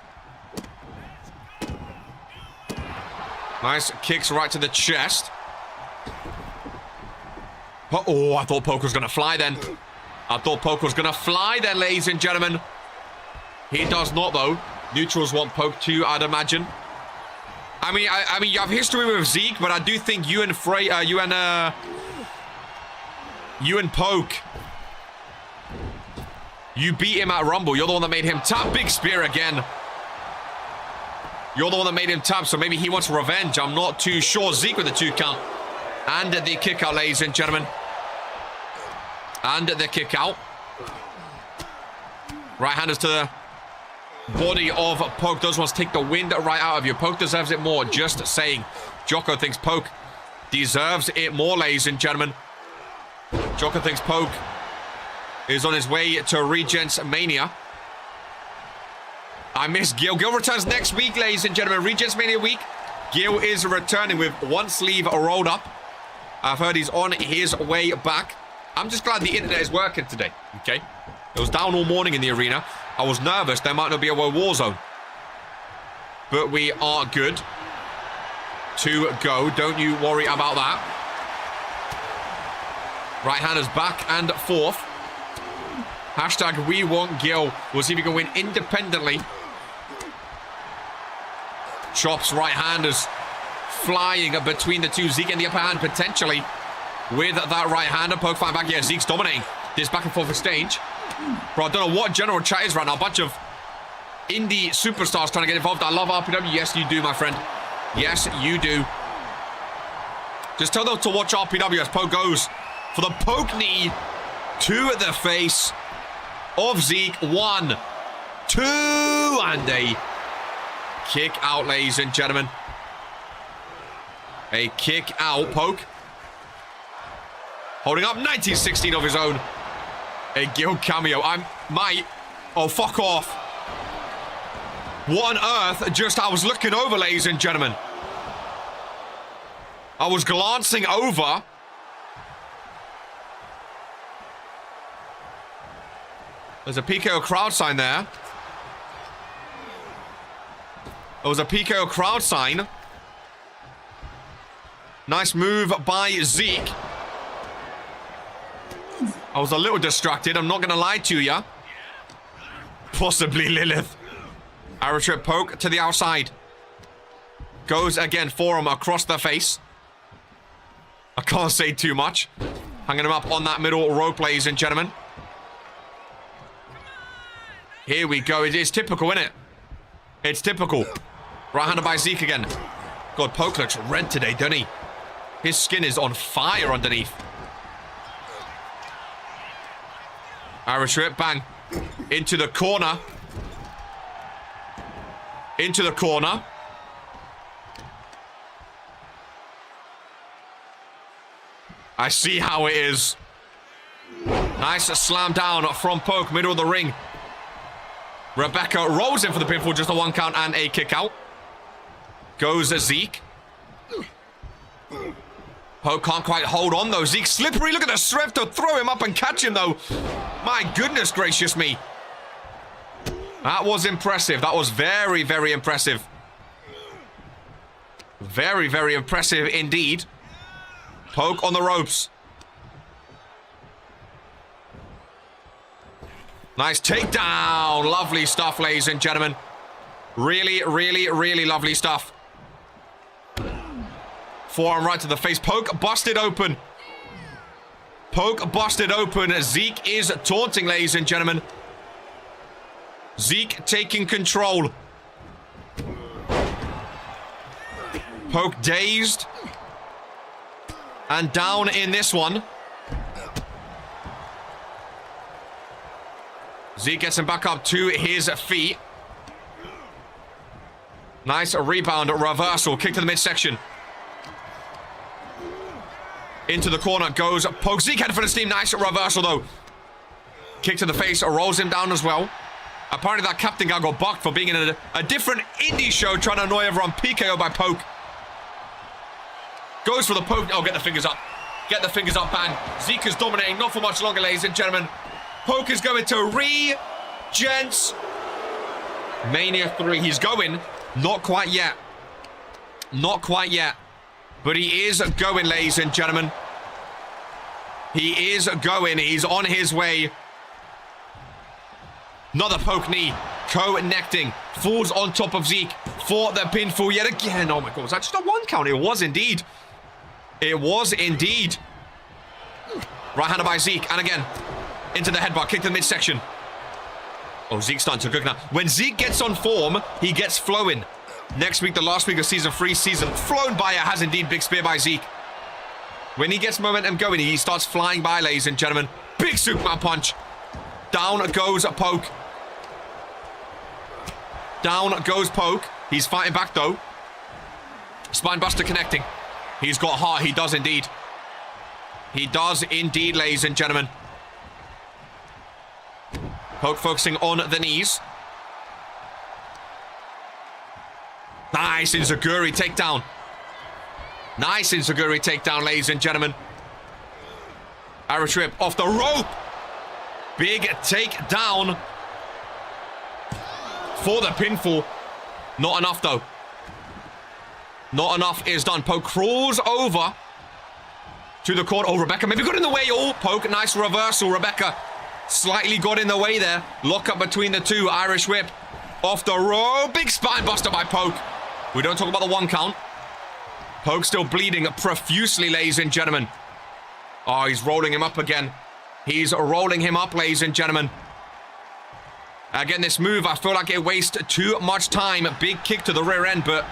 Nice kicks right to the chest. Oh, I thought Poke was going to fly then. I thought Poke was going to fly then, ladies and gentlemen. He does not, though. Neutrals want Poke too, I'd imagine. I mean, you have history with Zeke, but I do think you and Poke, you beat him at Rumble. You're the one that made him tap. Big spear again. You're the one that made him tap, so maybe he wants revenge. I'm not too sure. Zeke with the 2 count. And the kick out, ladies and gentlemen. And the kick out. Right-handers to the body of Poke. Those ones take the wind right out of you. Poke deserves it more. Just saying. Jocko thinks Poke deserves it more, ladies and gentlemen. Jocko thinks Poke is on his way to Regents Mania. I miss Gil. Gil returns next week, ladies and gentlemen. Regents Mania week. Gil is returning with one sleeve rolled up. I've heard he's on his way back. I'm just glad the internet is working today, okay? It was down all morning in the arena. I was nervous there might not be a Warzone. But we are good to go. Don't you worry about that. Right-handers back and forth. Hashtag we want Gil. We'll see if he can win independently. Chops right-handers flying between the two. Zeke in the upper hand potentially with that right-hander. Poke fighting back. Yeah, Zeke's dominating this back and forth exchange. Bro, I don't know what general chat is right now. A bunch of indie superstars trying to get involved. I love RPW. Yes, you do, my friend. Yes, you do. Just tell them to watch RPW as Poke goes for the poke knee to the face of Zeke. 1, 2, and a kick out, ladies and gentlemen. A kick out. Poke holding up 1916 of his own. A Gil cameo. Oh, fuck off. What on earth? I was looking over, ladies and gentlemen. I was glancing over. There's a PKO crowd sign there. There was a PKO crowd sign. Nice move by Zeke. I was a little distracted. I'm not going to lie to you. Possibly Lilith. Arrow trip Poke to the outside. Goes again for him across the face. I can't say too much. Hanging him up on that middle rope, ladies and gentlemen. Here we go. It is typical, isn't it? It's typical. Right-handed by Zeke again. God, Poke looks red today, doesn't he? His skin is on fire underneath. Irish whip, bang. Into the corner. Into the corner. I see how it is. Nice slam down from Poke, middle of the ring. Rebecca rolls in for the pinfall, just a 1 count and a kick out. Goes Zeke. Poke can't quite hold on though. Zeke slippery. Look at the strength to throw him up and catch him though. My goodness gracious me. That was impressive. That was very, very impressive. Very, very impressive indeed. Poke on the ropes. Nice takedown. Lovely stuff, ladies and gentlemen. Really, really, really lovely stuff. Forearm right to the face. Poke busted open. Poke busted open. Zeke is taunting, ladies and gentlemen. Zeke taking control. Poke dazed. And down in this one. Zeke gets him back up to his feet. Nice rebound reversal. Kick to the midsection. Into the corner goes Poke. Zeke heading for the steam. Nice reversal though. Kick to the face. Rolls him down as well. Apparently that captain guy got bucked for being in a different indie show trying to annoy everyone. PKO by Poke. Goes for the poke. Oh, get the fingers up. Get the fingers up, bang. Zeke is dominating. Not for much longer, ladies and gentlemen. Poke is going to Regents Mania 3. He's going. Not quite yet. Not quite yet. But he is going, ladies and gentlemen. He is going. He's on his way. Another poke knee. Connecting. Falls on top of Zeke for the pinfall yet again. Oh my god, was that just a 1 count? It was indeed. It was indeed. Right-hander by Zeke. And again, into the headbutt. Kick to the midsection. Oh, Zeke's starting to cook now. When Zeke gets on form, he gets flowing. Next week, the last week of Season 3, season flown by. It has indeed. Big spear by Zeke. When he gets momentum going, he starts flying by, ladies and gentlemen. Big Superman punch. Down goes Poke. Down goes Poke. He's fighting back, though. Spinebuster connecting. He's got heart. He does indeed. He does indeed, ladies and gentlemen. Poke focusing on the knees. Nice Enziguri takedown. Nice Enziguri takedown, ladies and gentlemen. Irish whip off the rope. Big takedown for the pinfall. Not enough, though. Not enough is done. Poke crawls over to the corner. Oh, Rebecca maybe got in the way. Oh, Poke, nice reversal. Rebecca slightly got in the way there. Lock up between the two. Irish whip off the rope. Big spine buster by Poke. We don't talk about the 1 count. Poke still bleeding profusely, ladies and gentlemen. Oh, he's rolling him up again. He's rolling him up, ladies and gentlemen. Again, this move, I feel like it wastes too much time. Big kick to the rear end, but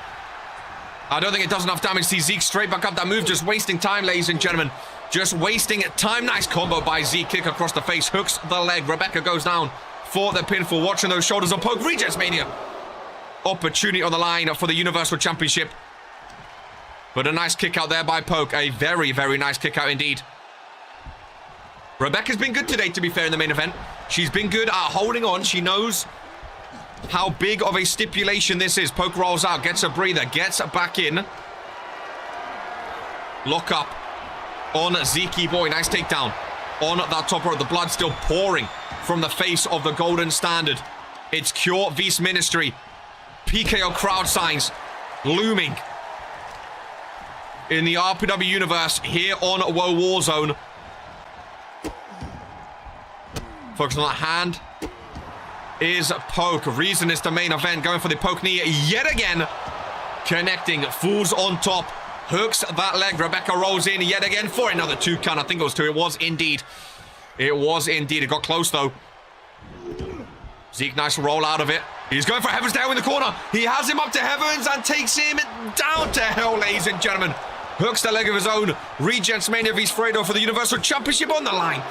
I don't think it does enough damage. See Zeke straight back up. That move just wasting time, ladies and gentlemen. Just wasting time. Nice combo by Zeke. Kick across the face. Hooks the leg. Rebecca goes down for the pinfall. Watching those shoulders of Poke. Regents Mania. Opportunity on the line for the Universal Championship. But a nice kick out there by Poke. A very, very nice kick out indeed. Rebecca's been good today, to be fair, in the main event. She's been good at holding on. She knows how big of a stipulation this is. Poke rolls out, gets a breather, gets back in. Lock up on Zeke boy. Nice takedown on that top rope. The blood still pouring from the face of the Golden Standard. It's Cure vs Ministry. PKO crowd signs looming in the RPW universe here on Woah Warzone. Focus on that hand is Poke. Reason is the main event. Going for the Poke knee yet again. Connecting. Falls on top. Hooks that leg. Rebecca rolls in yet again for another 2 count. I think it was 2. It was indeed. It was indeed. It got close, though. Zeke, nice roll out of it. He's going for Heaven's Tail in the corner. He has him up to Heavens and takes him down to hell, ladies and gentlemen. Hooks the leg of his own. Regents Mania vs Fredo for the Universal Championship on the line.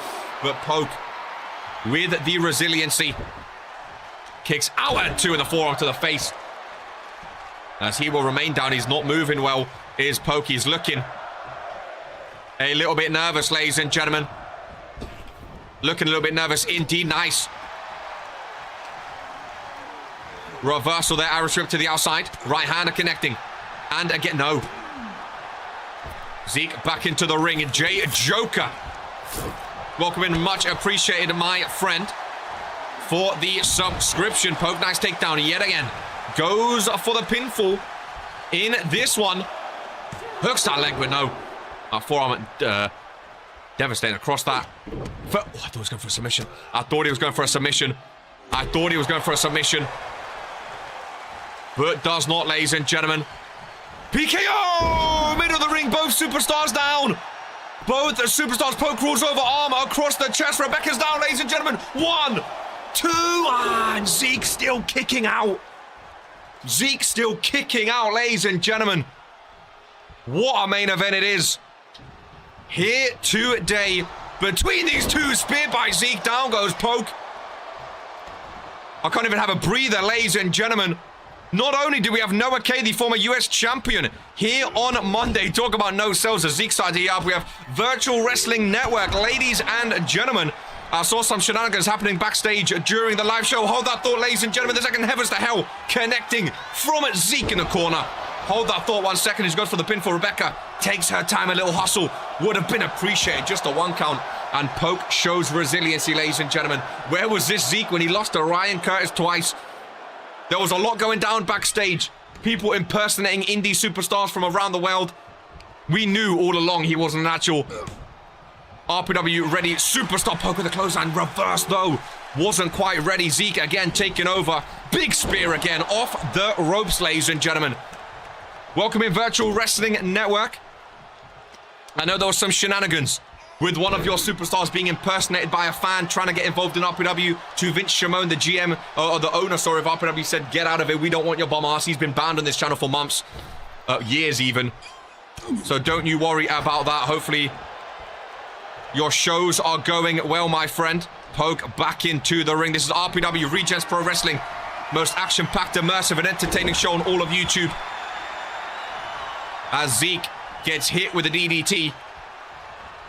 But Poke, with the resiliency, kicks out at 2 in the forearm to the face. As he will remain down. He's not moving well. Is Poke. He's looking a little bit nervous, ladies and gentlemen. Looking a little bit nervous indeed. Nice reversal there. Irish whip to the outside. Right hander connecting. And again, no. Zeke back into the ring. Jay Joker. Welcome in. Much appreciated, my friend, for the subscription. Poke, nice takedown yet again. Goes for the pinfall in this one. Hooks that leg, but no. Forearm devastating across that. Oh, I thought he was going for a submission. I thought he was going for a submission. But does not, ladies and gentlemen. PKO! Middle of the ring, both superstars down. Both the superstars. Poke crawls over, arm across the chest. Rebecca's down, ladies and gentlemen. 1, 2, and Zeke still kicking out. Zeke still kicking out, ladies and gentlemen. What a main event it is here today. Between these two, spear by Zeke, down goes Poke. I can't even have a breather, ladies and gentlemen. Not only do we have Noah K, the former US champion, here on Monday. Talk about no sales. The Zeke side here up. We have Virtual Wrestling Network, ladies and gentlemen. I saw some shenanigans happening backstage during the live show. Hold that thought, ladies and gentlemen. The second heavens to hell connecting from Zeke in the corner. Hold that thought 1 second. He goes for the pin for Rebecca. Takes her time. A little hustle would have been appreciated. Just a 1 count. And Poke shows resiliency, ladies and gentlemen. Where was this Zeke when he lost to Ryan Curtis twice? There was a lot going down backstage. People impersonating indie superstars from around the world. We knew all along he wasn't an actual RPW ready superstar. Poke with the clothesline. Reverse though. Wasn't quite ready. Zeke again taking over. Big spear again off the ropes, ladies and gentlemen. Welcome in Virtual Wrestling Network. I know there was some shenanigans with one of your superstars being impersonated by a fan trying to get involved in RPW. To Vince Shimon, the GM, or the owner, sorry, of RPW, said, get out of it. We don't want your bum ass. He's been banned on this channel for months. Years even. So don't you worry about that. Hopefully your shows are going well, my friend. Poke back into the ring. This is RPW, Regents Pro Wrestling. Most action-packed, immersive, and entertaining show on all of YouTube. As Zeke gets hit with a DDT.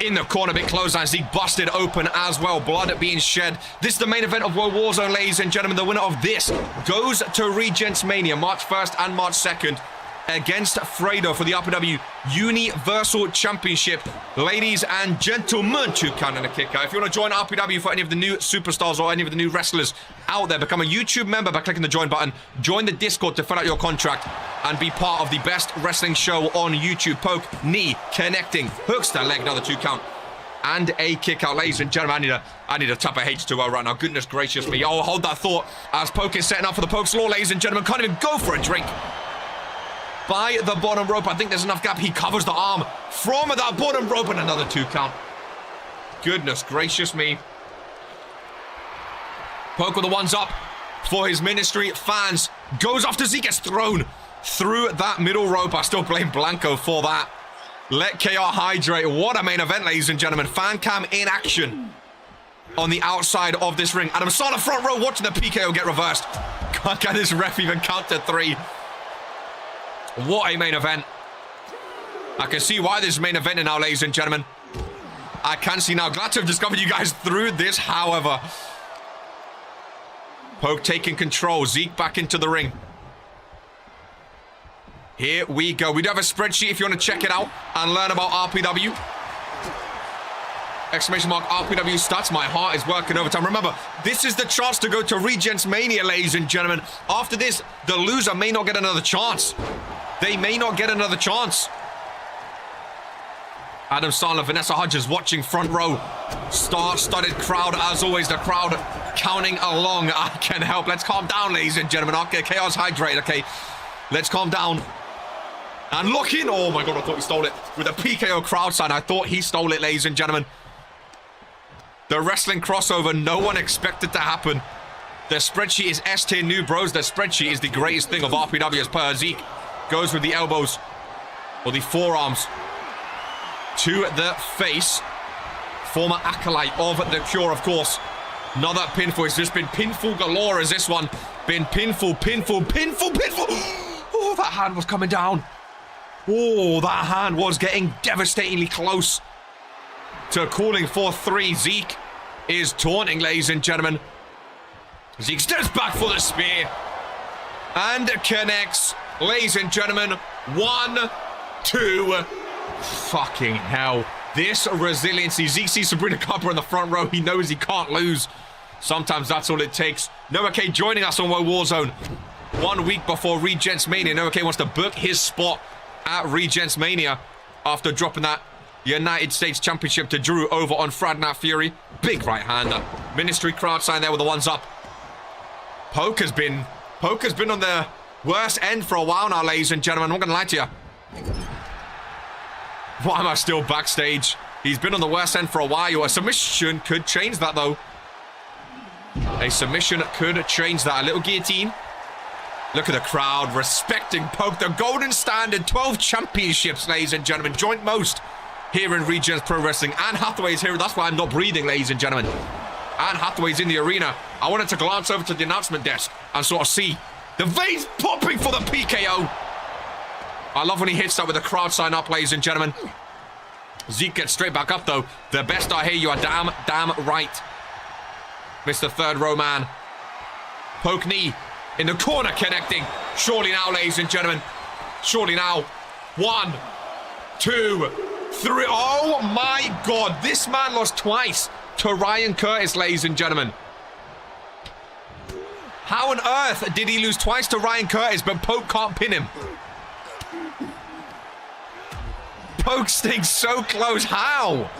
In the corner, big clothesline. Zeke busted open as well. Blood being shed. This is the main event of Warzone, ladies and gentlemen. The winner of this goes to Regents Mania, March 1st and March 2nd. Against Fredo for the RPW Universal Championship. Ladies and gentlemen, 2 count and a kick out. If you want to join RPW for any of the new superstars or any of the new wrestlers out there, become a YouTube member by clicking the join button. Join the Discord to fill out your contract and be part of the best wrestling show on YouTube. Poke, knee, connecting, hooks to leg, another 2 count. And a kick out, ladies and gentlemen. I need a tap of H2O right now. Goodness gracious me. Oh, hold that thought as Poke is setting up for the Poke's Law, ladies and gentlemen. Can't even go for a drink. By the bottom rope. I think there's enough gap. He covers the arm from that bottom rope and another 2 count. Goodness gracious me. Poke with the ones up for his ministry fans. Goes after Zeke, gets thrown through that middle rope. I still blame Blanco for that. Let KR hydrate. What a main event, ladies and gentlemen. Fan cam in action on the outside of this ring. Adam Sala front row watching the PKO get reversed. Can't get this ref even count to 3. What a main event. I can see why this is main event now, ladies and gentlemen. I can see now. Glad to have discovered you guys through this, however. Poke taking control. Zeke back into the ring. Here we go. We do have a spreadsheet if you want to check it out and learn about RPW. Exclamation mark RPW stats. My heart is working overtime. Remember, this is the chance to go to Regents Mania, ladies and gentlemen. After this, the loser may not get another chance. They may not get another chance. Adam Sandler, Vanessa Hodges watching front row. Star-studded crowd, as always. The crowd counting along. I can help. Let's calm down, ladies and gentlemen. Okay, Chaos Hydrate. Okay, let's calm down. And look in. Oh my God, I thought he stole it. With a PKO crowd sign, I thought he stole it, ladies and gentlemen. The wrestling crossover, no one expected to happen. The spreadsheet is S-tier new bros. The spreadsheet is the greatest thing of RPW as per Zeke. Goes with the elbows or the forearms to the face. Former acolyte of the Cure, of course. Another pinfall. It's just been pinfall galore as this one. Been pinfall. Oh, that hand was coming down. Oh, that hand was getting devastatingly close to calling for 3. Zeke is taunting, ladies and gentlemen. Zeke steps back for the spear and connects. Ladies and gentlemen, 1, 2. Fucking hell. This resiliency. Zeke sees Sabrina Carpenter in the front row. He knows he can't lose. Sometimes that's all it takes. Noah K joining us on Warzone 1 week before Regents Mania. Noah K wants to book his spot at Regents Mania after dropping that United States Championship to Drew over on Friday Night Fury. Big right-hander. Ministry crowd sign there with the ones up. Poke has been on the worst end for a while now, ladies and gentlemen. I'm not going to lie to you. Why am I still backstage? He's been on the worst end for a while. A submission could change that, though. A submission could change that. A little guillotine. Look at the crowd respecting Poke. The golden standard. 12 championships, ladies and gentlemen. Joint most here in Regents Pro Wrestling. Anne Hathaway's here. That's why I'm not breathing, ladies and gentlemen. Anne Hathaway's in the arena. I wanted to glance over to the announcement desk and sort of see the veins popping for the PKO. I love when he hits that with the crowd sign up, ladies and gentlemen. Zeke gets straight back up, though. The best I hear, you are damn right. Mr. Third Row Man. Poke knee in the corner, connecting. Surely now, ladies and gentlemen. Surely now. 1, 2, 3. Oh my God. This man lost twice to Ryan Curtis, ladies and gentlemen. How on earth did he lose twice to Ryan Curtis, but Poke can't pin him? Poke staying so close. How?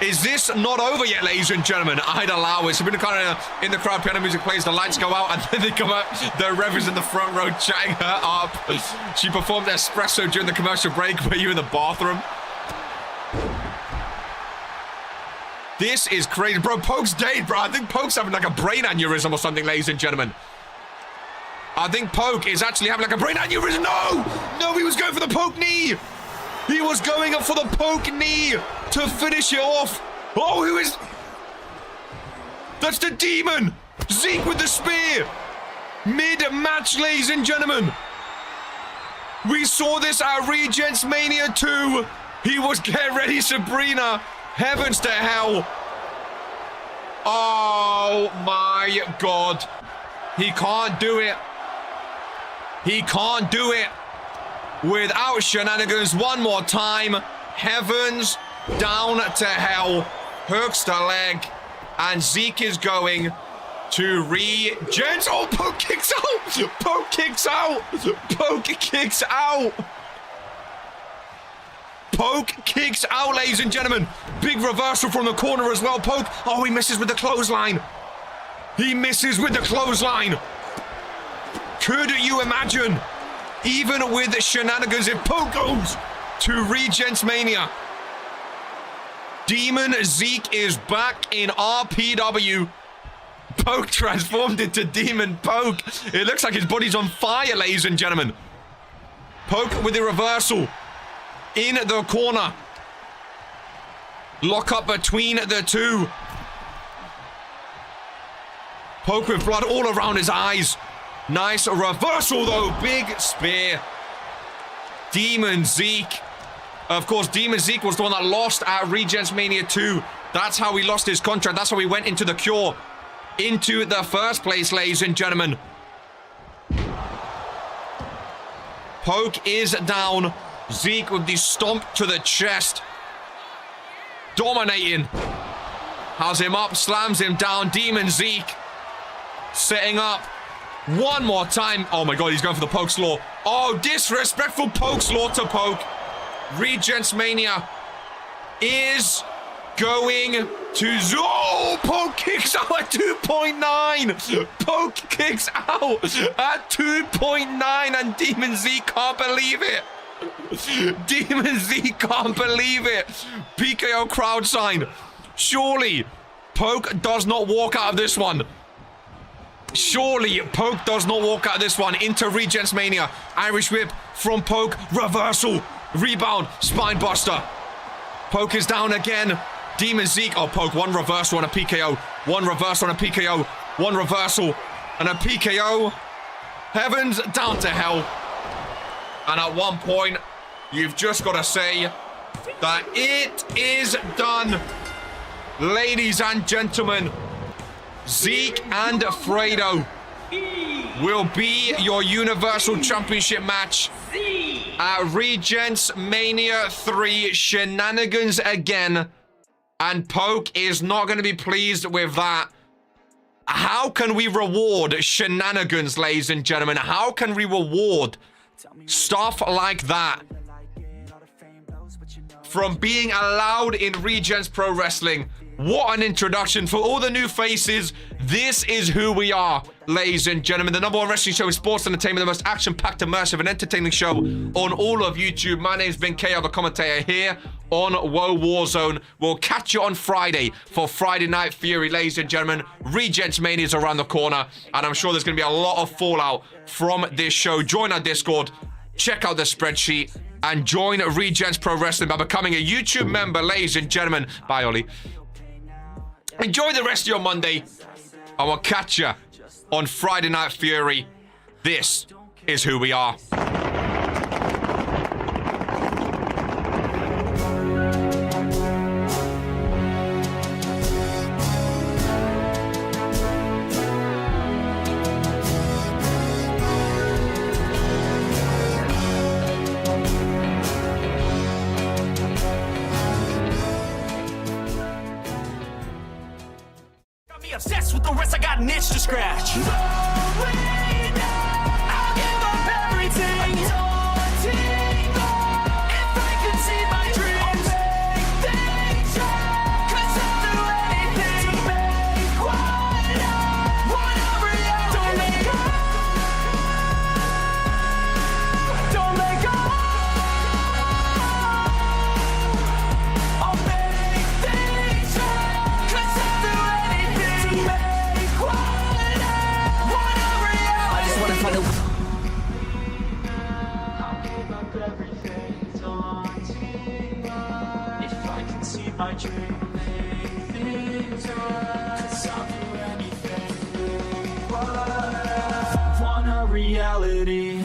Is this not over yet, ladies and gentlemen? I'd allow it. Sabrina kind of in the crowd, piano music plays, the lights go out, and then they come out. The rev is in the front row chatting her up. She performed espresso during the commercial break. Were you in the bathroom? This is crazy. Bro, Poke's dead, bro. I think Poke's having like a brain aneurysm or something, ladies and gentlemen. I think Poke is actually having like a brain aneurysm. No! No, he was going for the Poke knee. He was going up for the Poke knee to finish it off. Oh, who is... That's the Demon. Zeke with the spear. Mid-match, ladies and gentlemen. We saw this at Regents Mania 2. He was get ready, Sabrina. Heavens to hell. Oh, my God. He can't do it. He can't do it without shenanigans. One more time. Heavens down to hell. Hooks the leg. And Zeke is going to Regents. Oh, Poke kicks out. Poke kicks out. Poke kicks out. Poke kicks out, ladies and gentlemen. Big reversal from the corner as well. Poke. Oh, he misses with the clothesline. He misses with the clothesline. Could you imagine? Even with shenanigans, if Poke goes to Regents Mania. Demon Zeke is back in RPW. Poke transformed into Demon Poke. It looks like his body's on fire, ladies and gentlemen. Poke with the reversal. In the corner. Lock up between the two. Poke with blood all around his eyes. Nice reversal though. Big spear. Demon Zeke. Of course, Demon Zeke was the one that lost at Regents Mania 2. That's how he lost his contract. That's how he went into the Cure. Into the first place, ladies and gentlemen. Poke is down. Zeke with the stomp to the chest. Dominating. Has him up, slams him down. Demon Zeke. Setting up. One more time. Oh my God, he's going for the Poke Slaw. Oh, disrespectful Poke Slaw to Poke. Regents Mania is going to... Oh, Poke kicks out at 2.9. Poke kicks out at 2.9 and Demon Zeke can't believe it. Demon Zeke can't believe it. PKO crowd sign. Surely Poke does not walk out of this one. Surely Poke does not walk out of this one. Into Regents Mania. Irish whip from Poke. Reversal. Rebound. Spine buster. Poke is down again. Demon Zeke. Oh, Poke. One reversal and a PKO. One reversal and a PKO. One reversal and a PKO. Heavens down to hell. And at one point, you've just got to say that it is done. Ladies and gentlemen, Zeke and Fredo will be your Universal Championship match at Regents Mania 3. Shenanigans again. And Poke is not going to be pleased with that. How can we reward shenanigans, ladies and gentlemen? How can we reward stuff like that from being allowed in Regents Pro Wrestling? What an introduction for all the new faces. This is who we are, ladies and gentlemen. The #1 wrestling show is sports entertainment, the most action-packed, immersive, and entertaining show on all of YouTube. My name's Ben K. I'm the commentator here on Woah Warzone. We'll catch you on Friday for Friday Night Fury, ladies and gentlemen. Regents Mania is around the corner, and I'm sure there's going to be a lot of fallout from this show. Join our Discord, check out the spreadsheet, and join Regents Pro Wrestling by becoming a YouTube member, ladies and gentlemen. Bye, Ollie. Enjoy the rest of your Monday. I will catch you on Friday Night Fury. This is who we are. obsessed with the rest, I got an itch to scratch. I'll give up everything. If I could see my dreams, cause I'll do anything to make what I wanna reality. Don't let go. I'll make things right, cause I'll do anything to make what I wanna reality. I just wanna find a I'll give up everything, daunting if I can see my dream, make things right, cause I'll do anything, make what I want a reality.